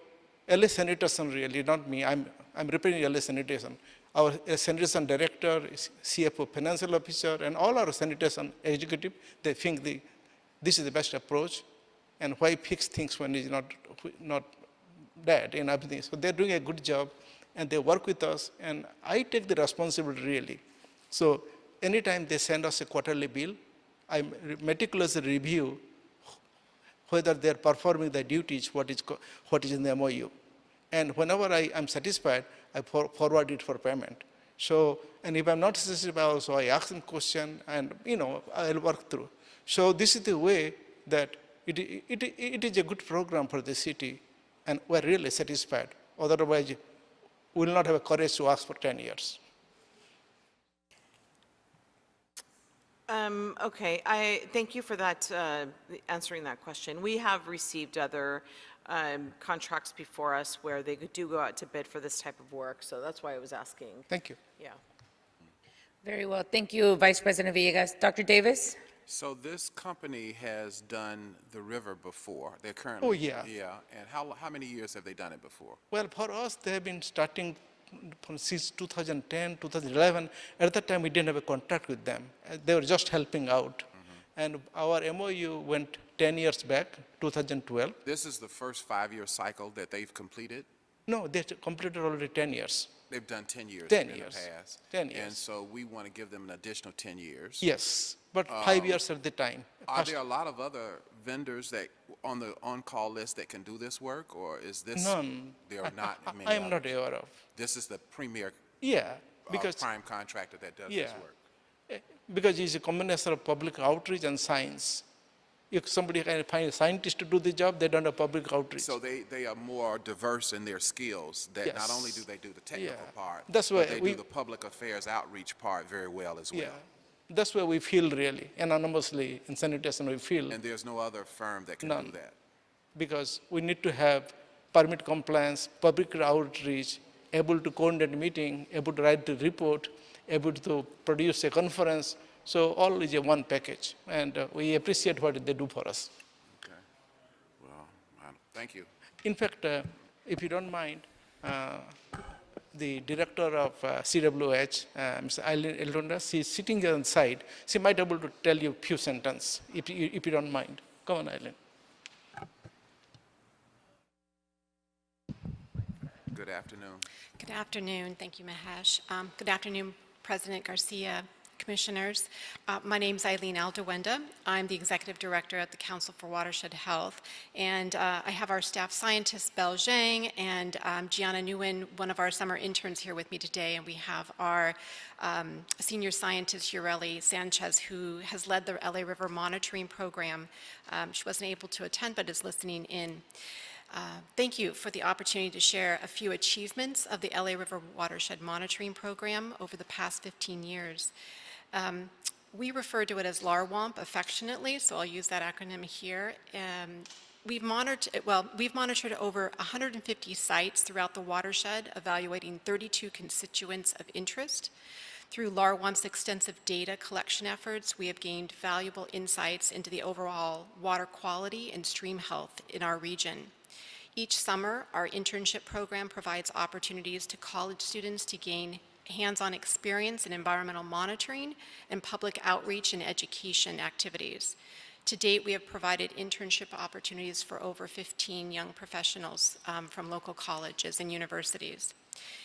LA Sanitation really, not me, I'm representing LA Sanitation. Our sanitation director, CFO financial officer, and all our sanitation executive, they think this is the best approach, and why fix things when it's not bad and everything. So they're doing a good job, and they work with us, and I take the responsibility really. So anytime they send us a quarterly bill, I meticulously review whether they're performing the duties, what is in the MOU. And whenever I am satisfied, I forward it for payment. So, and if I'm not satisfied also, I ask them question, and I'll work through. So this is the way that it is a good program for the city, and we're really satisfied. Otherwise, we will not have a courage to ask for 10 years. Okay, I thank you for that, answering that question. We have received other contracts before us where they do go out to bid for this type of work, so that's why I was asking. Thank you. Yeah. Very well. Thank you, Vice President Villegas. Dr. Davis? So this company has done the river before. They're currently. Oh, yeah. Yeah, and how many years have they done it before? Well, for us, they have been starting since 2010, 2011. At that time, we didn't have a contract with them. They were just helping out. And our MOU went 10 years back, 2012. This is the first 5-year cycle that they've completed? No, they completed already 10 years. They've done 10 years 10 in years. the past. 10 years. And so we want to give them an additional 10 years. Yes, but 5 years at the time. Are there a lot of other vendors that, on the on-call list that can do this work, or is this? None. There are not many I am not others? aware of. This is the premier Yeah, because, prime contractor that does yeah, this work. because it's a combination of public outreach and science. If somebody can find a scientist to do the job, they don't have public outreach. So they are more diverse in their skills, that not only do Yes. they do the technical Yeah. part, That's why but they we- do the public affairs outreach part very well as well. Yeah, that's where we feel really, anonymously in sanitation we feel, And there's no other firm that can do None. that. because we need to have permit compliance, public outreach, able to coordinate meeting, able to write the report, able to produce a conference. So all is a one package, and we appreciate what they do for us. Okay. Well, thank you. In fact, if you don't mind, the director of CWH, Ms. Eileen Eldonda, she's sitting on the side. She might be able to tell you a few sentences, if you don't mind. Come on, Eileen. Good afternoon. Good afternoon. Thank you, Mahesh. Good afternoon, President Garcia, Commissioners. My name is Eileen Aldewenda. I'm the Executive Director at the Council for Watershed Health. And I have our staff scientist, Belle Zhang, and Gianna Nguyen, one of our summer interns, here with me today. And we have our senior scientist, Ureli Sanchez, who has led the LA River Monitoring Program. She wasn't able to attend, but is listening in. Thank you for the opportunity to share a few achievements of the LA River Watershed Monitoring Program over the past 15 years. We refer to it as LARWAMP affectionately, so I'll use that acronym here. We've monitored over 150 sites throughout the watershed, evaluating 32 constituents of interest. Through LARWAMP's extensive data collection efforts, we have gained valuable insights into the overall water quality and stream health in our region. Each summer, our internship program provides opportunities to college students to gain hands-on experience in environmental monitoring and public outreach and education activities. To date, we have provided internship opportunities for over 15 young professionals from local colleges and universities.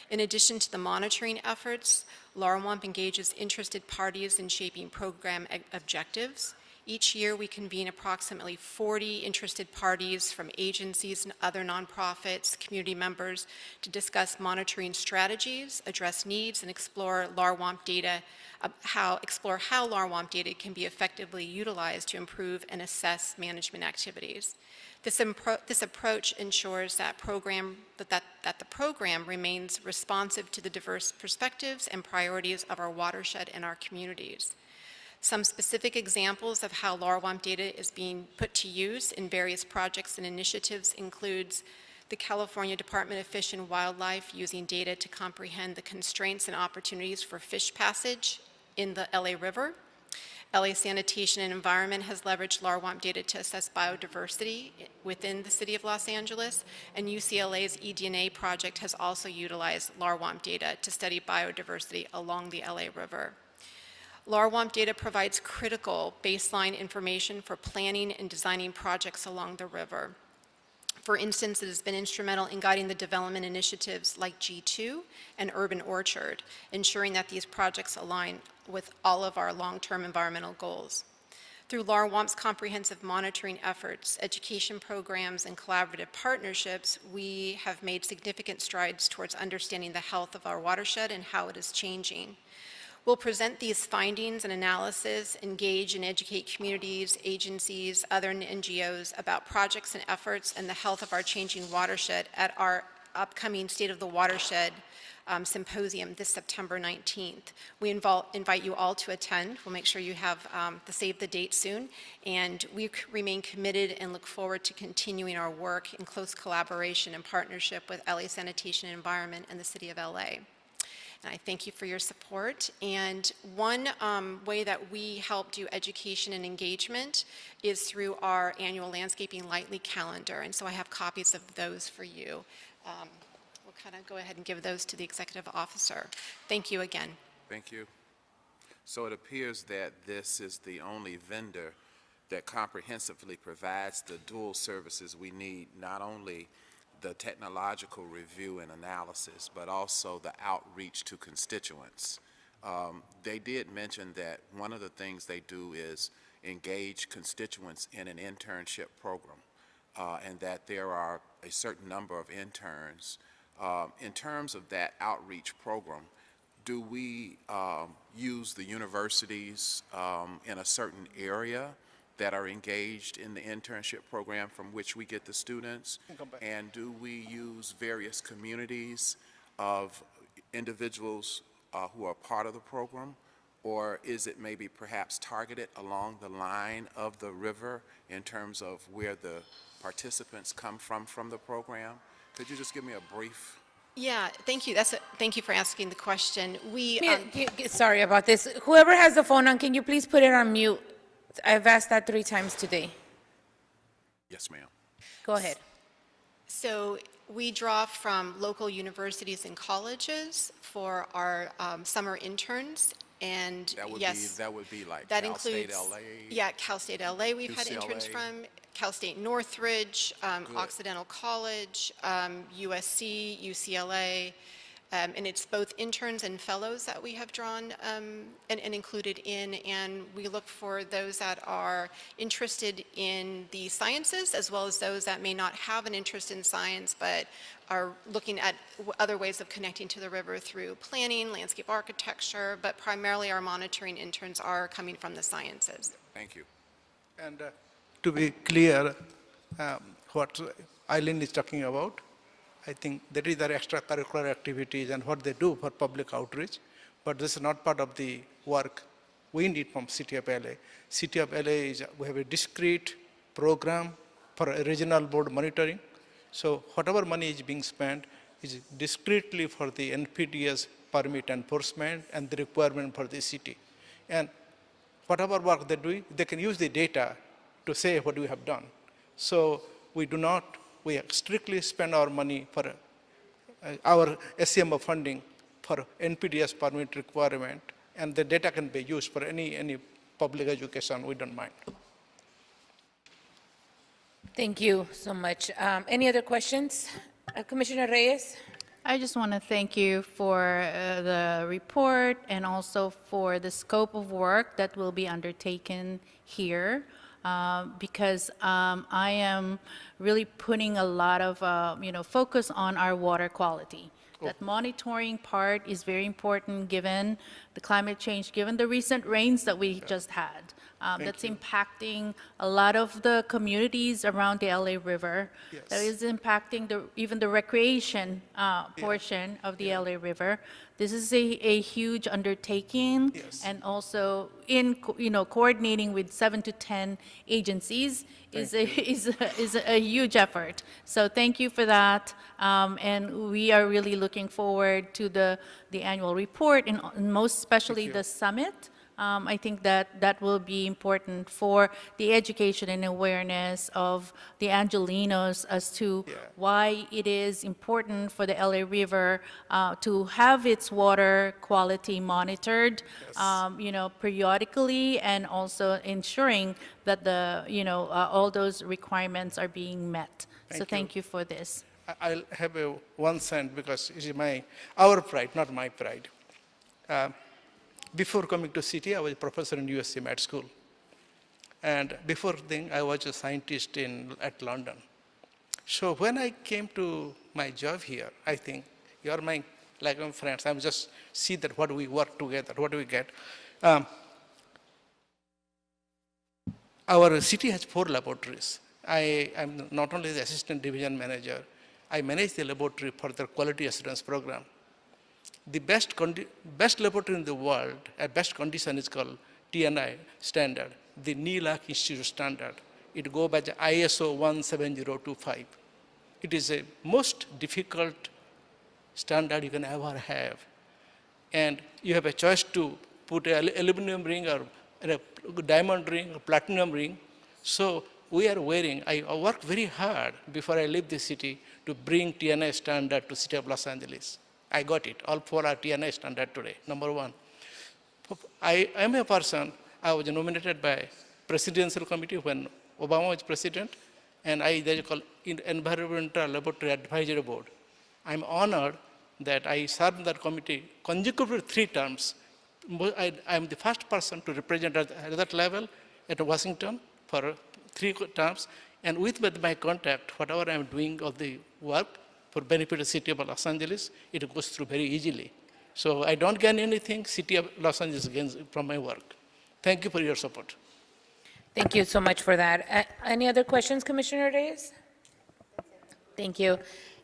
In addition to the monitoring efforts, LARWAMP engages interested parties in shaping program objectives. Each year, we convene approximately 40 interested parties from agencies and other nonprofits, community members, to discuss monitoring strategies, address needs, and explore LARWAMP data, how LARWAMP data can be effectively utilized to improve and assess management activities. This approach ensures that the program remains responsive to the diverse perspectives and priorities of our watershed and our communities. Some specific examples of how LARWAMP data is being put to use in various projects and initiatives includes the California Department of Fish and Wildlife using data to comprehend the constraints and opportunities for fish passage in the LA River. LA Sanitation and Environment has leveraged LARWAMP data to assess biodiversity within the city of Los Angeles, and UCLA's eDNA project has also utilized LARWAMP data to study biodiversity along the LA River. LARWAMP data provides critical baseline information for planning and designing projects along the river. For instance, it has been instrumental in guiding the development initiatives like G2 and Urban Orchard, ensuring that these projects align with all of our long-term environmental goals. Through LARWAMP's comprehensive monitoring efforts, education programs, and collaborative partnerships, we have made significant strides towards understanding the health of our watershed and how it is changing. We'll present these findings and analysis, engage and educate communities, agencies, other NGOs about projects and efforts and the health of our changing watershed at our upcoming State of the Watershed Symposium this September 19th. We invite you all to attend. We'll make sure you have the save the date soon. And we remain committed and look forward to continuing our work in close collaboration and partnership with LA Sanitation and Environment and the City of LA. And I thank you for your support. And one way that we help do education and engagement is through our annual Landscaping Lightly calendar. And so I have copies of those for you. We'll kind of go ahead and give those to the executive officer. Thank you again. Thank you. So it appears that this is the only vendor that comprehensively provides the dual services we need, not only the technological review and analysis, but also the outreach to constituents. They did mention that one of the things they do is engage constituents in an internship program, and that there are a certain number of interns. In terms of that outreach program, do we use the universities in a certain area that are engaged in the internship program from which we get the students? And do we use various communities of individuals who are part of the program? Or is it maybe perhaps targeted along the line of the river in terms of where the participants come from the program? Could you just give me a brief? Yeah, thank you. Thank you for asking the question. We, Sorry about this. Whoever has the phone on, can you please put it on mute? I've asked that 3 times today. Yes, ma'am. Go ahead. So we draw from local universities and colleges for our summer interns. And That would be like that Cal includes, State LA? Yeah, Cal State LA we've had interns UCLA. from, Cal State Northridge, Occidental College, USC, UCLA, and it's both interns and fellows that we have drawn and included in, and we look for those that are interested in the sciences as well as those that may not have an interest in science but are looking at other ways of connecting to the river through planning, landscape architecture, but primarily our monitoring interns are coming from the sciences. Thank you. And to be clear, what Eileen is talking about, I think that is their extracurricular activities and what they do for public outreach, but this is not part of the work we need from City of LA. City of LA we have a discrete program for a regional board monitoring. So whatever money is being spent is discretely for the NPDES permit enforcement and the requirement for the city. And whatever work they do, they can use the data to say what we have done. So we strictly spend our money for our SCMO funding for NPDES permit requirement, and the data can be used for any public education, we don't mind. Thank you so much. Any other questions? Commissioner Reyes? I just want to thank you for the report and also for the scope of work that will be undertaken here, because I am really putting a lot of focus on our water quality. That monitoring part is very important given the climate change, given the recent rains that we just had. That's impacting a lot of the communities around the LA River. Yes. That is impacting even the recreation portion of the LA River. This is a huge undertaking, and also in coordinating with 7 to 10 agencies is a huge effort. So thank you for that, and we are really looking forward to the annual report and most especially the summit. I think that will be important for the education and awareness of the Angelenos as to why it is important for the LA River to have its water quality monitored, periodically, and also ensuring that all those requirements are being met. So thank you for this. I'll have a 1 cent because it is our pride, not my pride. Before coming to city, I was a professor in USC Med School. And before then, I was a scientist at London. So when I came to my job here, I think you're my friends. I'm just see that what we work together, what do we get. Our city has 4 laboratories. I am not only the assistant division manager, I manage the laboratory for the quality assurance program. The best laboratory in the world at best condition is called TNI standard, the NELAC Institute standard. It goes by the ISO 17025. It is a most difficult standard you can ever have. And you have a choice to put an aluminum ring or a diamond ring or platinum ring. So we are I work very hard before I leave the city to bring TNI standard to City of Los Angeles. I got it. All 4 are TNI standard today, number 1. I am a person, I was nominated by Presidential Committee when Obama was president, and they call Environmental Laboratory Advisory Board. I'm honored that I served that committee consecutively 3 terms. I'm the first person to represent at that level, at Washington for 3 terms, and with my contact, whatever I'm doing of the work for benefit of the city of Los Angeles, it goes through very easily. So I don't gain anything, city of Los Angeles gains from my work. Thank you for your support. Thank you so much for that. Any other questions, Commissioner Reyes? Thank you.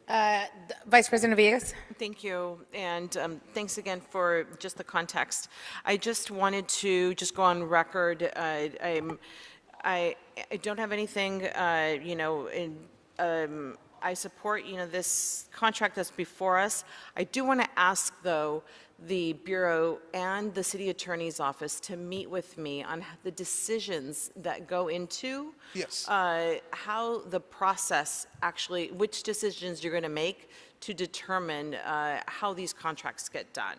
Vice President Villegas? Thank you, and thanks again for just the context. I just wanted to just go on record. I don't have anything, I support, this contract that's before us. I do want to ask, though, the Bureau and the City Attorney's Office to meet with me on the decisions that go into Yes. how the process actually, which decisions you're going to make to determine how these contracts get done.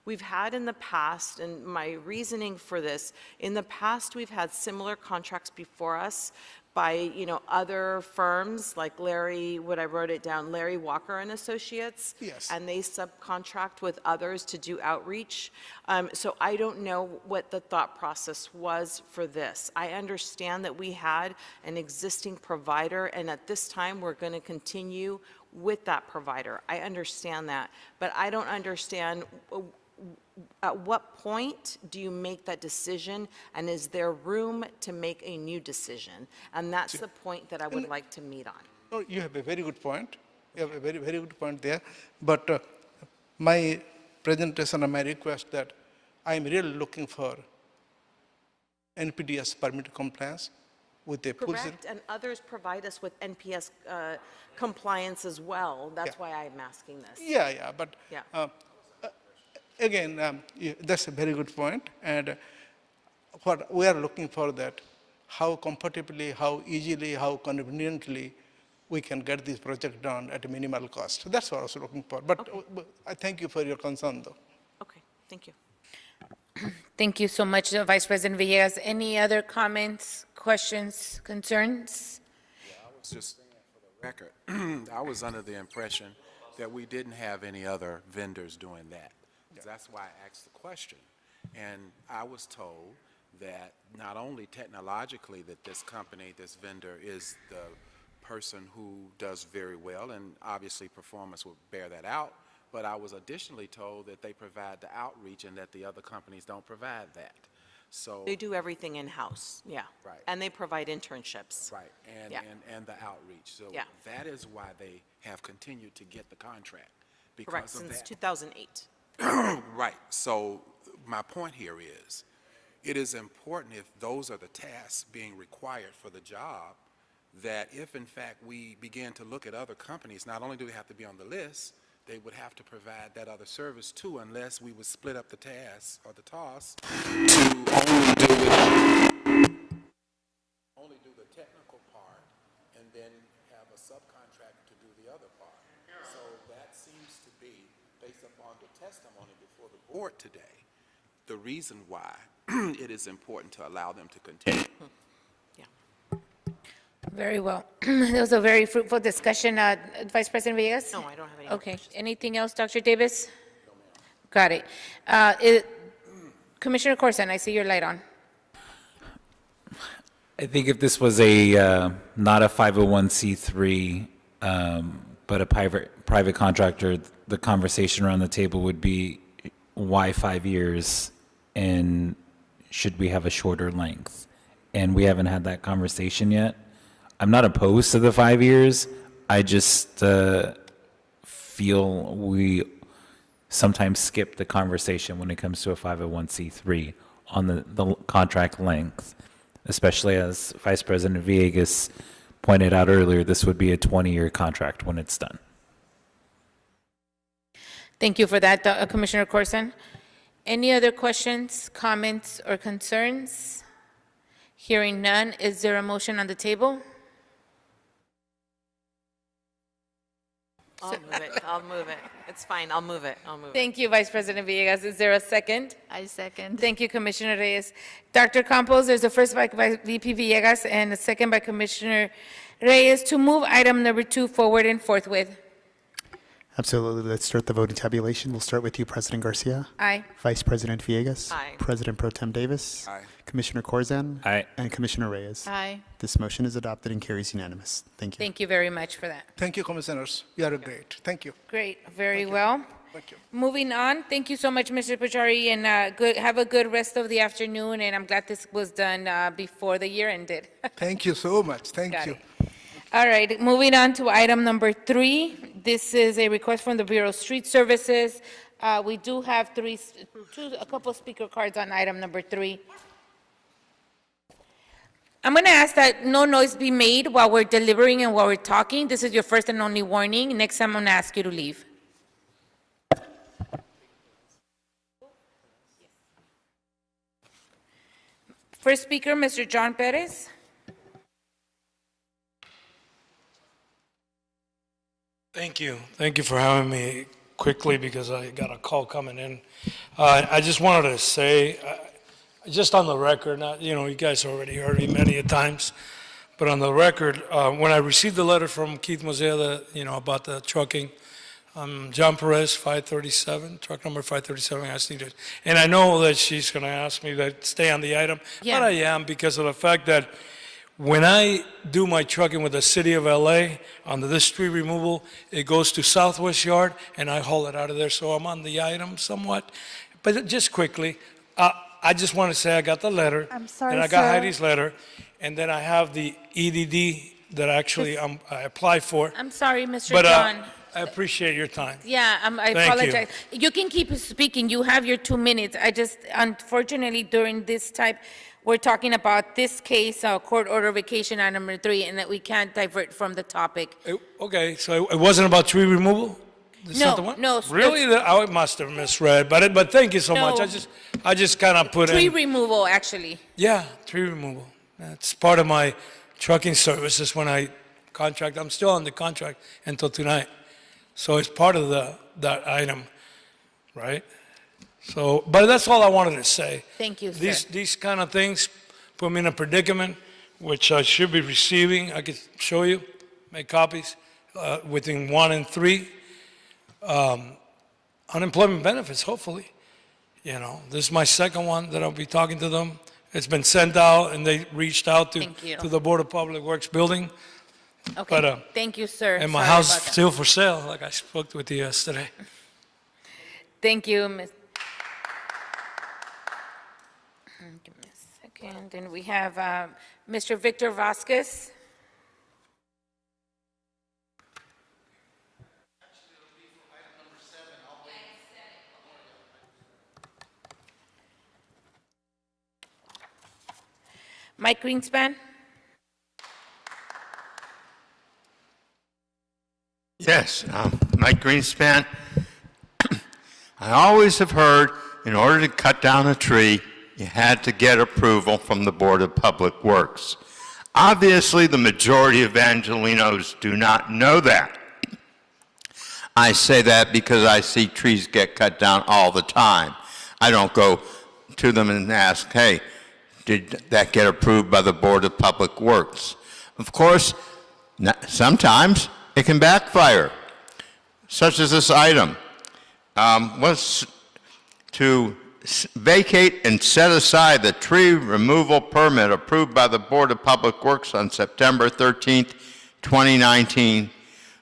We've had in the past, and my reasoning for this, in the past we've had similar contracts before us by, other firms like Larry Walker and Associates. Yes. And they subcontract with others to do outreach. So I don't know what the thought process was for this. I understand that we had an existing provider, and at this time, we're going to continue with that provider. I understand that, but I don't understand at what point do you make that decision, and is there room to make a new decision? And that's the point that I would like to meet on. Oh, you have a very good point. You have a very, very good point there. But my presentation and my request that I'm really looking for NPDES permit compliance with a full. Correct, and others provide us with NPS compliance as well. That's why I'm asking this. Yeah, but Yeah. again, that's a very good point. And what we are looking for that, how comfortably, how easily, how conveniently we can get this project done at a minimal cost. That's what I was looking for. But I thank you for your concern, though. Okay, thank you. Thank you so much, Vice President Villegas. Any other comments, questions, concerns? I was just saying for the record, I was under the impression that we didn't have any other vendors doing that. That's why I asked the question. And I was told that not only technologically that this company, this vendor, is the person who does very well, and obviously performance will bear that out, but I was additionally told that they provide the outreach and that the other companies don't provide that. So They do everything in-house, yeah. Right. And they provide internships. right, and, Yeah. and the outreach. So Yeah. that is why they have continued to get the contract. Because Correct, of since that. 2008. Right. So my point here is, it is important if those are the tasks being required for the job, that if in fact we begin to look at other companies, not only do they have to be on the list, they would have to provide that other service too, unless we would split up the tasks or the task to only do the technical part and then have a subcontractor to do the other part. So that seems to be, based upon the testimony before the board today, the reason why it is important to allow them to continue. Very well. That was a very fruitful discussion. Vice President Villegas? No, I don't have any. Okay. Anything else, Dr. Davis? Got it. Commissioner Corson, I see your light on. I think if this was a, not a 501c3, but a private contractor, the conversation around the table would be, why 5 years, and should we have a shorter length? And we haven't had that conversation yet. I'm not opposed to the 5 years. I just feel we sometimes skip the conversation when it comes to a 501c3 on the contract length, especially as Vice President Villegas pointed out earlier, this would be a 20-year contract when it's done. Thank you for that, Commissioner Corson. Any other questions, comments, or concerns? Hearing none, is there a motion on the table? I'll move it, I'll move it. It's fine, I'll move it, I'll move it. Thank you, Vice President Villegas. Is there a second? I second. Thank you, Commissioner Reyes. Dr. Campos, there's a first by VP Villegas and a second by Commissioner Reyes to move item number 2 forward and forthwith. Absolutely. Let's start the voting tabulation. We'll start with you, President Garcia. Aye. Vice President Villegas. Aye. President Pro Tem Davis. Aye. Commissioner Corzan. Aye. And Commissioner Reyes. Aye. This motion is adopted and carries unanimous. Thank you. Thank you very much for that. Thank you, Commissioners. You are great. Thank you. Great, very well. Thank you. Moving on, thank you so much, Mr. Pachari, and have a good rest of the afternoon, and I'm glad this was done before the year ended. Thank you so much. Thank Got you. it. All right, moving on to item number 3. This is a request from the Bureau of Street Services. We do have a couple speaker cards on item number 3. I'm going to ask that no noise be made while we're deliberating and while we're talking. This is your first and only warning. Next time, I'm going to ask you to leave. First speaker, Mr. John Perez. Thank you. Thank you for having me quickly because I got a call coming in. I just wanted to say, just on the record, you guys already heard me many a times, but on the record, when I received the letter from Keith Mosea, about the trucking, John Perez, 537, truck number 537, as needed. And I know that she's going to ask me to stay on the item, Yeah. but I am because of the fact that when I do my trucking with the city of LA on this tree removal, it goes to Southwest Yard and I haul it out of there. So I'm on the item somewhat. But just quickly, I just want to say I got the letter. I'm sorry, and I got sir. Heidi's letter. And then I have the EDD that actually I applied for. I'm sorry, Mr. But John. I appreciate your time. Yeah, I Thank you. apologize. You can keep speaking. You have your 2 minutes. I just, unfortunately, during this type, we're talking about this case, court order vacation item number 3, and that we can't divert from the topic. Okay, so it wasn't about tree removal? This is No, not the one? no, Really? I must have misread, but thank you so much. No. I just kind of put Tree in. removal, actually. Yeah, tree removal. That's part of my trucking services when I contract. I'm still on the contract until tonight. So it's part of that item, right? So, but that's all I wanted to say. Thank you, sir. These kind of things put me in a predicament, which I should be receiving. I could show you, make copies, within 1 and 3. Unemployment benefits, hopefully. This is my second one that I'll be talking to them. It's been sent out, and they reached out Thank you. to the Board of Public Works building. Okay, But, thank you, sir. and my Sorry house about is that. still for sale, like I spoke with you yesterday. Thank you, Ms. Give me a second. Then we have Mr. Victor Vasquez. Mike Greenspan. Yes, Mike Greenspan. I always have heard in order to cut down a tree, you had to get approval from the Board of Public Works. Obviously, the majority of Angelenos do not know that. I say that because I see trees get cut down all the time. I don't go to them and ask, hey, did that get approved by the Board of Public Works? Of course, sometimes it can backfire, such as this item was to vacate and set aside the tree removal permit approved by the Board of Public Works on September 13th, 2019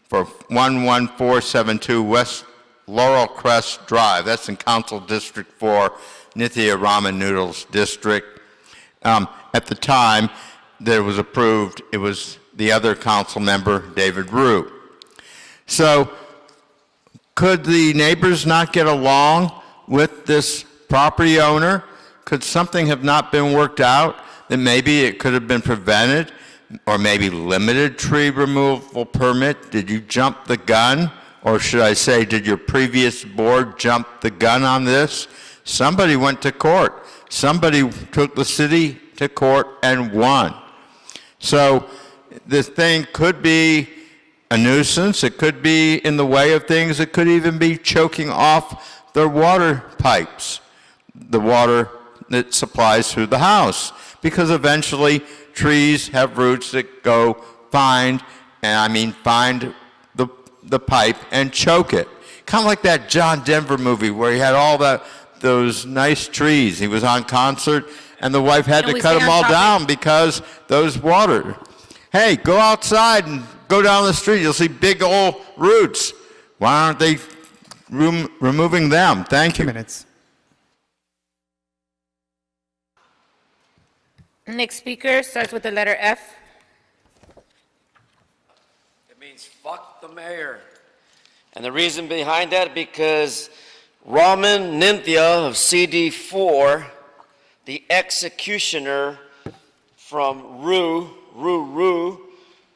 for 11472 West Laurel Crest Drive. That's in Council District 4, Nithya Raman Noodles District. At the time that it was approved, it was the other council member, David Rue. So could the neighbors not get along with this property owner? Could something have not been worked out that maybe it could have been prevented, or maybe limited tree removal permit? Did you jump the gun? Or should I say, did your previous board jump the gun on this? Somebody went to court. Somebody took the city to court and won. So this thing could be a nuisance. It could be in the way of things. It could even be choking off their water pipes, the water that supplies through the house, because eventually trees have roots that go find the the pipe and choke it. Kind of like that John Denver movie where he had all those nice trees. He was on concert, and the wife had to cut them all down because those water. Hey, go outside and go down the street. You'll see big old roots. Why aren't they removing them? Thank you. 2 minutes. Next speaker starts with the letter F. It means fuck the mayor. And the reason behind that, because Raman Ninthya of CD4, the executioner from Rue,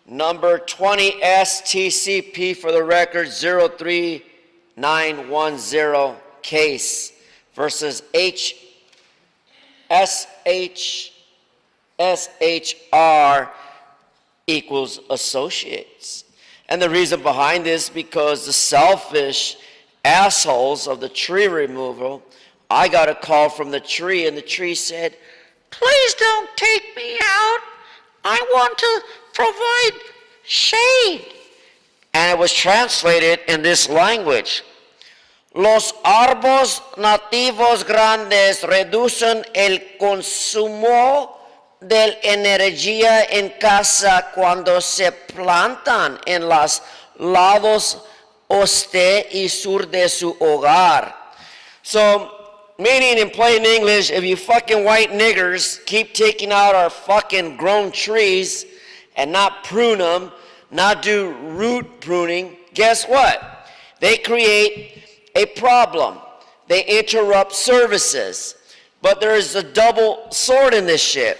number 20 STCP for the record 03910 case versus SHR equals associates. And the reason behind this, because the selfish assholes of the tree removal, I got a call from the tree, and the tree said, "Please don't take me out. I want to provide shade." And it was translated in this language. Los árboles nativos grandes reducen el consumo de energía en casa cuando se plantan en los lados oeste y sur de su hogar. So, meaning in plain English, if you fucking white niggers keep taking out our fucking grown trees and not prune them, not do root pruning, guess what? They create a problem. They interrupt services. But there is a double sword in this shit.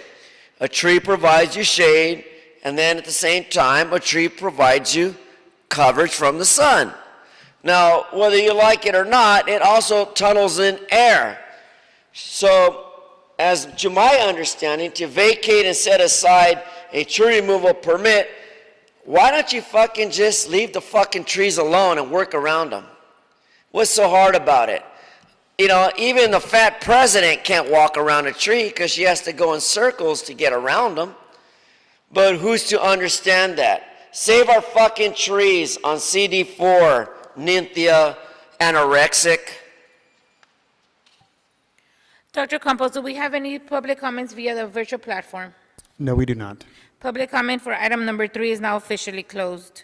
A tree provides you shade, and then at the same time, a tree provides you coverage from the sun. Now, whether you like it or not, it also tunnels in air. So, as to my understanding, to vacate and set aside a tree removal permit, why don't you fucking just leave the fucking trees alone and work around them? What's so hard about it? You know, even the fat president can't walk around a tree because she has to go in circles to get around them. But who's to understand that? Save our fucking trees on CD4, Ninthya, anorexic. Dr. Campos, do we have any public comments via the virtual platform? No, we do not. Public comment for item number 3 is now officially closed.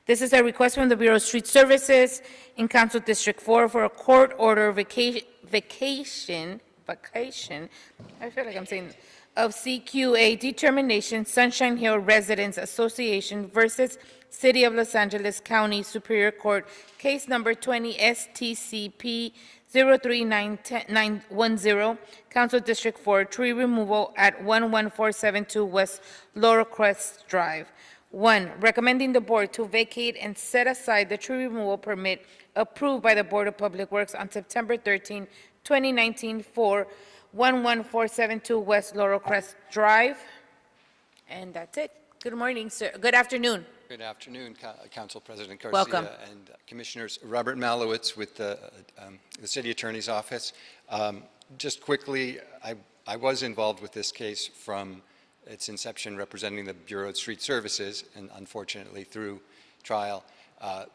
This is a request from the Bureau of Street Services in Council District 4 for a court order vacation, I feel like I'm saying, of CQA determination, Sunshine Hill Residents Association versus City of Los Angeles County Superior Court, case number 20 STCP 03910, Council District 4, tree removal at 11472 West Laurel Crest Drive. 1, recommending the board to vacate and set aside the tree removal permit approved by the Board of Public Works on September 13, 2019 for 11472 West Laurel Crest Drive. And that's it. Good morning, sir. Good afternoon. Good afternoon, Council President Garcia. Welcome. And Commissioners. Robert Malowitz with the City Attorney's Office. Just quickly, I was involved with this case from its inception, representing the Bureau of Street Services, and unfortunately through trial,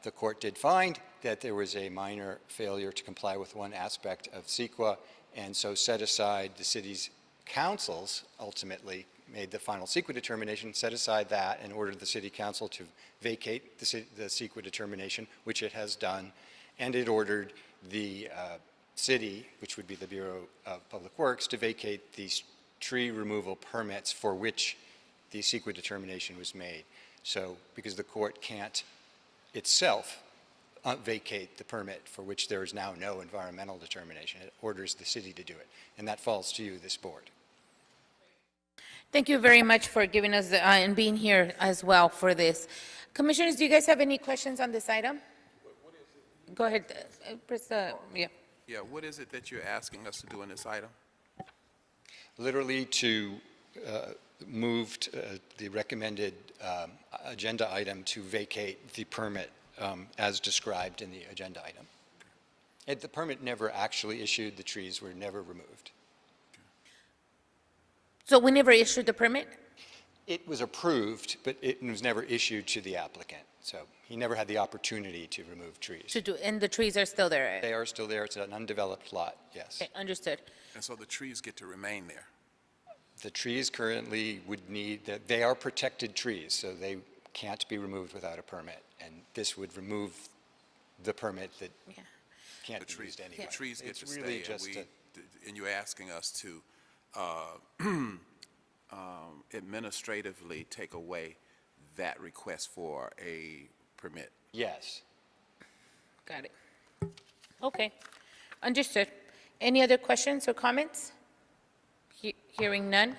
the court did find that there was a minor failure to comply with one aspect of CEQA, and so set aside the city's councils, ultimately made the final CEQA determination, set aside that, and ordered the city council to vacate the CEQA determination, which it has done, and it ordered the city, which would be the Bureau of Public Works, to vacate these tree removal permits for which the CEQA determination was made. So, because the court can't itself vacate the permit for which there is now no environmental determination, it orders the city to do it, and that falls to you, this board. Thank you very much for giving us and being here as well for this. Commissioners, do you guys have any questions on this item? Go ahead. Press the, yeah. Yeah, what is it that you're asking us to do in this item? Literally to move the recommended agenda item to vacate the permit as described in the agenda item. The permit never actually issued, the trees were never removed. So we never issued the permit? It was approved, but it was never issued to the applicant. So he never had the opportunity to remove trees. And the trees are still there? They are still there. It's an undeveloped lot, yes. Okay, understood. And so the trees get to remain there. The trees currently would need, they are protected trees, so they can't be removed without a permit. And this would remove the permit that can't be used anyway. The trees get It's to really stay, just and you're asking us to administratively take away that request for a permit. Yes. Got it. Okay, understood. Any other questions or comments? Hearing none.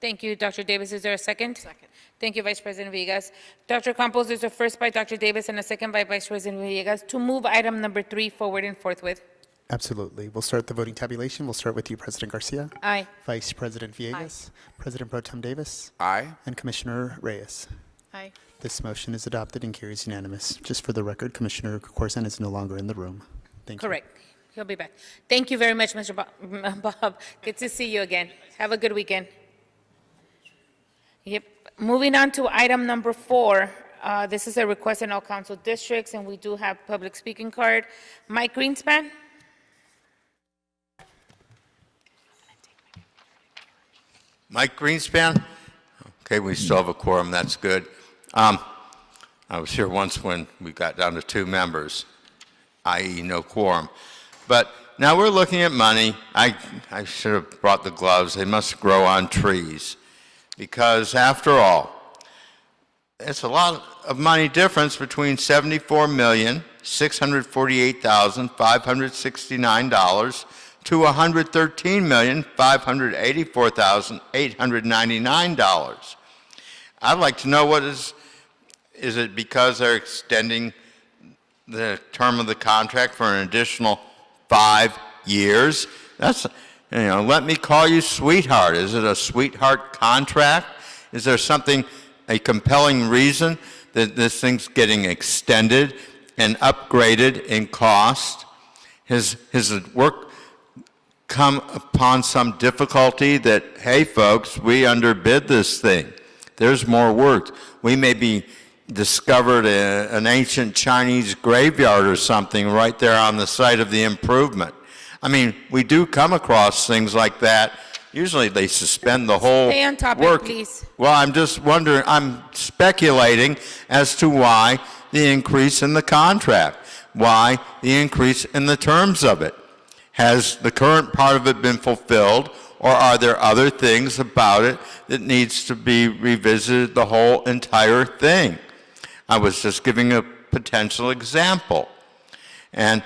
Thank you, Dr. Davis. Is there a second? Second. Thank you, Vice President Villegas. Dr. Campos, there's a first by Dr. Davis and a second by Vice President Villegas to move item number 3 forward and forthwith. Absolutely. We'll start the voting tabulation. We'll start with you, President Garcia. Aye. Vice President Villegas. President Pro Tem Davis. Aye. And Commissioner Reyes. Aye. This motion is adopted and carries unanimous. Just for the record, Commissioner Corson is no longer in the room. Thank you. Correct. He'll be back. Thank you very much, Mr. Bob. Good to see you again. Have a good weekend. Yep. Moving on to item number 4. This is a request in all council districts, and we do have public speaking card. Mike Greenspan? Mike Greenspan? Okay, we still have a quorum, that's good. I was here once when we got down to 2 members, i.e. no quorum. But now we're looking at money. I should have brought the gloves. They must grow on trees. Because after all, it's a lot of money difference between $74,648,569 to $113,584,899. I'd like to know what is it because they're extending the term of the contract for an additional 5 years? That's, let me call you sweetheart. Is it a sweetheart contract? Is there something, a compelling reason that this thing's getting extended and upgraded in cost? Has the work come upon some difficulty that, hey folks, we underbid this thing. There's more work. We maybe discovered an ancient Chinese graveyard or something right there on the site of the improvement. I mean, we do come across things like that. Usually they suspend the whole Stay on topic, work. please. Well, I'm just wondering, I'm speculating as to why the increase in the contract, why the increase in the terms of it. Has the current part of it been fulfilled, or are there other things about it that needs to be revisited, the whole entire thing? I was just giving a potential example. And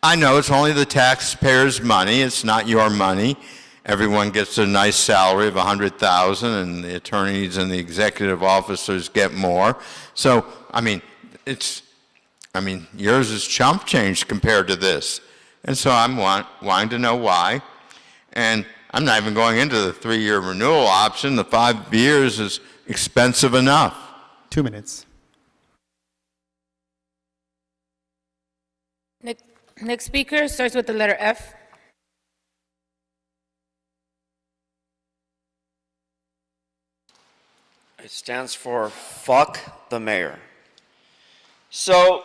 I know it's only the taxpayers' money, it's not your money. Everyone gets a nice salary of $100,000 and the attorneys and the executive officers get more. So, yours is chump change compared to this. And so I'm wanting to know why. And I'm not even going into the 3-year renewal option. The 5 years is expensive enough. 2 minutes. Next speaker starts with the letter F. It stands for fuck the mayor. So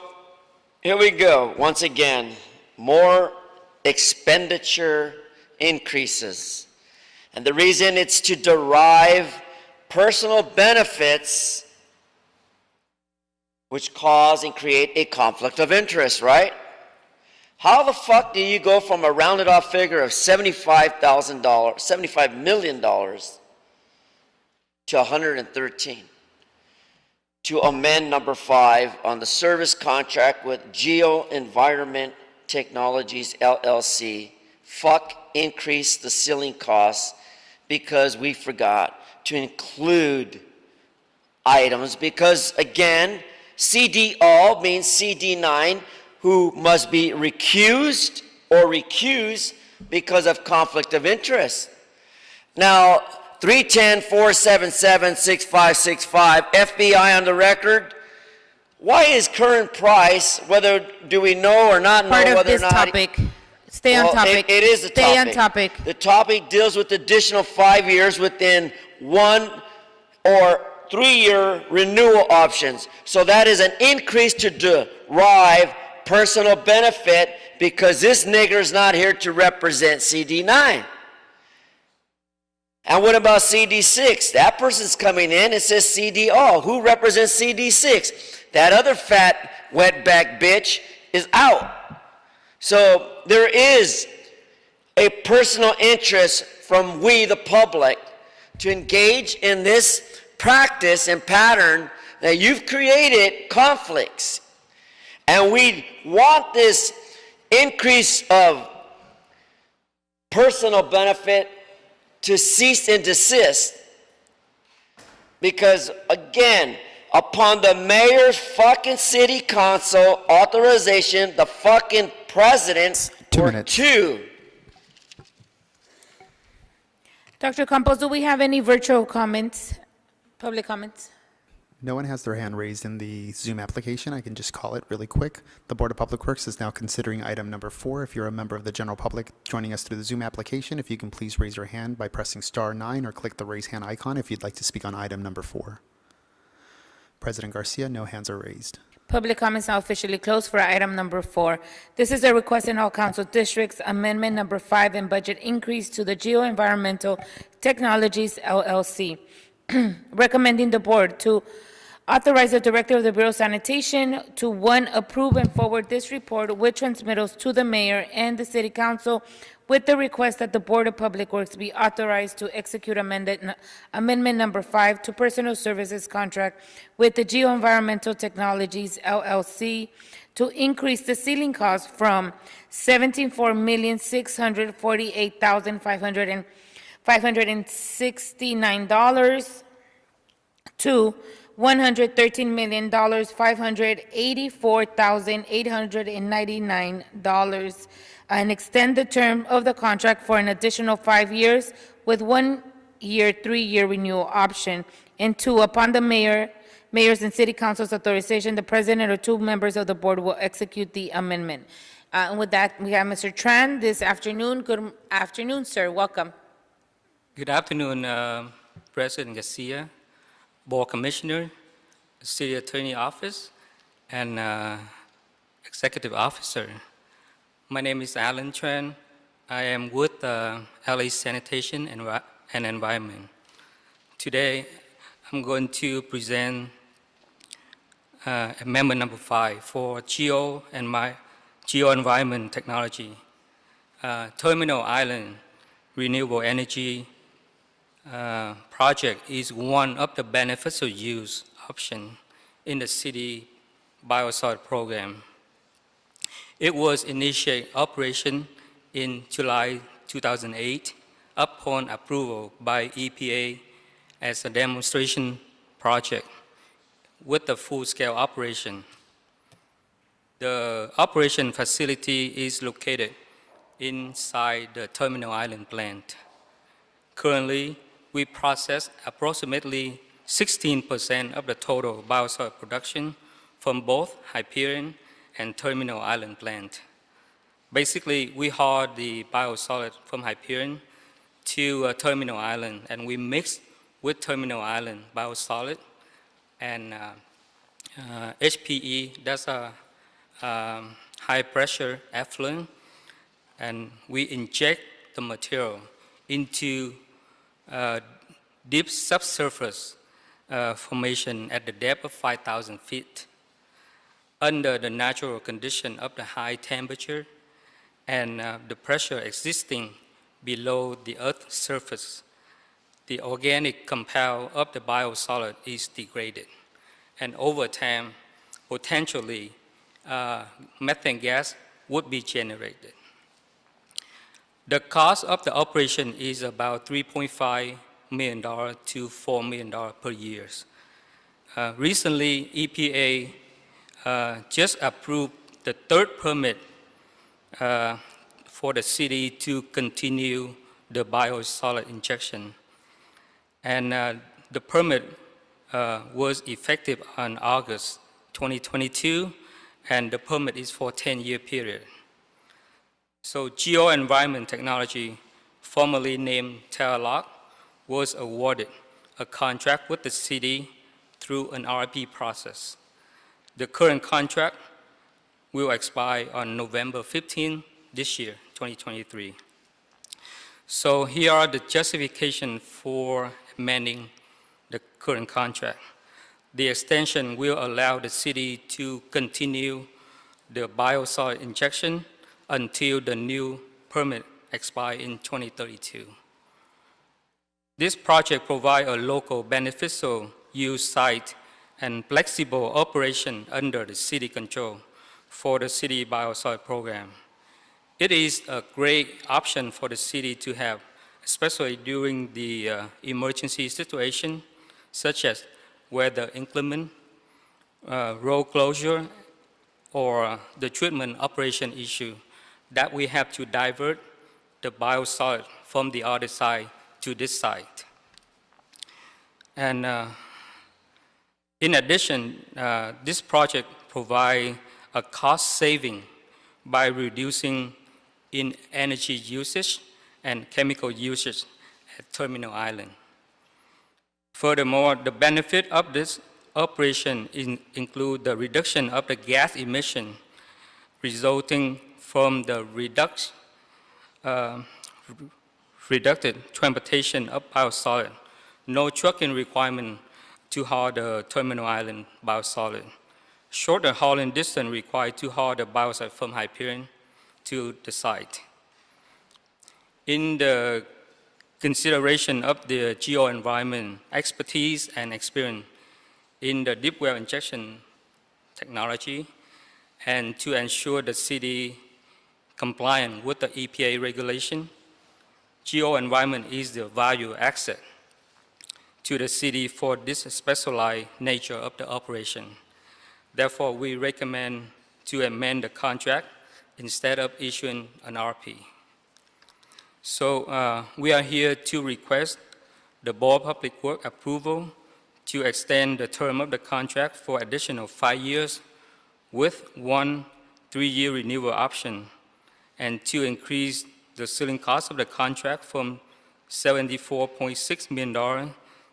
here we go. Once again, more expenditure increases. And the reason it's to derive personal benefits which cause and create a conflict of interest, right? How the fuck do you go from a rounded off figure of $75 million to 113? To amend number 5 on the service contract with Geo Environment Technologies LLC. Fuck increase the ceiling costs because we forgot to include items because again, CD all means CD9 who must be recused or recuse because of conflict of interest. Now, 310-477-6565, FBI on the record. Why is current price, whether do we know or not know Part of whether this or not... topic. Stay on topic. It is a topic. Stay on topic. The topic deals with additional 5 years within one or 3-year renewal options. So that is an increase to derive personal benefit because this nigger's not here to represent CD9. And what about CD6? That person's coming in, it says CD all. Who represents CD6? That other fat wetback bitch is out. So there is a personal interest from we, the public, to engage in this practice and pattern that you've created conflicts. And we want this increase of personal benefit to cease and desist. Because again, upon the mayor's fucking city council authorization, the fucking president's 2 minutes. Dr. Campos, do we have any virtual comments, public comments? No one has their hand raised in the Zoom application. I can just call it really quick. The Board of Public Works is now considering item number 4. If you're a member of the general public joining us through the Zoom application, if you can please raise your hand by pressing *9 or click the raise hand icon if you'd like to speak on item number 4. President Garcia, no hands are raised. Public comments now officially closed for item number 4. This is a request in all council districts, amendment number 5 and budget increase to the Geoenvironmental Technologies LLC. Recommending the board to authorize the Director of the Bureau of Sanitation to 1, approve and forward this report with transmittals to the mayor and the city council with the request that the Board of Public Works be authorized to execute amendment number 5 to personal services contract with the Geoenvironmental Technologies LLC to increase the ceiling cost from $74,648,569 to $113,584,899 and extend the term of the contract for an additional 5 years with 1-year, 3-year renewal option. And 2, upon the mayor's and city council's authorization, the president or 2 members of the board will execute the amendment. And with that, we have Mr. Tran this afternoon. Good afternoon, sir. Welcome. Good afternoon, President Garcia, Board Commissioner, City Attorney Office, and Executive Officer. My name is Alan Tran. I am with LA Sanitation and Environment. Today, I'm going to present amendment number 5 for Geoenvironment Technology. Terminal Island Renewable Energy project is one of the beneficial use option in the city biosolid program. It was initiated operation in July 2008 upon approval by EPA as a demonstration project with the full-scale operation. The operation facility is located inside the Terminal Island plant. Currently, we process approximately 16% of the total biosolid production from both Hyperion and Terminal Island plant. Basically, we haul the biosolid from Hyperion to Terminal Island, and we mix with Terminal Island biosolid and HPE, that's a high-pressure effluent, and we inject the material into deep subsurface formation at the depth of 5,000 feet. Under the natural condition of the high temperature and the pressure existing below the Earth's surface, the organic compound of the biosolid is degraded, and over time, potentially, methane gas would be generated. The cost of the operation is about $3.5 million to $4 million per year. Recently, EPA just approved the 3rd permit for the city to continue the biosolid injection. And the permit was effective on August 2022, and the permit is for a 10-year period. So Geoenvironment Technology, formerly named Terralock, was awarded a contract with the city through an RFP process. The current contract will expire on November 15 this year, 2023. So here are the justification for amending the current contract. The extension will allow the city to continue the biosolids injection until the new permit expires in 2032. This project provides a local beneficial use site and flexible operation under the city control for the city biosolid program. It is a great option for the city to have, especially during the emergency situation, such as weather inclement, road closure, or the treatment operation issue, that we have to divert the biosolid from the other side to this site. And in addition, this project provides a cost saving by reducing in energy usage and chemical usage at Terminal Island. Furthermore, the benefit of this operation include the reduction of the gas emission resulting from the reduced transportation of biosolid, no trucking requirement to haul the Terminal Island biosolid, shorter hauling distance required to haul the biosolid from Hyperion to the site. In the consideration of the geo-environment expertise and experience in the deep well injection technology, and to ensure the city compliant with the EPA regulation, geo-environment is the value asset to the city for this specialized nature of the operation. Therefore, we recommend to amend the contract instead of issuing an RP. So we are here to request the Board of Public Works approval to extend the term of the contract for additional 5 years with 1 3-year renewal option, and to increase the ceiling cost of the contract from $74.6 million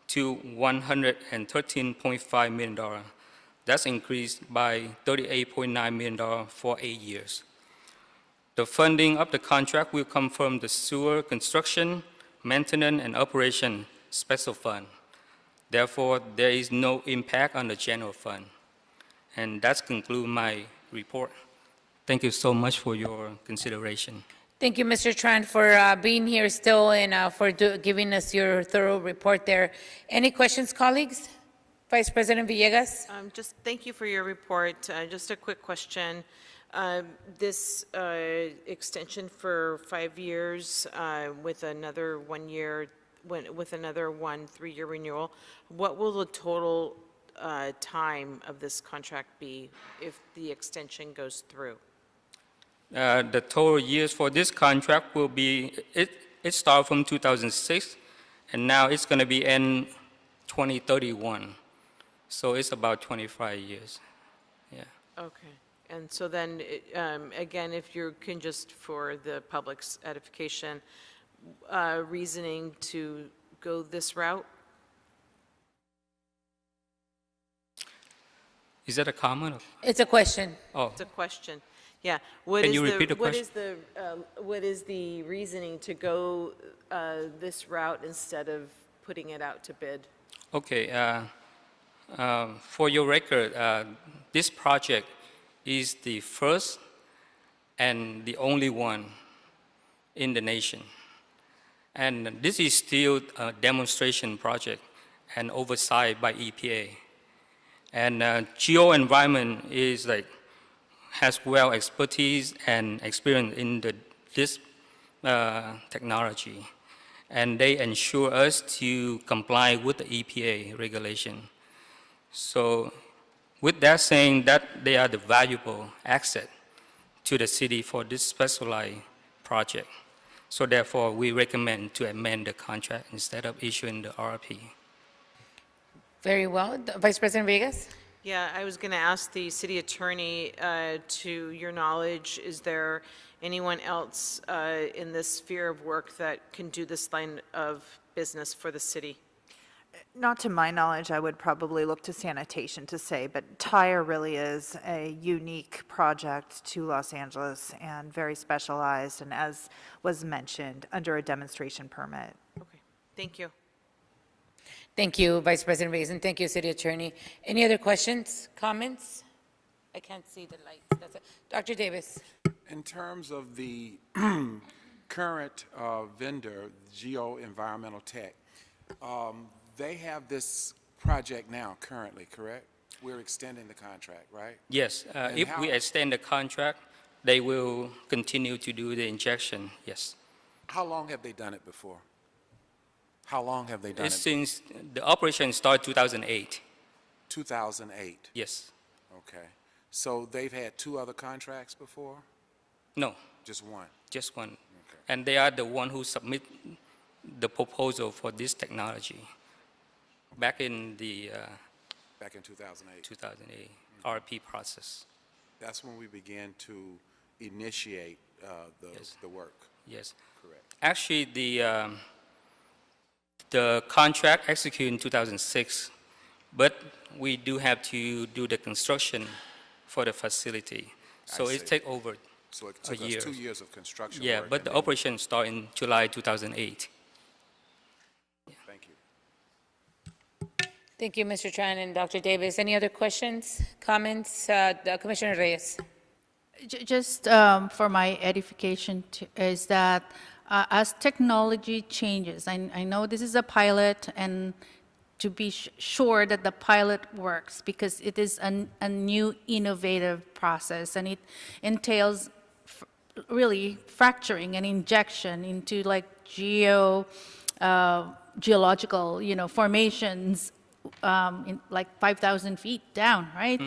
to $113.5 million. That's increased by $38.9 million for 8 years. The funding of the contract will come from the Sewer Construction, Maintenance, and Operation Special Fund. Therefore, there is no impact on the general fund. And that concludes my report. Thank you so much for your consideration. Thank you, Mr. Tran, for being here still and for giving us your thorough report there. Any questions, colleagues? Vice President Villegas? Just thank you for your report. Just a quick question. This extension for 5 years with another 1 year, with another 1 3-year renewal, what will the total time of this contract be if the extension goes through? The total years for this contract will be, it started from 2006, and now it's going to be in 2031. So it's about 25 years. Yeah. Okay. And so then, again, if you can just, for the public's edification, reasoning to go this route? Is that a comment? It's a question. Oh. It's a question. Yeah. Can you repeat the question? What is the reasoning to go this route instead of putting it out to bid? Okay. For your record, this project is the first and the only one in the nation. And this is still a demonstration project and oversight by EPA. And geo-environment is has well expertise and experience in this technology. And they ensure us to comply with the EPA regulation. So with that saying, that they are the valuable asset to the city for this specialized project. So therefore, we recommend to amend the contract instead of issuing the RFP. Very well. Vice President Vegas? Yeah, I was going to ask the city attorney, to your knowledge, is there anyone else in this sphere of work that can do this line of business for the city? Not to my knowledge, I would probably look to sanitation to say, but Tyre really is a unique project to Los Angeles and very specialized, and as was mentioned, under a demonstration permit. Thank you. Thank you, Vice President Reyes, and thank you, City Attorney. Any other questions, comments? I can't see the lights. That's it. Dr. Davis. In terms of the current vendor, Geo Environmental Tech, they have this project now currently, correct? We're extending the contract, right? Yes, And if how- we extend the contract, they will continue to do the injection, yes. How long have they done it before? How long have they done It's it? since the operation started 2008, 2008. yes. Okay. So they've had 2 other contracts before? No, Just one? just one. And they are the one who submit the proposal for this technology back in the Back in 2008. 2008 RP process. That's when we began to initiate the work. Yes. Correct. Actually, the contract executed in 2006, but we do have to do the construction for the facility. So I it see. take over So it a took year. us 2 years of construction Yeah, work. but and the then- operation started in July 2008. Thank you. Thank you, Mr. Tran and Dr. Davis. Any other questions, comments? Commissioner Reyes. Just for my edification, is that as technology changes, I know this is a pilot, and to be sure that the pilot works, because it is a new innovative process, and it entails really fracturing and injection into like geological, formations in like 5,000 feet down, right?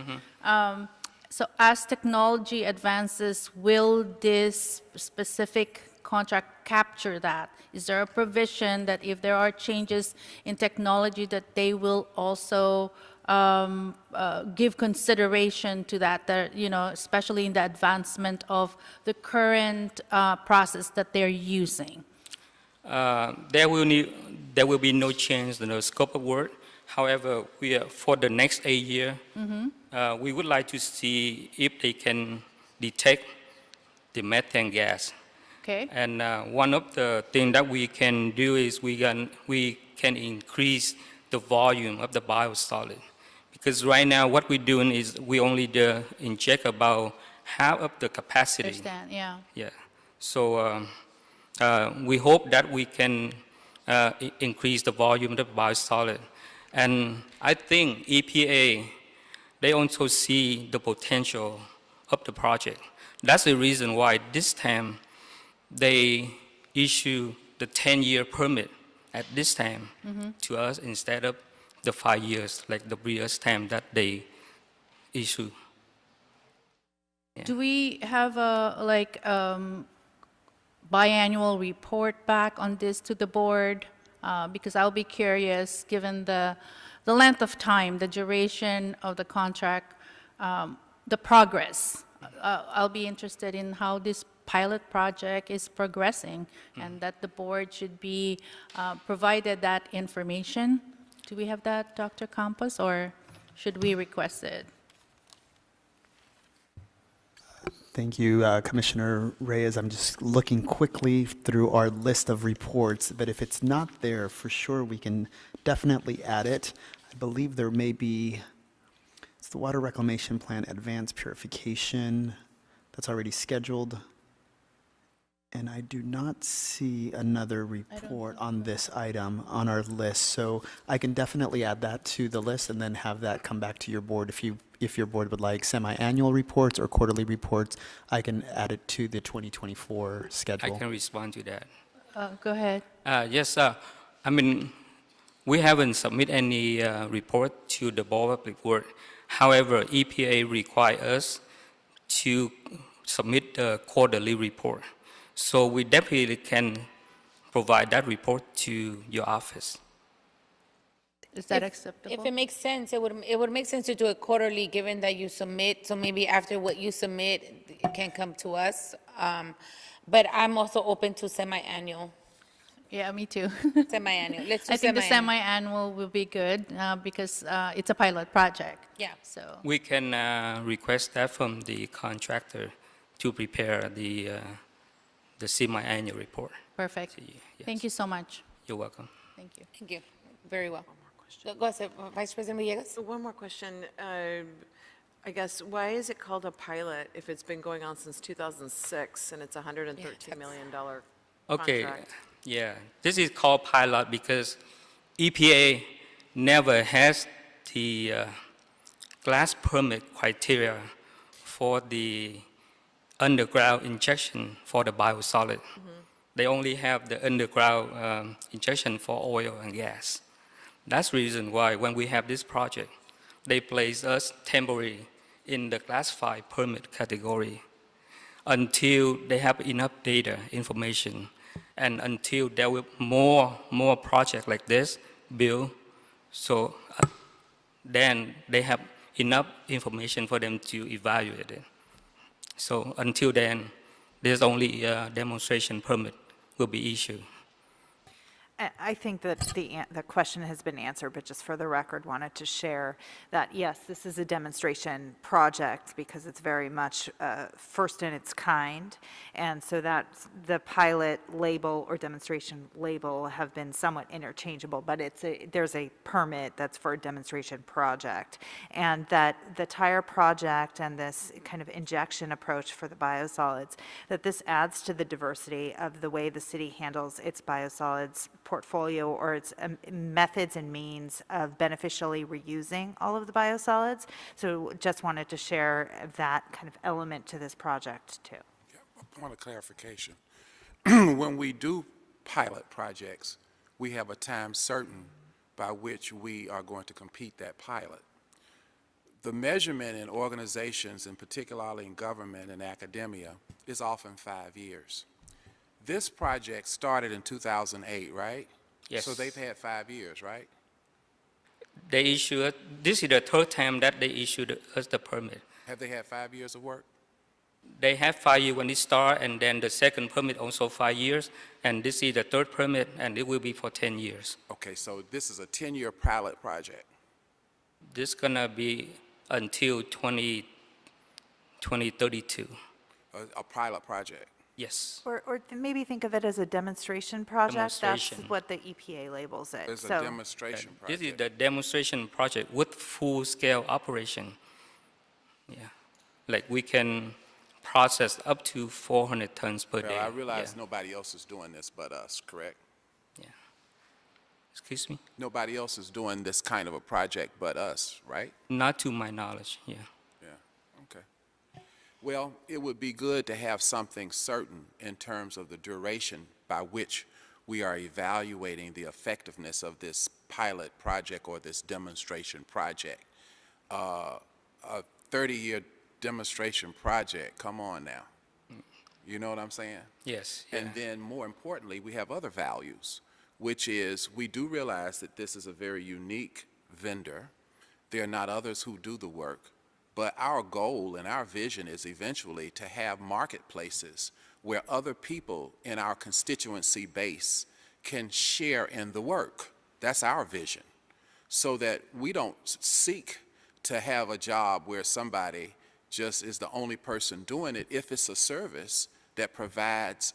So as technology advances, will this specific contract capture that? Is there a provision that if there are changes in technology, that they will also give consideration to that, especially in the advancement of the current process that they're using? There will be no change in the scope of work. However, for the next 8 years, we would like to see if they can detect the methane gas. Okay. And one of the things that we can do is we can increase the volume of the biosolid. Because right now what we're doing is we only inject about half of the capacity. Understand, yeah. Yeah. So we hope that we can increase the volume of the biosolid. And I think EPA, they also see the potential of the project. That's the reason why this time they issue the 10-year permit at this time to us instead of the 5 years, like the previous time that they issue. Do we have a biannual report back on this to the board? Because I'll be curious, given the length of time, the duration of the contract, the progress. I'll be interested in how this pilot project is progressing, and that the board should be provided that information. Do we have that, Dr. Campos, or should we request it? Thank you, Commissioner Reyes. I'm just looking quickly through our list of reports, but if it's not there, for sure, we can definitely add it. I believe there may be, it's the Water Reclamation Plan Advanced Purification. That's already scheduled. And I do not see another report on this item on our list, so I can definitely add that to the list and then have that come back to your board. If your board would like semi-annual reports or quarterly reports, I can add it to the 2024 I schedule. can respond to that. Go ahead. Yes, I mean, we haven't submitted any report to the Board of Public Works. However, EPA requires us to submit the quarterly report. So we definitely can provide that report to your office. Is that If acceptable? it makes sense, it would make sense to do it quarterly, given that you submit, so maybe after what you submit, it can come to us. But I'm also open to semi-annual. Yeah, me too. Semi-annual, let's do I think the semi-annual. semi-annual will be good because it's a pilot project. Yeah. So, We can request that from the contractor to prepare the semi-annual report. perfect. Yes. Thank you so much. You're welcome. Thank you. Thank you. Very well. Go ahead, Vice President Villegas. So one more question. I guess, why is it called a pilot if it's been going on since 2006 and it's a $113 million Okay, contract? yeah, this is called pilot because EPA never has the glass permit criteria for the underground injection for the biosolid. They only have the underground injection for oil and gas. That's the reason why when we have this project, they place us temporarily in the classified permit category until they have enough data, information, and until there will more projects like this built. So then they have enough information for them to evaluate it. So until then, there's only a demonstration permit will be issued. I think that the question has been answered, but just for the record, wanted to share that, yes, this is a demonstration project because it's very much first in its kind. And so that the pilot label or demonstration label have been somewhat interchangeable, but there's a permit that's for a demonstration project. And that the tire project and this kind of injection approach for the biosolids, that this adds to the diversity of the way the city handles its biosolids portfolio or its methods and means of beneficially reusing all of the biosolids. So just wanted to share that kind of element to this project too. A point of clarification. When we do pilot projects, we have a time certain by which we are going to complete that pilot. The measurement in organizations, and particularly in government and academia, is often 5 years. This project started in 2008, right? Yes. So they've had 5 years, right? They issued, this is the third time that they issued us the permit. Have they had 5 years of work? They have 5 years when it start, and then the second permit also 5 years, and this is the third permit, and it will be for 10 years. Okay, so this is a 10-year pilot project. This gonna be until 2032. A pilot project. Yes. Or maybe think of it as a demonstration project. That's Demonstration. what the EPA labels it. It's a So- demonstration This project. is the demonstration project with full-scale operation. Yeah, like we can process up to 400 tons per day. Well, I realize Yeah. nobody else is doing this but us, correct? Excuse me? Nobody else is doing this kind of a project but us, right? Not to my knowledge, yeah. Yeah, okay. Well, it would be good to have something certain in terms of the duration by which we are evaluating the effectiveness of this pilot project or this demonstration project. A 30-year demonstration project, come on now. You know what I'm saying? Yes. And then more importantly, we have other values, which is we do realize that this is a very unique vendor. There are not others who do the work, but our goal and our vision is eventually to have marketplaces where other people in our constituency base can share in the work. That's our vision, so that we don't seek to have a job where somebody just is the only person doing it if it's a service that provides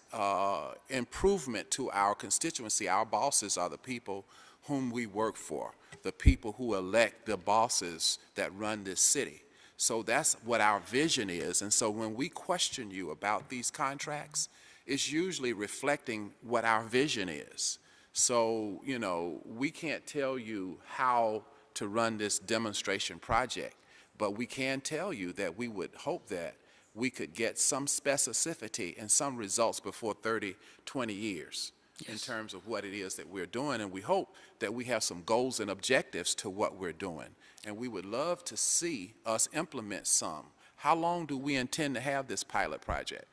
improvement to our constituency. Our bosses are the people whom we work for, the people who elect the bosses that run this city. So that's what our vision is. And so when we question you about these contracts, it's usually reflecting what our vision is. So, you know, we can't tell you how to run this demonstration project, but we can tell you that we would hope that we could get some specificity and some results before 30, 20 years in terms of what it is that we're doing. And we hope that we have some goals and objectives to what we're doing. And we would love to see us implement some. How long do we intend to have this pilot project?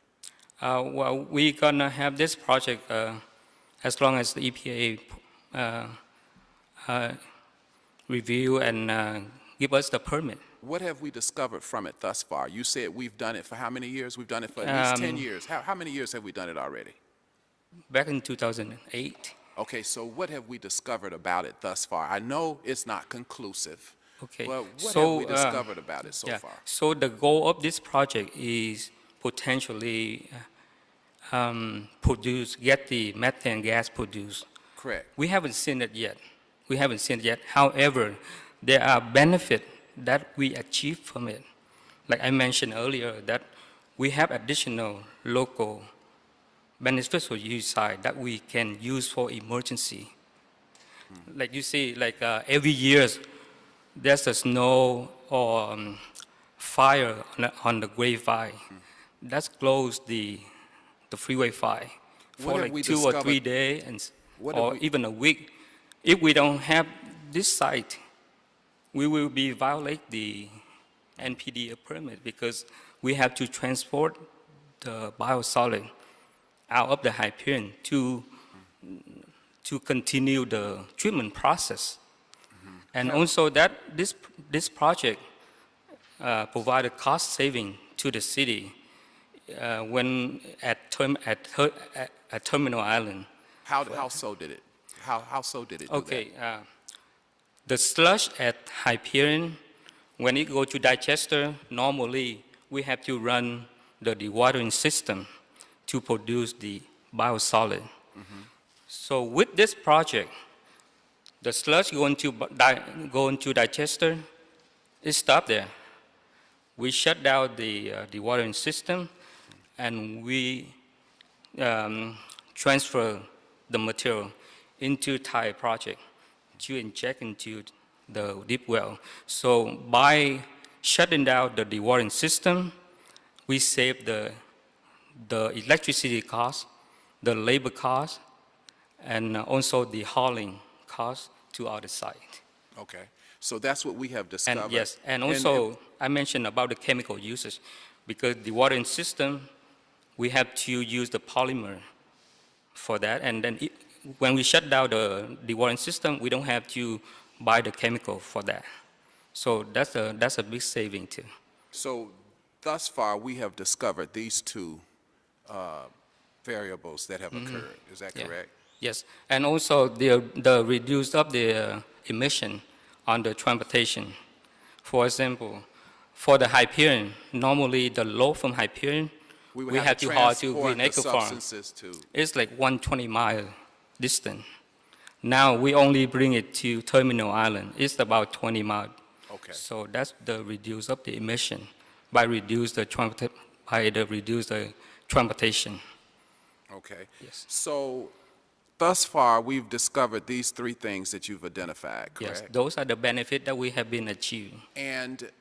Well, we're gonna have this project as long as the EPA review and give us the permit. What have we discovered from it thus far? You said we've done it for how many years? We've done it for at least 10 years. How many years have we done it already? back in 2008. Okay, so what have we discovered about it thus far? I know it's not conclusive. Okay. But what so, have we discovered about it so yeah. far? So the goal of this project is potentially get the methane gas produced. Correct. We haven't seen it yet. We haven't seen it yet. However, there are benefits that we achieve from it. Like I mentioned earlier, that we have additional local beneficial use site that we can use for emergency. Like you see, like every year, there's a snow or fire on the grapevine. That's closed the freeway 5 What for have we like 2 or 3 discovered- days and What have or we- even a week. If we don't have this site, we will be violate the NPDES permit because we have to transport the biosolid out of the Hyperion to continue the treatment process. And also that this project provided cost saving to the city when at Terminal Island. How so did it? How so did it do Okay, the sludge at Hyperion, when it go to digester, normally we have to run the dewatering system to produce the biosolid. So with this project, the sludge go into digester, it stopped there. We shut down the dewatering system, and we transfer the material into Thai project to inject into the deep well. So by shutting down the dewatering system, we save the electricity cost, the labor cost, and also the hauling cost to our site. Okay, so that's what we have discovered. And yes, and also I mentioned about the chemical usage, because the watering system, we have to use the polymer for that, and then when we shut down the watering system, we don't have to buy the chemical for that. So that's a big saving too. So thus far, we have discovered these two variables that have occurred. Is that Yeah. correct? Yes, and also the reduce of the emission on the transportation. For example, for the Hyperion, normally the load from Hyperion, We have to haul to transport Green the Acre Farm. substances to. It's like 120-mile distance. Now we only bring it to Terminal Island. It's about 20 miles. Okay. So that's the reduce of the emission by reduce the transportation. Okay. Yes. So thus far, we've discovered these three things that you've identified, correct? Yes, those are the benefits that we have been achieving. And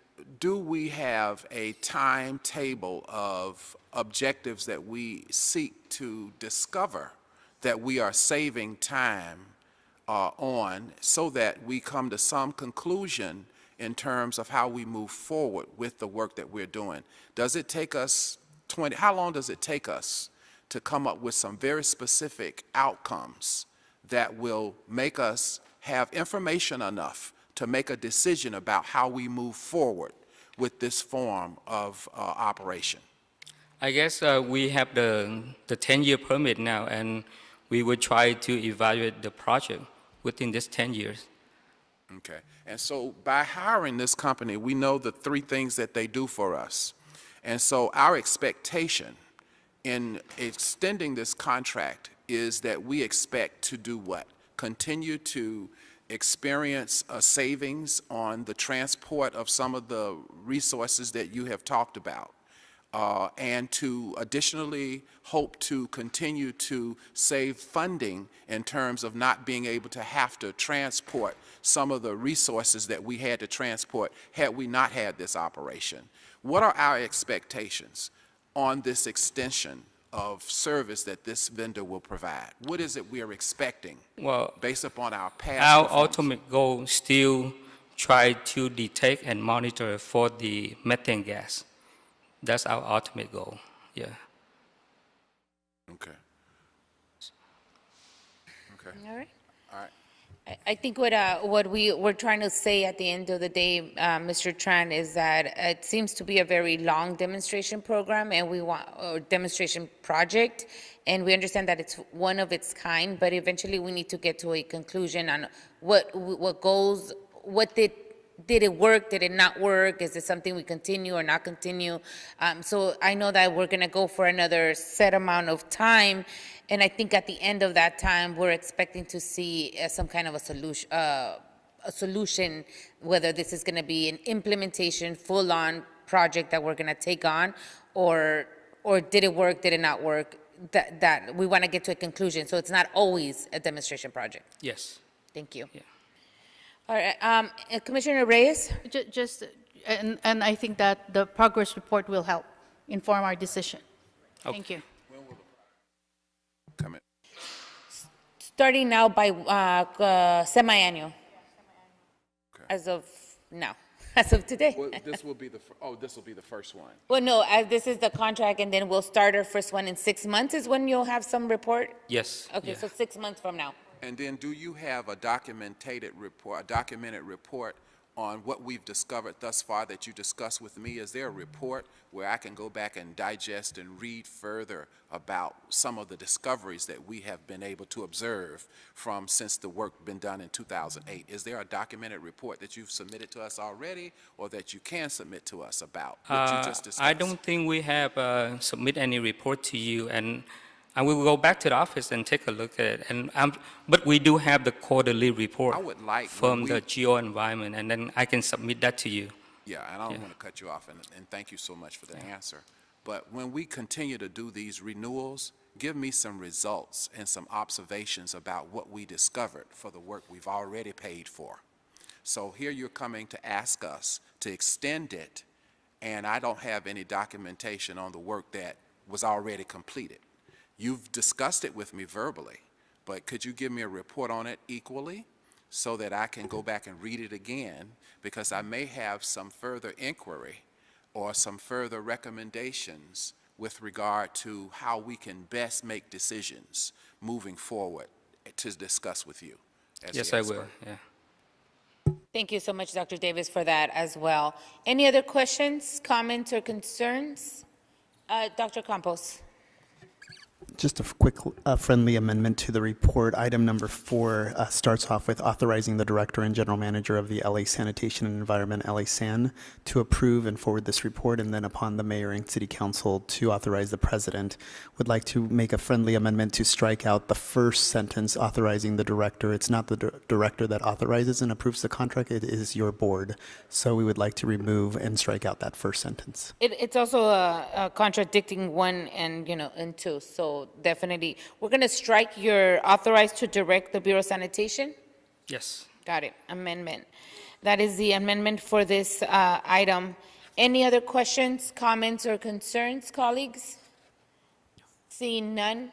do we have a timetable of objectives that we seek to discover that we are saving time on so that we come to some conclusion in terms of how we move forward with the work that we're doing? Does it take us how long does it take us to come up with some very specific outcomes that will make us have information enough to make a decision about how we move forward with this form of operation? I guess we have the 10-year permit now, and we will try to evaluate the project within this 10 years. Okay. And so by hiring this company, we know the three things that they do for us. And so our expectation in extending this contract is that we expect to do what? Continue to experience a savings on the transport of some of the resources that you have talked about, and to additionally hope to continue to save funding in terms of not being able to have to transport some of the resources that we had to transport had we not had this operation. What are our expectations on this extension of service that this vendor will provide? What is it we are expecting based upon our past Our performance? ultimate goal still try to detect and monitor for the methane gas. That's our ultimate goal, yeah. Okay. Okay. All right. All right. I think what we're trying to say at the end of the day, Mr. Tran, is that it seems to be a very long demonstration program and or demonstration project, and we understand that it's one of its kind, but eventually we need to get to a conclusion on what goals, did it work, did it not work, is it something we continue or not continue? So I know that we're gonna go for another set amount of time, and I think at the end of that time, we're expecting to see some kind of a solution, whether this is gonna be an implementation, full-on project that we're gonna take on, or did it work, did it not work? That we wanna get to a conclusion, so it's not always a demonstration project. Yes. Thank you. Yeah. All right, Commissioner Reyes? And I think that the progress report will help inform our decision. Thank you. Come in. Starting now by semi-annual. As of now, as of today. Well, this will be this will be the first one. Well, no, this is the contract, and then we'll start our first one in 6 months is when you'll have some report? Yes. Okay, so 6 months from now. And then do you have a documented report on what we've discovered thus far that you discussed with me? Is there a report where I can go back and digest and read further about some of the discoveries that we have been able to observe since the work been done in 2008? Is there a documented report that you've submitted to us already or that you can submit to us about what you just discussed? I don't think we have submitted any report to you, and I will go back to the office and take a look at it. But we do have the quarterly report I would like from the geo environment, and then I can submit that to you. Yeah, and I don't want to cut you off, and thank you so much for the answer. But when we continue to do these renewals, give me some results and some observations about what we discovered for the work we've already paid for. So here you're coming to ask us to extend it, and I don't have any documentation on the work that was already completed. You've discussed it with me verbally, but could you give me a report on it equally so that I can go back and read it again? Because I may have some further inquiry or some further recommendations with regard to how we can best make decisions moving forward to discuss with you. Yes, I will. Yeah. Thank you so much, Dr. Davis, for that as well. Any other questions, comments, or concerns? Dr. Campos? Just a quick friendly amendment to the report. Item number 4 starts off with authorizing the Director and General Manager of the LA Sanitation and Environment, LA SAN, to approve and forward this report, and then upon the Mayor and City Council to authorize the President. Would like to make a friendly amendment to strike out the first sentence authorizing the Director. It's not the Director that authorizes and approves the contract, it is your board. So we would like to remove and strike out that first sentence. It's also contradicting 1 and 2, so definitely. We're going to strike your authorized to direct the Bureau of Sanitation? Yes. Got it. Amendment. That is the amendment for this item. Any other questions, comments, or concerns, colleagues? Seeing none,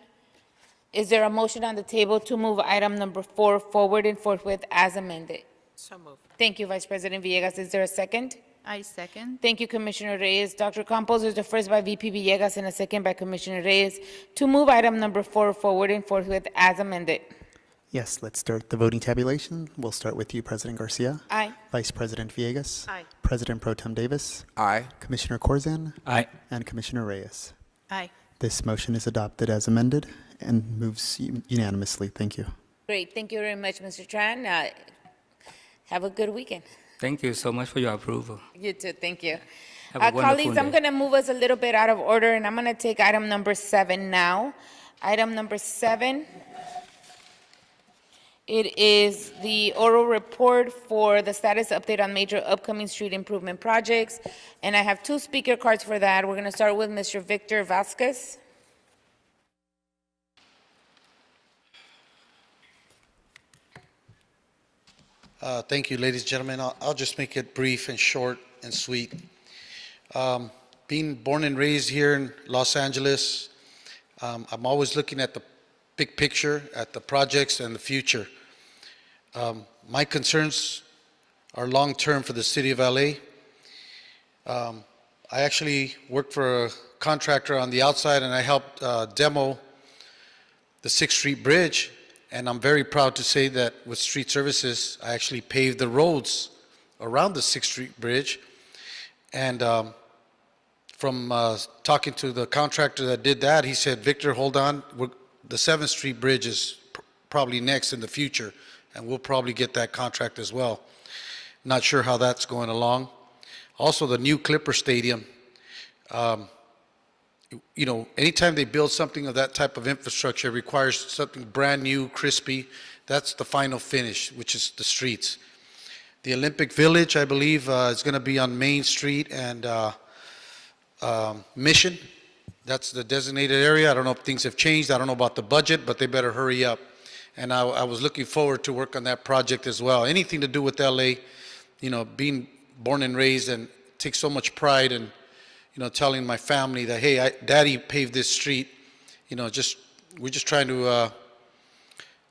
is there a motion on the table to move item number 4 forward and forthwith as amended? So moved. Thank you, Vice President Villegas. Is there a second? I second. Thank you, Commissioner Reyes. Dr. Campos is the first by VP Villegas and a second by Commissioner Reyes to move item number 4 forward and forthwith as amended. Yes, let's start the voting tabulation. We'll start with you, President Garcia. Aye. Vice President Villegas. Aye. President Pro Tem Davis. Aye. Commissioner Corzan. Aye. And Commissioner Reyes. Aye. This motion is adopted as amended and moves unanimously. Thank you. Great. Thank you very much, Mr. Tran. Have a good weekend. Thank you so much for your approval. You too. Thank you. Have a wonderful Colleagues, I'm day. going to move us a little bit out of order, and I'm going to take item number 7 now. Item number 7. It is the oral report for the status update on major upcoming street improvement projects. And I have 2 speaker cards for that. We're going to start with Mr. Victor Vasquez. Thank you, ladies and gentlemen. I'll just make it brief and short and sweet. Being born and raised here in Los Angeles, I'm always looking at the big picture, at the projects and the future. My concerns are long-term for the city of LA. I actually worked for a contractor on the outside, and I helped demo the 6th Street Bridge. And I'm very proud to say that with street services, I actually paved the roads around the 6th Street Bridge. And from talking to the contractor that did that, he said, Victor, hold on, the 7th Street Bridge is probably next in the future, and we'll probably get that contract as well. Not sure how that's going along. Also, the new Clipper Stadium, you know, anytime they build something of that type of infrastructure, it requires something brand new, crispy. That's the final finish, which is the streets. The Olympic Village, I believe, is going to be on Main Street and Mission. That's the designated area. I don't know if things have changed. I don't know about the budget, but they better hurry up. And I was looking forward to work on that project as well. Anything to do with LA, you know, being born and raised, and take so much pride in, you know, telling my family that, hey, Daddy paved this street. You know, we're just trying to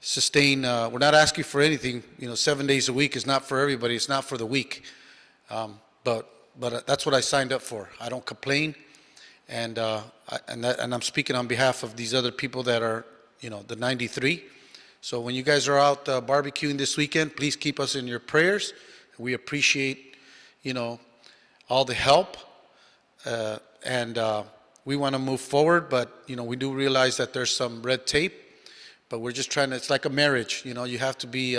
sustain. We're not asking for anything. You know, 7 days a week is not for everybody. It's not for the weak. But that's what I signed up for. I don't complain, and I'm speaking on behalf of these other people that are, you know, the 93. So when you guys are out barbecuing this weekend, please keep us in your prayers. We appreciate, you know, all the help, and we want to move forward. But you know, we do realize that there's some red tape. But we're just trying to. It's like a marriage. You know, you have to be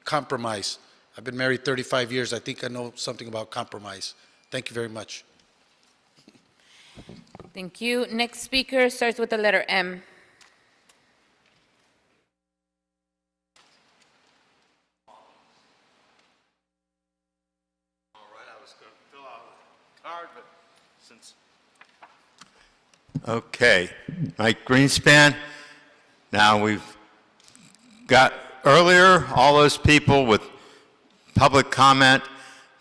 compromise. I've been married 35 years. I think I know something about compromise. Thank you very much. Thank you. Next speaker starts with the letter M. Okay, Mike Greenspan. Now we've got earlier all those people with public comment.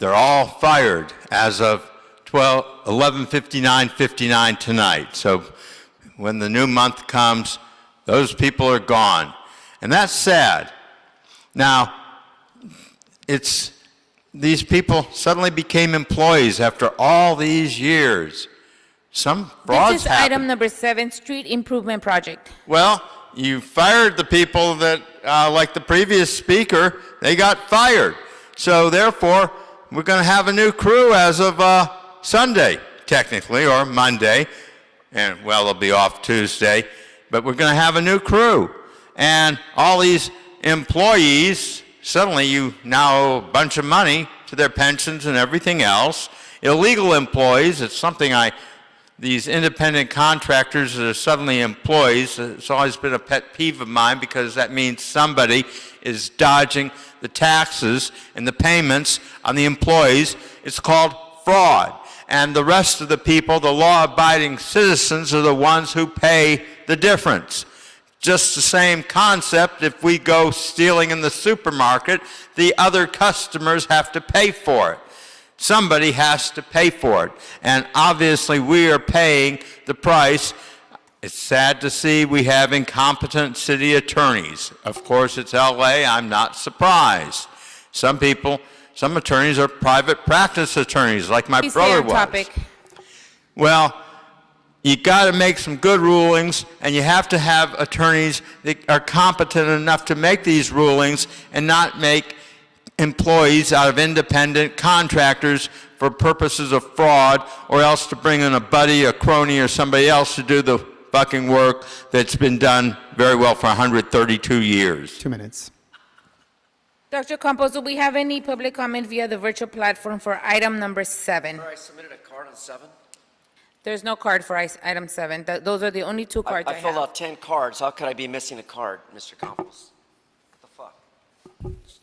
They're all fired as of 11:59 tonight. So when the new month comes, those people are gone, and that's sad. Now these people suddenly became employees after all these years. Some frauds This is happened. item number 7, Street Improvement Project. Well, you fired the people that, like the previous speaker, they got fired. So therefore, we're going to have a new crew as of Sunday, technically, or Monday. And, well, they'll be off Tuesday. But we're going to have a new crew. And all these employees, suddenly you now owe a bunch of money to their pensions and everything else. Illegal employees, it's something these independent contractors that are suddenly employees, it's always been a pet peeve of mine, because that means somebody is dodging the taxes and the payments on the employees. It's called fraud. And the rest of the people, the law-abiding citizens, are the ones who pay the difference. Just the same concept, if we go stealing in the supermarket, the other customers have to pay for it. Somebody has to pay for it, and obviously we are paying the price. It's sad to see we have incompetent city attorneys. Of course, it's LA, I'm not surprised. Some attorneys are private practice attorneys, like my Please brother stay on was. topic. Well, you got to make some good rulings, and you have to have attorneys that are competent enough to make these rulings and not make employees out of independent contractors for purposes of fraud, or else to bring in a buddy, a crony, or somebody else to do the fucking work that's been done very well for 132 years. 2 minutes. Dr. Campos, do we have any public comment via the virtual platform for item number 7? I submitted a card on 7. There's no card for item 7. Those are the only 2 cards I I filled have. out 10 cards. How could I be missing a card, Mr. Campos? What the fuck?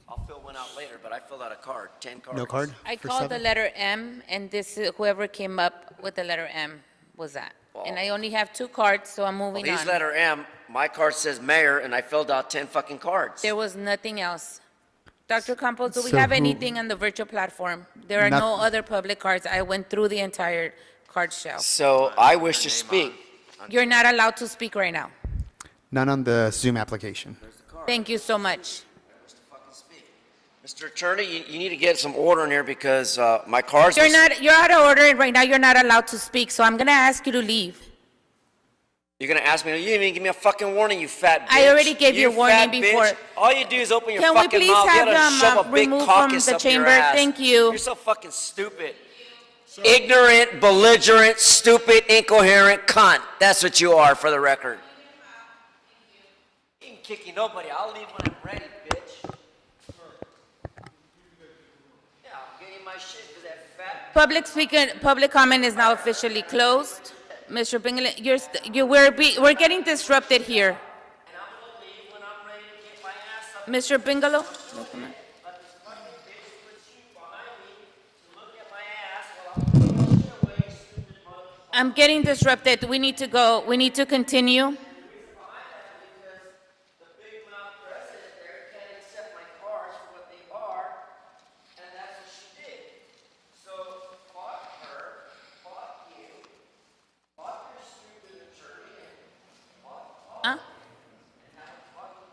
I'll fill one out later, but I filled out a card, 10 cards. No card? I for called 7? the letter M, and whoever came up with the letter M was that. And I only have 2 cards, so I'm moving Well, on. these letter M, my card says mayor, and I filled out 10 fucking cards. There was nothing else. Dr. Campos, do we So have who- anything on the virtual platform? There are no other public cards. I went through the entire card shell. So I wish to speak. You're not allowed to speak right now. None on the Zoom application. Thank you so much. Mr. Attorney, you need to get some order in here, because my cards. You're out of order, and right now you're not allowed to speak, so I'm going to ask you to leave. You're gonna ask me, you didn't even give me a fucking warning, you fat bitch. I already gave you a warning fat before. bitch. All you do is open your Can we fucking please mouth. You have gotta them shove a big removed cock from and the up your chamber? ass. Thank you. You're so fucking stupid. Ignorant, belligerent, stupid, incoherent cunt. That's what you are, for the record. You ain't kicking nobody. I'll leave when I'm ready, bitch. Yeah, I'm getting my shit because that fat. Public comment is now officially closed. Mr. Bingley, we're getting disrupted here. Mr. Bingalow? No comment. I'm getting disrupted. We need to go. We need to continue.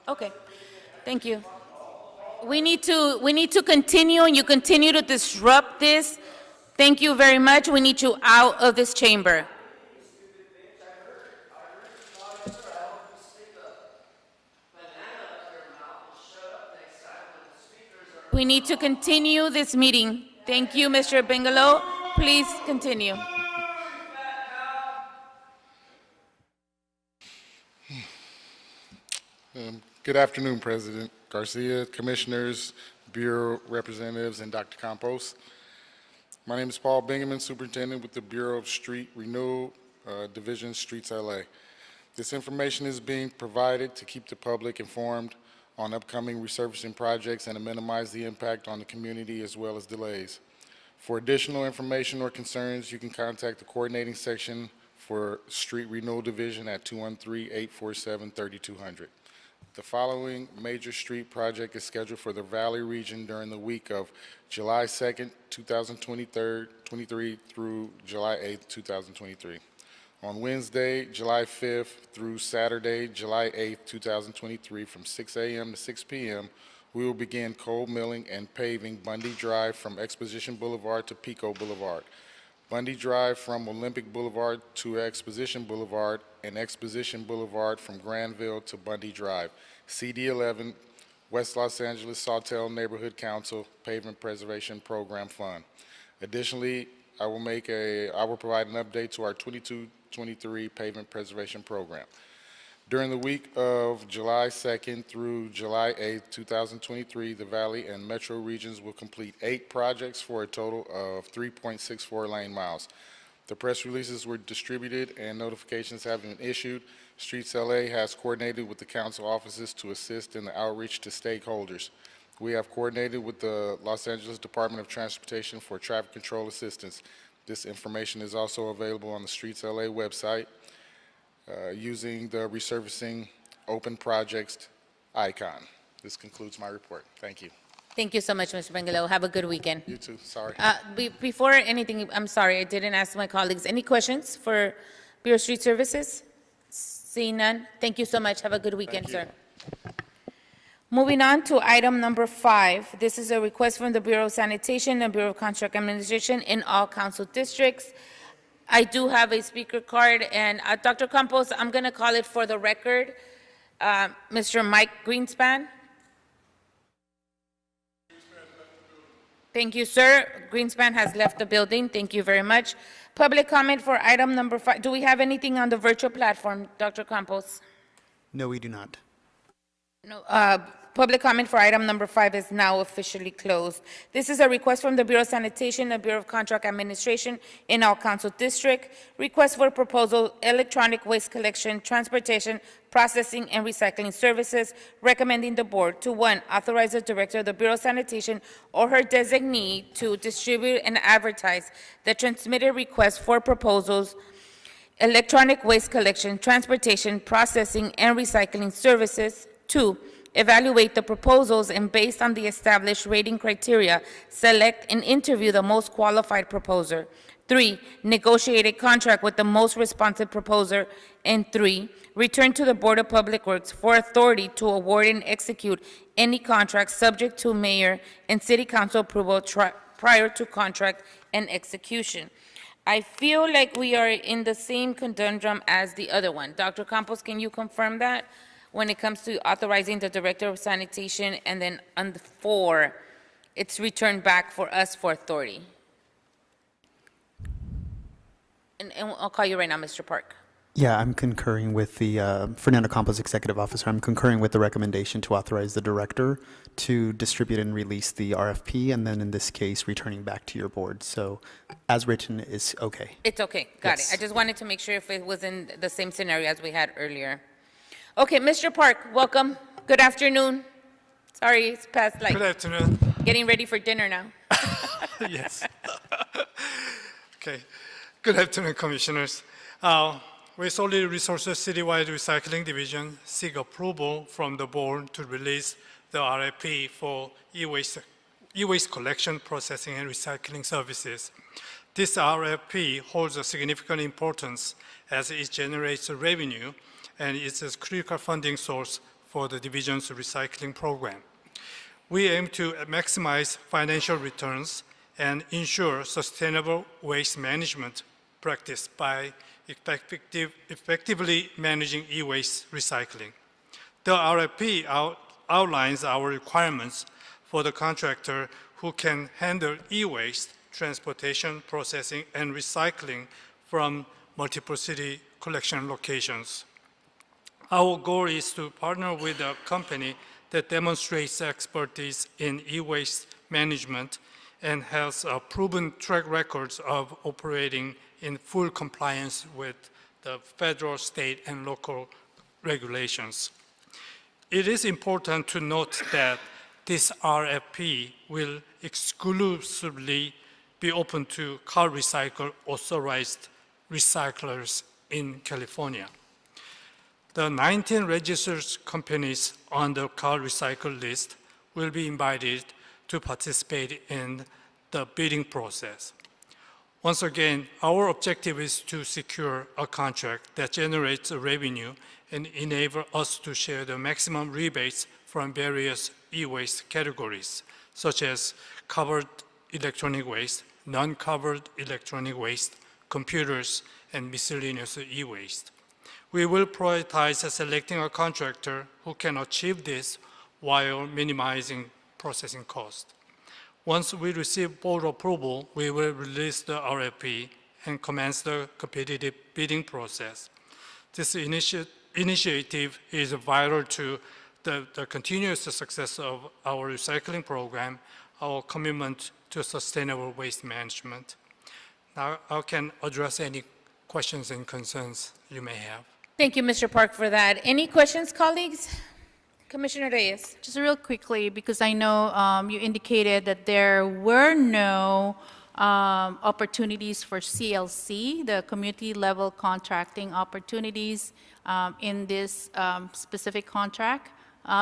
Okay, thank you. We need to continue, and you continue to disrupt this. Thank you very much. We need you out of this chamber. We need to continue this meeting. Thank you, Mr. Bingalow. Please continue. Good afternoon, President Garcia, Commissioners, Bureau Representatives, and Dr. Campos. My name is Paul Bingaman, Superintendent with the Bureau of Street Renewal Division, Streets LA. This information is being provided to keep the public informed on upcoming resurfacing projects and to minimize the impact on the community as well as delays. For additional information or concerns, you can contact the coordinating section for Street Renewal Division at 213-847-3200. The following major street project is scheduled for the Valley region during the week of July 2nd, 2023 through July 8th, 2023. On Wednesday, July 5th through Saturday, July 8th, 2023, from 6 a.m. to 6 p.m., we will begin cold milling and paving Bundy Drive from Exposition Boulevard to Pico Boulevard, Bundy Drive from Olympic Boulevard to Exposition Boulevard, and Exposition Boulevard from Granville to Bundy Drive. CD11, West Los Angeles Sawtelle Neighborhood Council Pavement Preservation Program Fund. Additionally, I will provide an update to our 22-23 Pavement Preservation Program. During the week of July 2nd through July 8th, 2023, the Valley and Metro regions will complete 8 projects for a total of 3.64 lane miles. The press releases were distributed and notifications have been issued. Streets LA has coordinated with the council offices to assist in the outreach to stakeholders. We have coordinated with the Los Angeles Department of Transportation for traffic control assistance. This information is also available on the Streets LA website using the resurfacing open projects icon. This concludes my report. Thank you. Thank you so much, Mr. Bingalow. Have a good weekend. You too. Sorry. Before anything, I'm sorry, I didn't ask my colleagues. Any questions for Bureau of Street Services? Seeing none, thank you so much. Have a good weekend, sir. Moving on to item number 5. This is a request from the Bureau of Sanitation and Bureau of Contract Administration in all council districts. I do have a speaker card, and Dr. Campos, I'm going to call it for the record. Mr. Mike Greenspan. Thank you, sir. Greenspan has left the building. Thank you very much. Public comment for item number 5. Do we have anything on the virtual platform, Dr. Campos? No, we do not. No. Public comment for item number 5 is now officially closed. This is a request from the Bureau of Sanitation and Bureau of Contract Administration in all council district. Request for proposal, electronic waste collection, transportation, processing, and recycling services, recommending the board to 1, authorize the director of the Bureau of Sanitation or her designee to distribute and advertise the transmitted request for proposals, electronic waste collection, transportation, processing, and recycling services. 2, evaluate the proposals and based on the established rating criteria, select and interview the most qualified proposer. 3, negotiate a contract with the most responsive proposer. And 3, return to the Board of Public Works for authority to award and execute any contract subject to mayor and city council approval prior to contract and execution. I feel like we are in the same conundrum as the other one. Dr. Campos, can you confirm that? When it comes to authorizing the Director of Sanitation, and then on the 4, it's returned back for us for authority. And I'll call you right now, Mr. Park. Yeah, I'm concurring with the, Fernando Campos, Executive Officer, I'm concurring with the recommendation to authorize the director to distribute and release the RFP, and then in this case, returning back to your board. So as written is okay. It's okay, got Yes. it. I just wanted to make sure if it was in the same scenario as we had earlier. Okay, Mr. Park, welcome. Good afternoon. Sorry, it's past like Good afternoon. getting ready for dinner now. Yes. Okay. Good afternoon, Commissioners. We Solid Resources Citywide Recycling Division seek approval from the board to release the RFP for e-waste collection, processing, and recycling services. This RFP holds a significant importance as it generates revenue and it's a critical funding source for the division's recycling program. We aim to maximize financial returns and ensure sustainable waste management practice by effectively managing e-waste recycling. The RFP outlines our requirements for the contractor who can handle e-waste, transportation, processing, and recycling from multiple city collection locations. Our goal is to partner with a company that demonstrates expertise in e-waste management and has a proven track records of operating in full compliance with the federal, state, and local regulations. It is important to note that this RFP will exclusively be open to car recycle authorized recyclers in California. The 19 registered companies on the car recycle list will be invited to participate in the bidding process. Once again, our objective is to secure a contract that generates a revenue and enable us to share the maximum rebates from various e-waste categories, such as covered electronic waste, non-covered electronic waste, computers, and miscellaneous e-waste. We will prioritize selecting a contractor who can achieve this while minimizing processing cost. Once we receive board approval, we will release the RFP and commence the competitive bidding process. This initiative is vital to the continuous success of our recycling program, our commitment to sustainable waste management. Now, I can address any questions and concerns you may have. Thank you, Mr. Park, for that. Any questions, colleagues? Commissioner Reyes. Just real quickly, because I know you indicated that there were no opportunities for CLC, the community level contracting opportunities in this specific contract,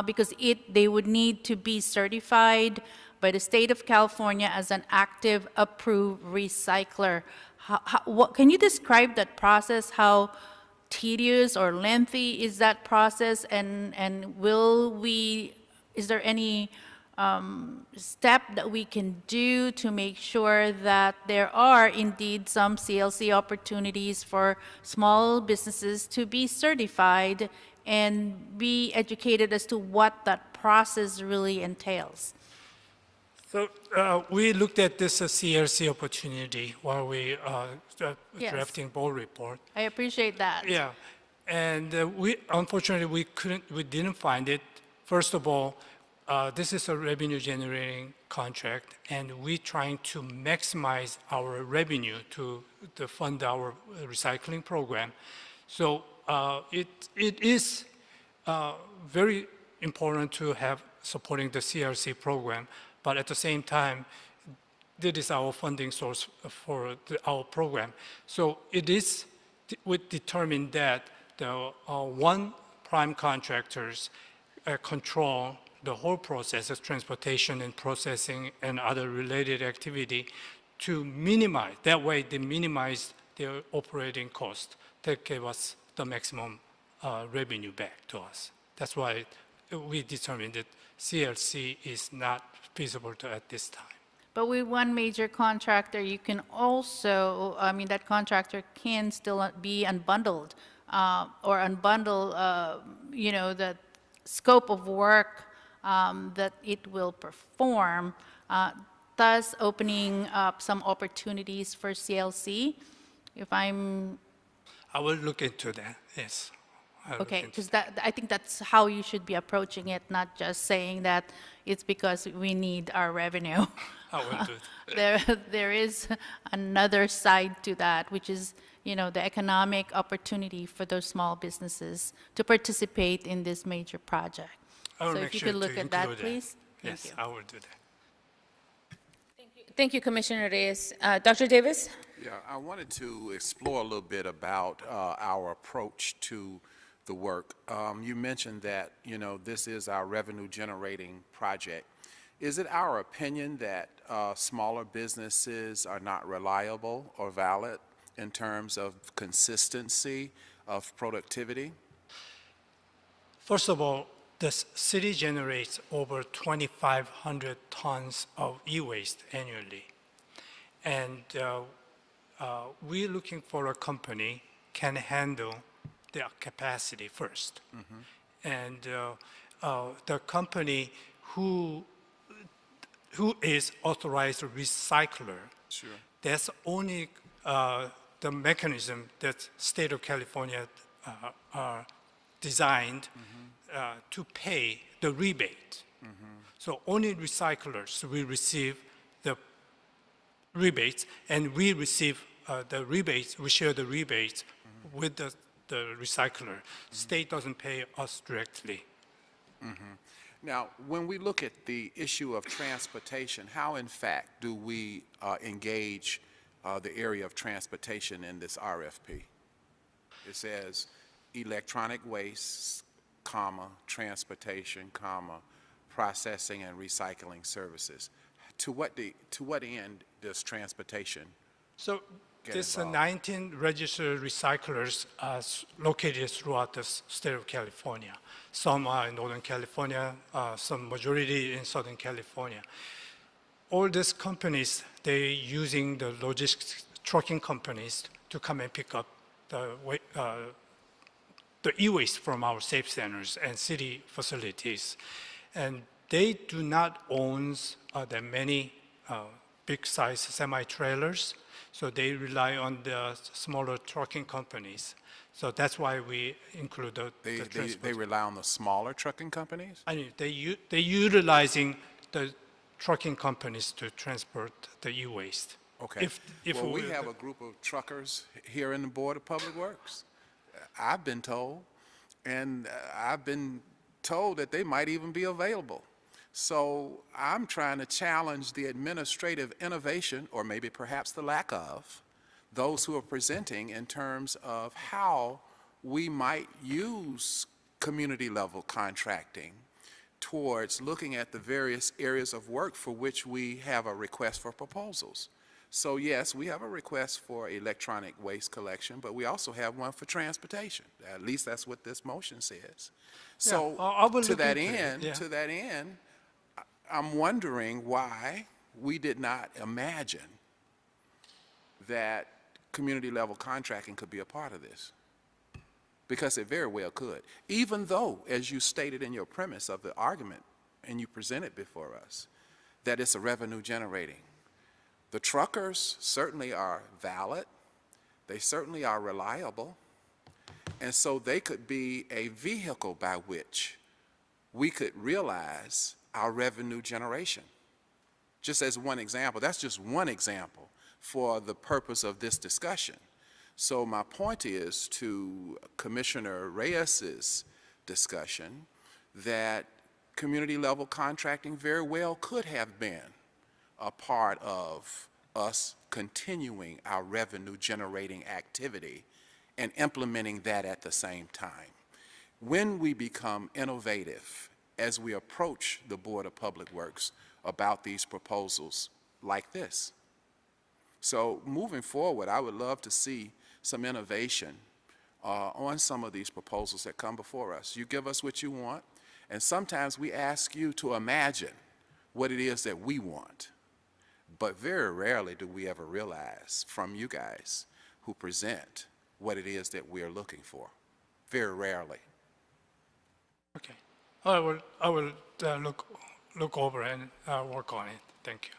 because they would need to be certified by the state of California as an active approved recycler. Can you describe that process? How tedious or lengthy is that process, and is there any step that we can do to make sure that there are indeed some CLC opportunities for small businesses to be certified and be educated as to what that process really entails? So we looked at this CLC opportunity while we Yes. drafting board report. I appreciate that. Yeah, and unfortunately we didn't find it. First of all, this is a revenue generating contract, and we're trying to maximize our revenue to fund our recycling program. So it is very important to have supporting the CLC program, but at the same time, this is our funding source for our program. So it is, we determined that the one prime contractors control the whole process of transportation and processing and other related activity to minimize, that way they minimize their operating cost that gave us the maximum revenue back to us. That's why we determined that CLC is not feasible at this time. But with one major contractor, you can also, I mean, that contractor can still be unbundled or unbundle, you know, the scope of work that it will perform, thus opening up some opportunities for CLC. If I'm I will look into that, yes. I'll look okay, into because I think that's how you should be approaching it, not just saying that it's because we need our revenue. I will do it. There is another side to that, which is, you know, the economic opportunity for those small businesses to participate in this major project. I will So make if you sure could look to at that, include please. Thank Yes, you. I will do that. Thank you, Commissioner Reyes. Dr. Davis? Yeah, I wanted to explore a little bit about our approach to the work. You mentioned that, you know, this is our revenue-generating project. Is it our opinion that smaller businesses are not reliable or valid in terms of consistency of productivity? First of all, the city generates over 2,500 tons of e-waste annually. And we're looking for a company can handle their capacity first. And the company who is authorized recycler, Sure. that's only the mechanism that state of California designed to pay the rebate. So only recyclers will receive the rebates, and we receive the rebates, we share the rebates with the recycler. State doesn't pay us directly. Now, when we look at the issue of transportation, how in fact do we engage the area of transportation in this RFP? It says electronic waste, comma, transportation, comma, processing and recycling services. To what end does transportation So get there's involved? 19 registered recyclers located throughout the state of California. Some are in Northern California, some majority in Southern California. All these companies, they're using the logistics trucking companies to come and pick up the e-waste from our safe centers and city facilities. And they do not own that many big-size semi-trailers, so they rely on the smaller trucking companies. So that's why we include the transport. They rely on the smaller trucking companies? I mean, they're utilizing the trucking companies to transport the e-waste. Okay. If Well, we have a group of truckers here in the Board of Public Works. I've been told, and I've been told that they might even be available. So I'm trying to challenge the administrative innovation, or maybe perhaps the lack of, those who are presenting in terms of how we might use community-level contracting towards looking at the various areas of work for which we have a request for proposals. So yes, we have a request for electronic waste collection, but we also have one for transportation. At least that's what this motion says. So I will to look that into it, end, yeah. I'm wondering why we did not imagine that community-level contracting could be a part of this. Because it very well could. Even though, as you stated in your premise of the argument, and you presented before us, that it's a revenue generating. The truckers certainly are valid, they certainly are reliable, and so they could be a vehicle by which we could realize our revenue generation. Just as one example, that's just one example for the purpose of this discussion. So my point is to Commissioner Reyes's discussion that community-level contracting very well could have been a part of us continuing our revenue-generating activity and implementing that at the same time. When we become innovative as we approach the Board of Public Works about these proposals like this. So moving forward, I would love to see some innovation on some of these proposals that come before us. You give us what you want, and sometimes we ask you to imagine what it is that we want. But very rarely do we ever realize from you guys who present what it is that we are looking for. Very rarely. Okay. I will look over and work on it. Thank you.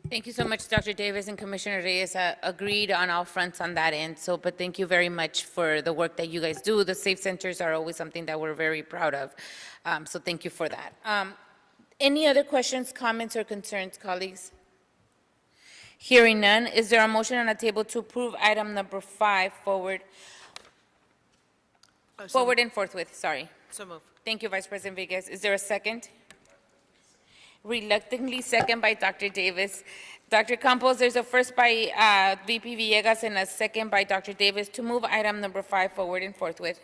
Thank you so much, Dr. Davis and Commissioner Reyes. Agreed on all fronts on that end. So, but thank you very much for the work that you guys do. The Safe Centers are always something that we're very proud of. So thank you for that. Any other questions, comments, or concerns, colleagues? Hearing none, is there a motion on the table to approve item number 5 forward and forthwith? Sorry. So moved. Thank you, Vice President Vegas. Is there a second? Reluctantly second by Dr. Davis. Dr. Campos, there's a first by VP Villegas and a second by Dr. Davis to move item number 5 forward and forthwith.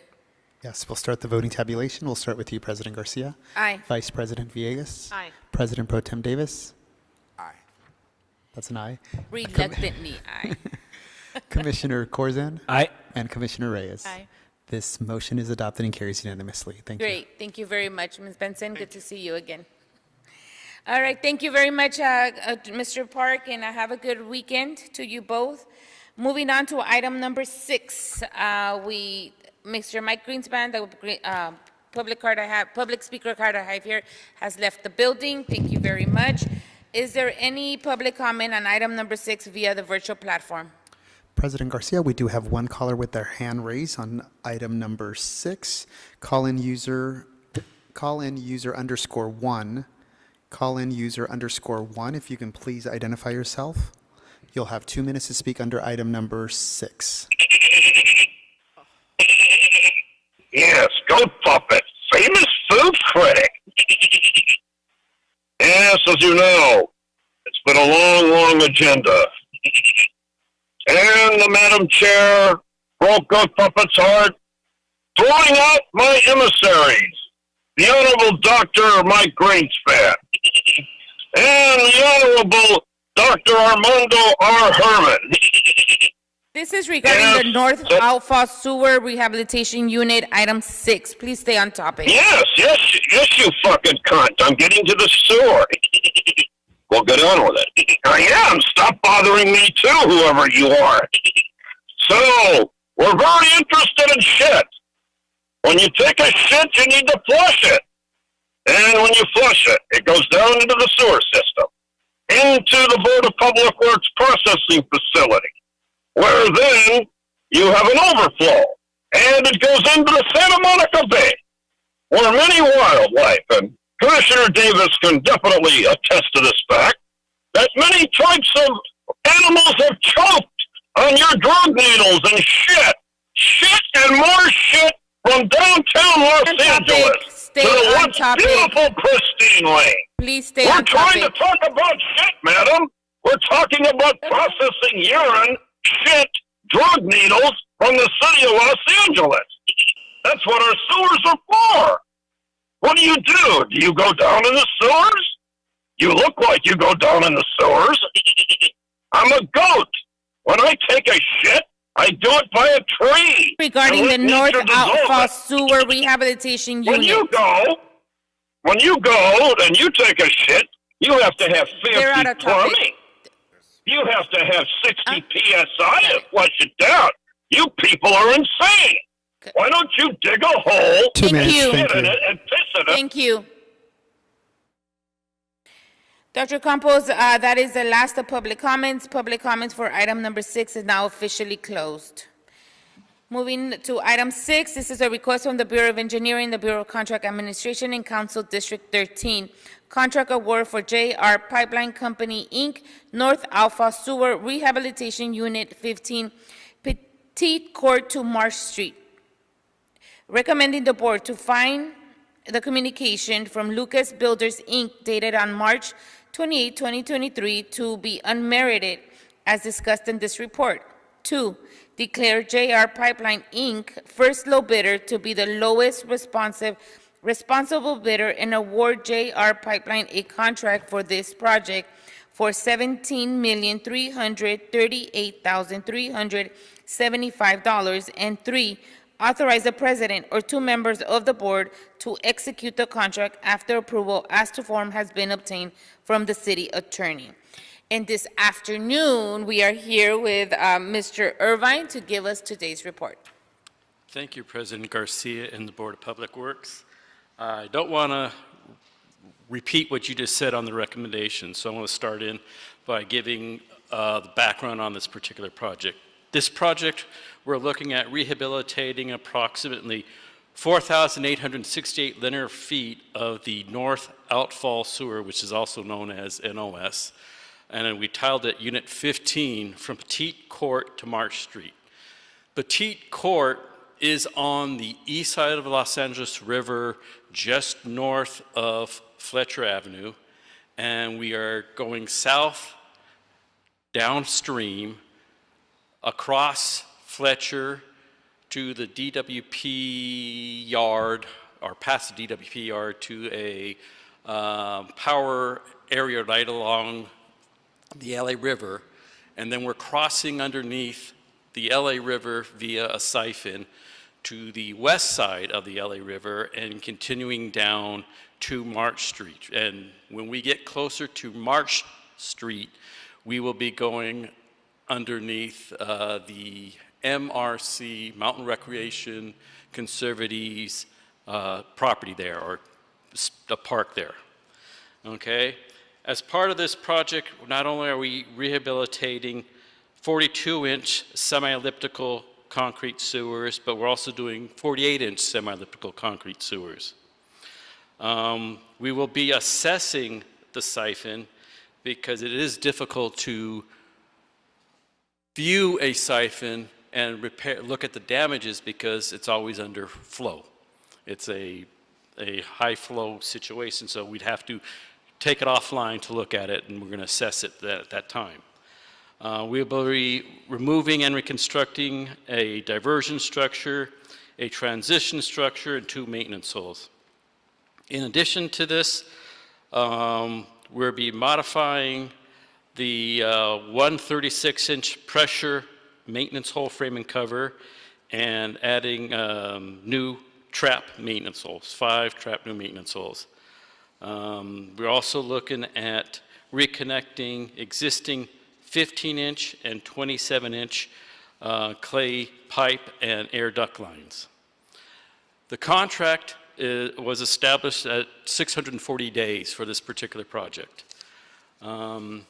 Yes, we'll start the voting tabulation. We'll start with you, President Garcia. Aye. Vice President Villegas. Aye. President Pro Tem Davis. Aye. That's an aye. Reluctantly, aye. Commissioner Corzan. Aye. And Commissioner Reyes. Aye. This motion is adopted and carries unanimously. Thank you. Great. Thank you very much, Ms. Benson. Good to see you again. All right. Thank you very much, Mr. Park, and have a good weekend to you both. Moving on to item number 6, Mr. Mike Greenspan, the public speaker card I have here, has left the building. Thank you very much. Is there any public comment on item number 6 via the virtual platform? President Garcia, we do have one caller with their hand raised on item number 6. Call-in user _1. Call-in user _1. If you can please identify yourself. You'll have 2 minutes to speak under item number 6. Yes, Goat Puppet, famous food critic. Yes, as you know, it's been a long, long agenda. And the Madam Chair broke Goat Puppet's heart, throwing out my emissaries, the Honorable Dr. Mike Greenspan, and the Honorable Dr. Armando R. Herman. This is regarding the North Alpha Sewer Rehabilitation Unit, item 6. Please stay on topic. Yes, you fucking cunt. I'm getting to the sewer. Well, get on with it. I am. Stop bothering me too, whoever you are. So, we're very interested in shit. When you take a shit, you need to flush it. And when you flush it, it goes down into the sewer system, into the Board of Public Works processing facility, where then you have an overflow, and it goes into the Santa Monica Bay, where many wildlife, and Commissioner Davis can definitely attest to this fact, that many types of animals have choked on your drug needles and shit and more shit from downtown Los Angeles to the once beautiful pristine lane. Please stay We're on trying topic. to talk about shit, madam. We're talking about processing urine, shit, drug needles from the city of Los Angeles. That's what our sewers are for. What do? Do you go down in the sewers? You look like you go down in the sewers. I'm a goat. When I take a shit, I do it by a tree. Regarding And the let North nature dissolve Alpha it. Sewer Rehabilitation Unit. When you go and you take a shit, you have to have They're out fancy of topic. plumbing. You have to have 60 PSI to flush it down. You people are insane. Why don't you dig a hole, 2 minutes, shit thank in you. it, and piss in it? Thank you. Dr. Campos, that is the last of public comments. Public comments for item number 6 is now officially closed. Moving to item 6, this is a request from the Bureau of Engineering, the Bureau of Contract Administration, and Council District 13. Contract award for JR Pipeline Company, Inc., North Alpha Sewer Rehabilitation Unit 15, Petite Court to Marsh Street. Recommending the board to find the communication from Lucas Builders, Inc., dated on March 28, 2023, to be unmerited as discussed in this report. 2, declare JR Pipeline, Inc., first low bidder to be the lowest responsible bidder and award JR Pipeline a contract for this project for $17,338,375. And 3, authorize the president or two members of the board to execute the contract after approval as to form has been obtained from the city attorney. And this afternoon, we are here with Mr. Irvine to give us today's report. Thank you, President Garcia and the Board of Public Works. I don't want to repeat what you just said on the recommendation, so I want to start in by giving the background on this particular project. This project, we're looking at rehabilitating approximately 4,868 linear feet of the north outfall sewer, which is also known as NOS, and then we tiled it Unit 15 from Petite Court to Marsh Street. Petite Court is on the east side of the Los Angeles River, just north of Fletcher Avenue, and we are going south downstream across Fletcher to the DWP yard, or past the DWP yard to a power area right along the LA River, and then we're crossing underneath the LA River via a siphon to the west side of the LA River and continuing down to Marsh Street. And when we get closer to Marsh Street, we will be going underneath the MRC, Mountain Recreation Conservancy's property there, or a park there, okay? As part of this project, not only are we rehabilitating 42-inch semi-elliptical concrete sewers, but we're also doing 48-inch semi-elliptical concrete sewers. We will be assessing the siphon because it is difficult to view a siphon and look at the damages because it's always under flow. It's a high flow situation, so we'd have to take it offline to look at it, and we're going to assess it at that time. We will be removing and reconstructing a diversion structure, a transition structure, and 2 maintenance holes. In addition to this, we'll be modifying the 136-inch pressure maintenance hole frame and cover and adding new trap maintenance holes, 5 trap new maintenance holes. We're also looking at reconnecting existing 15-inch and 27-inch clay pipe and air duct lines. The contract was established at 640 days for this particular project. On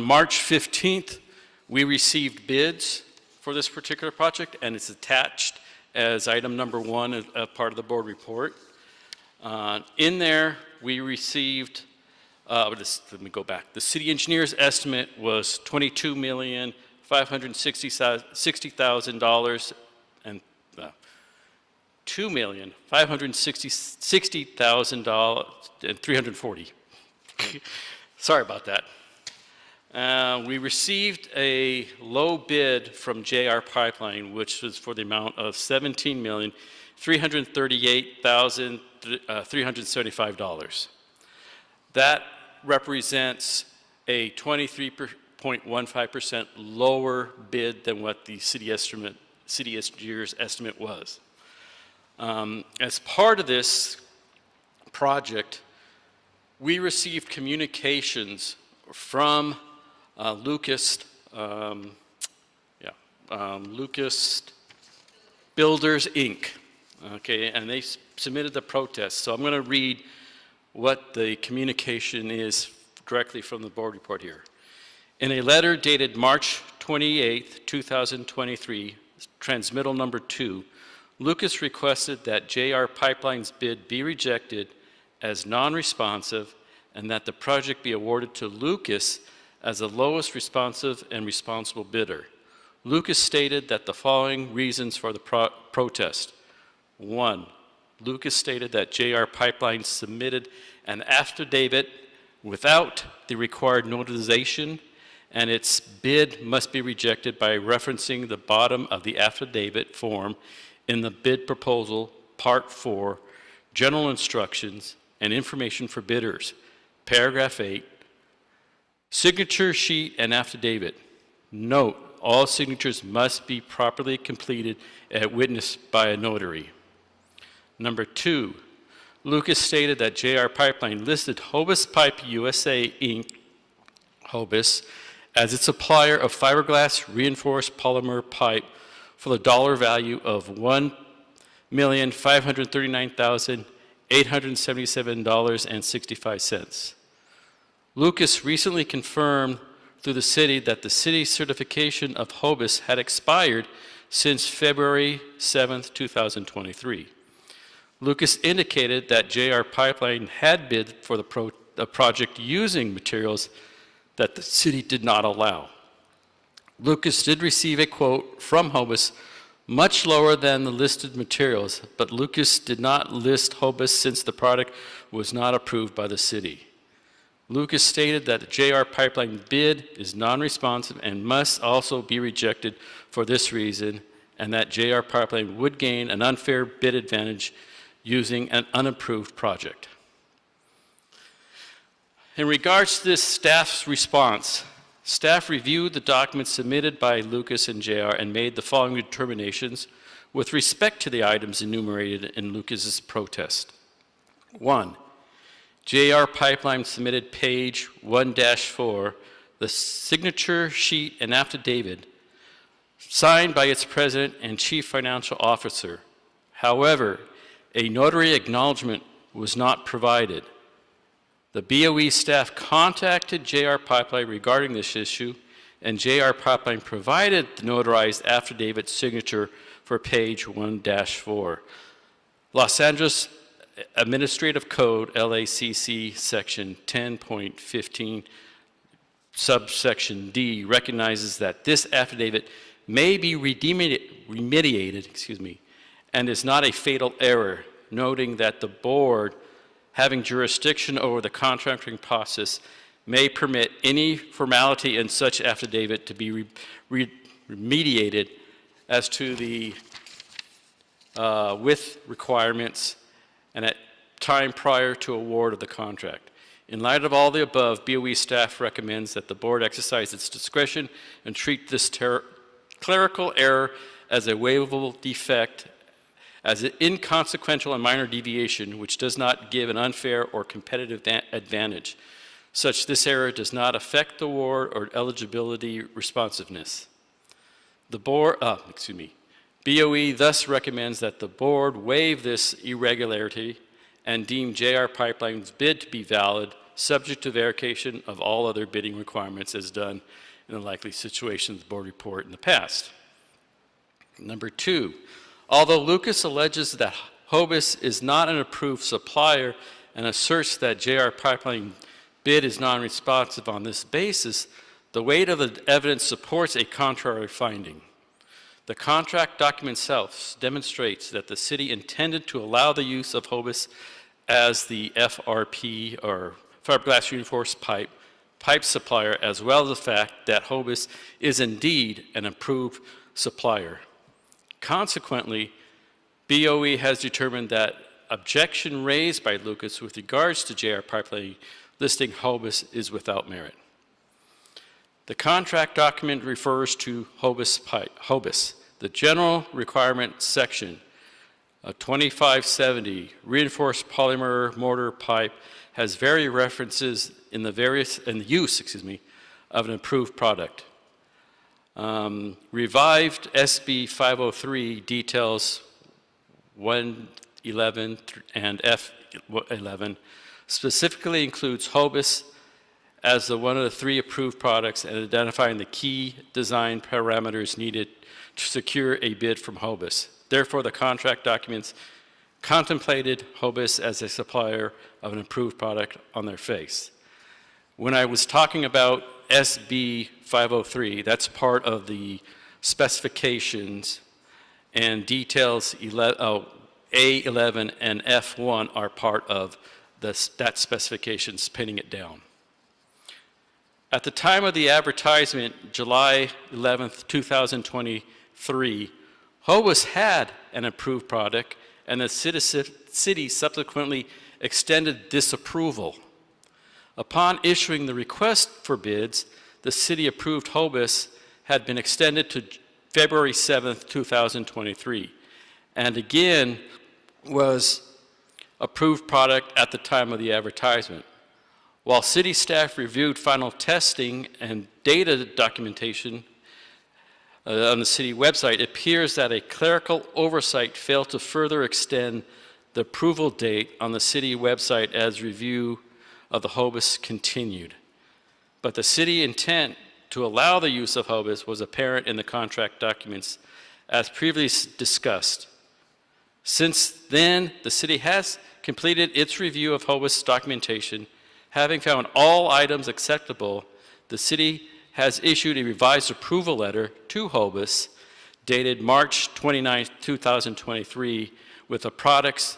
March 15th, we received bids for this particular project, and it's attached as item number 1 as part of the board report. In there, we received, let me go back. The city engineer's estimate was $22,560,000 and $2,560,000 and $340. Sorry about that. We received a low bid from JR Pipeline, which was for the amount of $17,338,375. That represents a 23.15% lower bid than what the city engineer's estimate was. As part of this project, we received communications from Lucas Builders, Inc., okay, and they submitted the protest. So I'm going to read what the communication is directly from the board report here. In a letter dated March 28, 2023, transmittal number 2, Lucas requested that JR Pipeline's bid be rejected as non-responsive and that the project be awarded to Lucas as the lowest responsive and responsible bidder. Lucas stated that the following reasons for the protest. 1, Lucas stated that JR Pipeline submitted an affidavit without the required notarization, and its bid must be rejected by referencing the bottom of the affidavit form in the bid proposal, Part 4, General Instructions and Information for Bidders, Paragraph 8, Signature sheet and affidavit. Note, all signatures must be properly completed and witnessed by a notary. Number 2, Lucas stated that JR Pipeline listed Hobus Pipe USA, Inc., Hobus, as its supplier of fiberglass reinforced polymer pipe for the dollar value of $1,539,877.65. Lucas recently confirmed through the city that the city's certification of Hobus had expired since February 7, 2023. Lucas indicated that JR Pipeline had bid for the project using materials that the city did not allow. Lucas did receive a quote from Hobus much lower than the listed materials, but Lucas did not list Hobus since the product was not approved by the city. Lucas stated that the JR Pipeline bid is non-responsive and must also be rejected for this reason, and that JR Pipeline would gain an unfair bid advantage using an unapproved project. In regards to this staff's response, staff reviewed the documents submitted by Lucas and JR and made the following determinations with respect to the items enumerated in Lucas's protest. 1, JR Pipeline submitted page 1-4, the signature sheet and affidavit signed by its president and chief financial officer. However, a notary acknowledgement was not provided. The BOE staff contacted JR Pipeline regarding this issue, and JR Pipeline provided the notarized affidavit signature for page 1-4. Los Angeles Administrative Code, LACC, section 10.15, subsection D, recognizes that this affidavit may be remediated, and is not a fatal error, noting that the board, having jurisdiction over the contracting process, may permit any formality in such affidavit to be remediated as to the with requirements and at time prior to award of the contract. In light of all the above, BOE staff recommends that the board exercise its discretion and treat this clerical error as a waivable defect, as an inconsequential and minor deviation which does not give an unfair or competitive advantage. Such this error does not affect the award or eligibility responsiveness. The board, BOE thus recommends that the board waive this irregularity and deem JR Pipeline's bid to be valid, subject to verification of all other bidding requirements as done in the likely situations board report in the past. Number 2, although Lucas alleges that Hobus is not an approved supplier and asserts that JR Pipeline bid is non-responsive on this basis, the weight of the evidence supports a contrary finding. The contract document itself demonstrates that the city intended to allow the use of Hobus as the FRP, or fiberglass reinforced pipe supplier, as well as the fact that Hobus is indeed an approved supplier. Consequently, BOE has determined that objection raised by Lucas with regards to JR Pipeline listing Hobus is without merit. The contract document refers to Hobus. The general requirement section of 2570, reinforced polymer mortar pipe, has various references in the use of an approved product. Revived SB 503 details 111 and F11 specifically includes Hobus as one of the 3 approved products and identifying the key design parameters needed to secure a bid from Hobus. Therefore, the contract documents contemplated Hobus as a supplier of an approved product on their face. When I was talking about SB 503, that's part of the specifications, and details A11 and F1 are part of that specifications, pinning it down. At the time of the advertisement, July 11th, 2023, Hobus had an approved product, and the city subsequently extended this approval. Upon issuing the request for bids, the city approved Hobus had been extended to February 7th, 2023, and again was approved product at the time of the advertisement. While city staff reviewed final testing and data documentation on the city website, it appears that a clerical oversight failed to further extend the approval date on the city website as review of the HOBUS continued. But the city intent to allow the use of HOBUS was apparent in the contract documents as previously discussed. Since then, the city has completed its review of HOBUS documentation. Having found all items acceptable, the city has issued a revised approval letter to HOBUS dated March 29, 2023, with the product's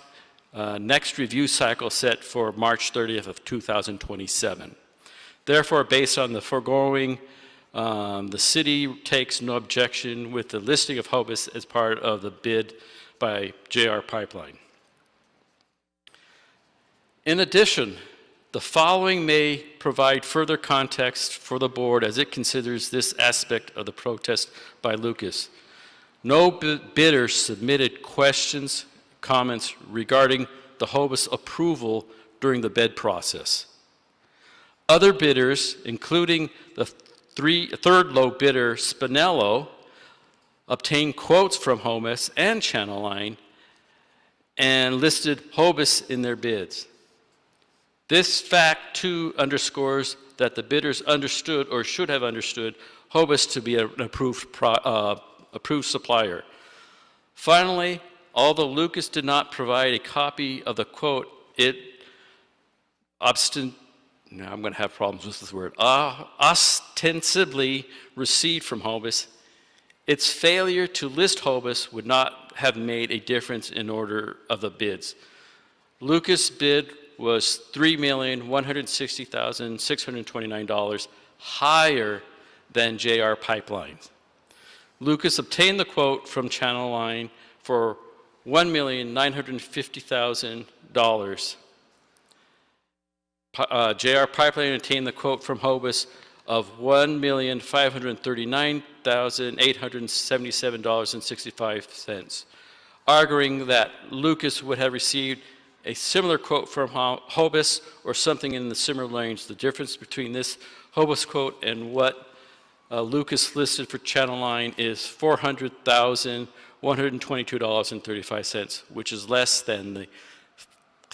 next review cycle set for March 30th of 2027. Therefore, based on the foregoing, the city takes no objection with the listing of HOBUS as part of the bid by JR Pipeline. In addition, the following may provide further context for the board as it considers this aspect of the protest by Lucas. No bidders submitted questions, comments regarding the HOBUS approval during the bid process. Other bidders, including the third low bidder, Spinello, obtained quotes from HOBUS and Channel Line and listed HOBUS in their bids. This fact, too, underscores that the bidders understood or should have understood HOBUS to be an approved supplier. Finally, although Lucas did not provide a copy of the quote, it ostensibly received from HOBUS, its failure to list HOBUS would not have made a difference in order of the bids. Lucas' bid was $3,160,629 higher than JR Pipelines. Lucas obtained the quote from Channel Line for $1,950,000. JR Pipeline obtained the quote from HOBUS of $1,539,877.65, arguing that Lucas would have received a similar quote from HOBUS or something in the similar range. The difference between this HOBUS quote and what Lucas listed for Channel Line is $400,122.35, which is less than the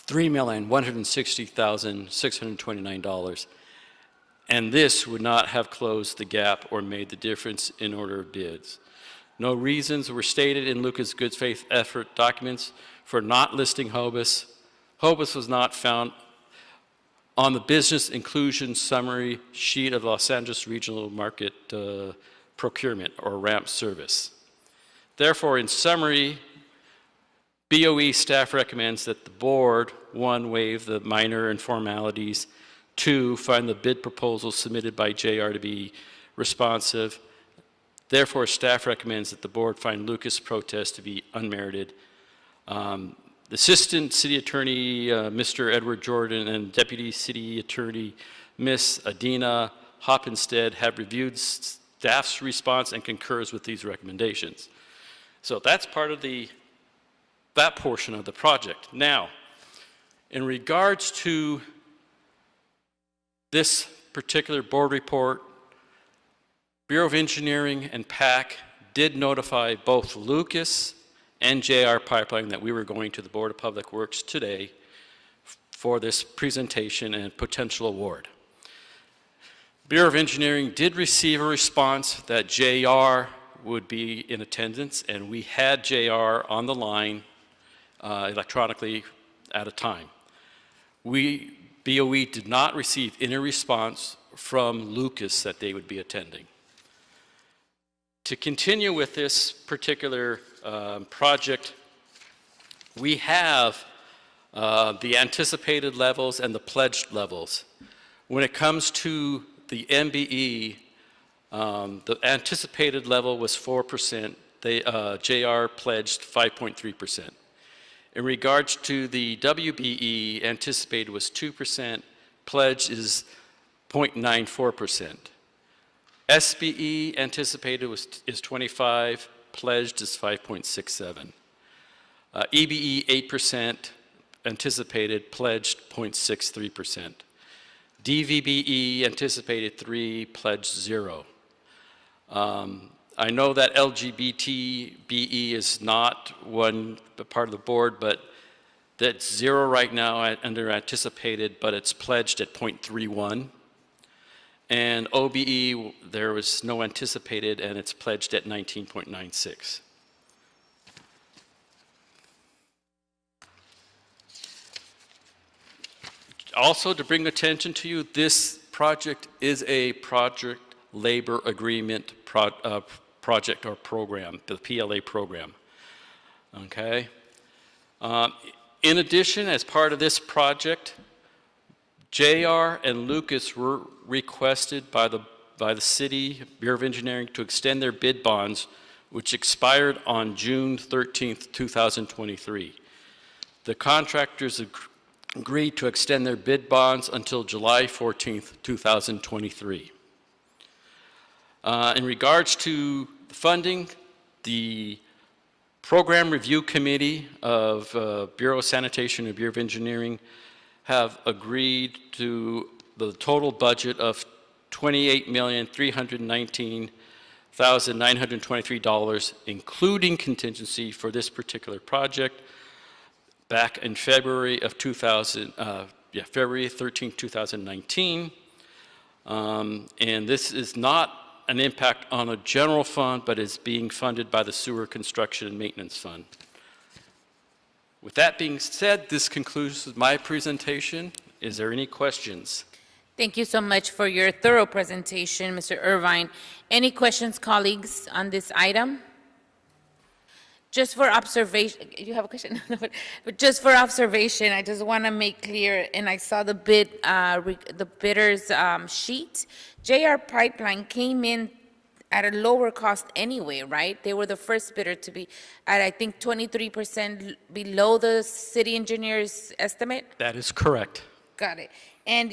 $3,160,629. And this would not have closed the gap or made the difference in order of bids. No reasons were stated in Lucas' good faith effort documents for not listing HOBUS. HOBUS was not found on the business inclusion summary sheet of Los Angeles Regional Market Procurement, or RAMP service. Therefore, in summary, BOE staff recommends that the board, 1, waive the minor informalities, 2, find the bid proposal submitted by JR to be responsive. Therefore, staff recommends that the board find Lucas' protest to be unmerited. The Assistant City Attorney, Mr. Edward Jordan, and Deputy City Attorney, Ms. Adina Hoppenstead, have reviewed staff's response and concurs with these recommendations. So that's part of that portion of the project. Now, in regards to this particular board report, Bureau of Engineering and PAC did notify both Lucas and JR Pipeline that we were going to the Board of Public Works today for this presentation and potential award. Bureau of Engineering did receive a response that JR would be in attendance, and we had JR on the line electronically at a time. BOE did not receive any response from Lucas that they would be attending. To continue with this particular project, we have the anticipated levels and the pledged levels. When it comes to the MBE, the anticipated level was 4%. JR pledged 5.3%. In regards to the WBE, anticipated was 2%, pledged is 0.94%. SBE anticipated is 25, pledged is 5.67. EBE 8%, anticipated, pledged 0.63%. DVBE anticipated 3, pledged 0. I know that LGBTBE is not one part of the board, but that's 0 right now under anticipated, but it's pledged at 0.31. And OBE, there was no anticipated, and it's pledged at 19.96. Also, to bring attention to you, this project is a project labor agreement project or program, the PLA program. Okay? In addition, as part of this project, JR and Lucas were requested by the City Bureau of Engineering to extend their bid bonds, which expired on June 13th, 2023. The contractors agreed to extend their bid bonds until July 14th, 2023. In regards to funding, the Program Review Committee of Bureau of Sanitation and Bureau of Engineering have agreed to the total budget of $28,319,923, including contingency for this particular project, back in February of February 13, 2019. And this is not an impact on a general fund, but is being funded by the Sewer Construction and Maintenance Fund. With that being said, this concludes my presentation. Is there any questions? Thank you so much for your thorough presentation, Mr. Irvine. Any questions, colleagues, on this item? Just for observation, you have a question? But just for observation, I just want to make clear, and I saw the bidder's sheet. JR Pipeline came in at a lower cost anyway, right? They were the first bidder to be at, I think, 23% below the city engineer's estimate? That is correct. Got it. And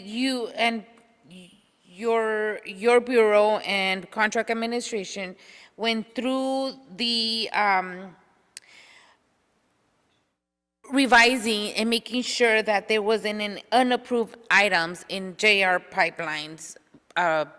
your bureau and contract administration went through the revising and making sure that there wasn't any unapproved items in JR Pipeline's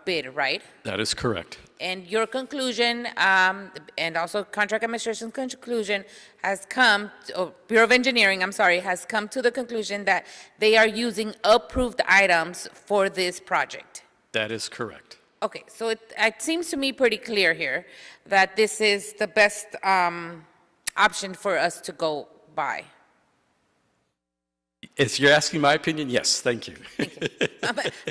bid, right? That is correct. And your conclusion, and also contract administration's conclusion has come, or Bureau of Engineering, I'm sorry, has come to the conclusion that they are using approved items for this project. That is correct. Okay, so it seems to me pretty clear here that this is the best option for us to go by. If you're asking my opinion, yes, thank you.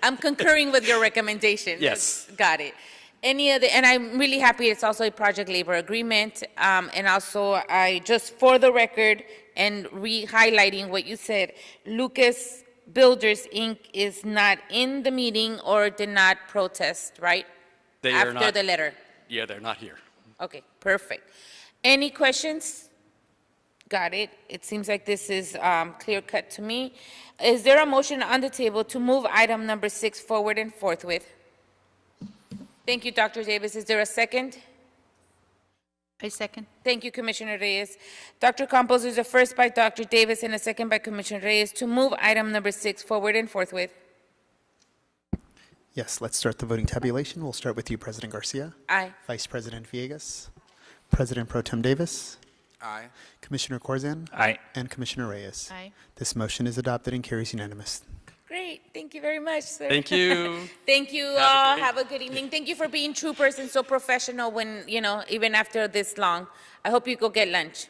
I'm concurring with your recommendation. Yes. Got it. Any other, and I'm really happy it's also a project labor agreement. And also, I just for the record and re-highlighting what you said, Lucas Builders, Inc. is not in the meeting or did not protest, right? They are After not, the letter. Yeah, they're not here. Okay, perfect. Any questions? Got it. It seems like this is clear cut to me. Is there a motion on the table to move item number 6 forward and forthwith? Thank you, Dr. Davis. Is there a second? I second. Thank you, Commissioner Reyes. Dr. Campos, there's a first by Dr. Davis and a second by Commissioner Reyes to move item number 6 forward and forthwith. Yes, let's start the voting tabulation. We'll start with you, President Garcia. Aye. Vice President Villegas. President Pro Tem Davis. Aye. Commissioner Corzan. Aye. And Commissioner Reyes. Aye. This motion is adopted and carries unanimous. Great. Thank you very much, sir. Thank you. Thank you all. Have a good evening. Thank you for being troopers and so professional when, even after this long. I hope you go get lunch.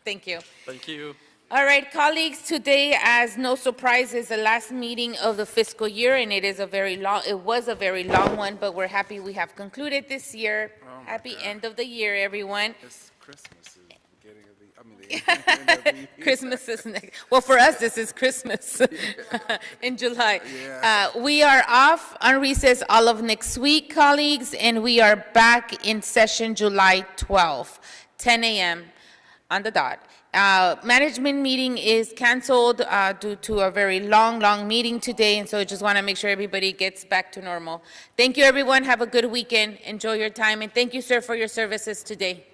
Thank you. Thank you. All right, colleagues, today, as no surprise, is the last meeting of the fiscal year, and it was a very long one, but we're happy we have concluded this year. Happy end of the year, everyone. It's Christmas is the beginning of the end of the year. Christmas is next. Well, for us, this is Christmas in July. Yeah. We are off on recess all of next week, colleagues, and we are back in session July 12th, 10 a.m. on the dot. Management meeting is canceled due to a very long meeting today, and so I just want to make sure everybody gets back to normal. Thank you, everyone. Have a good weekend. Enjoy your time, and thank you, sir, for your services today.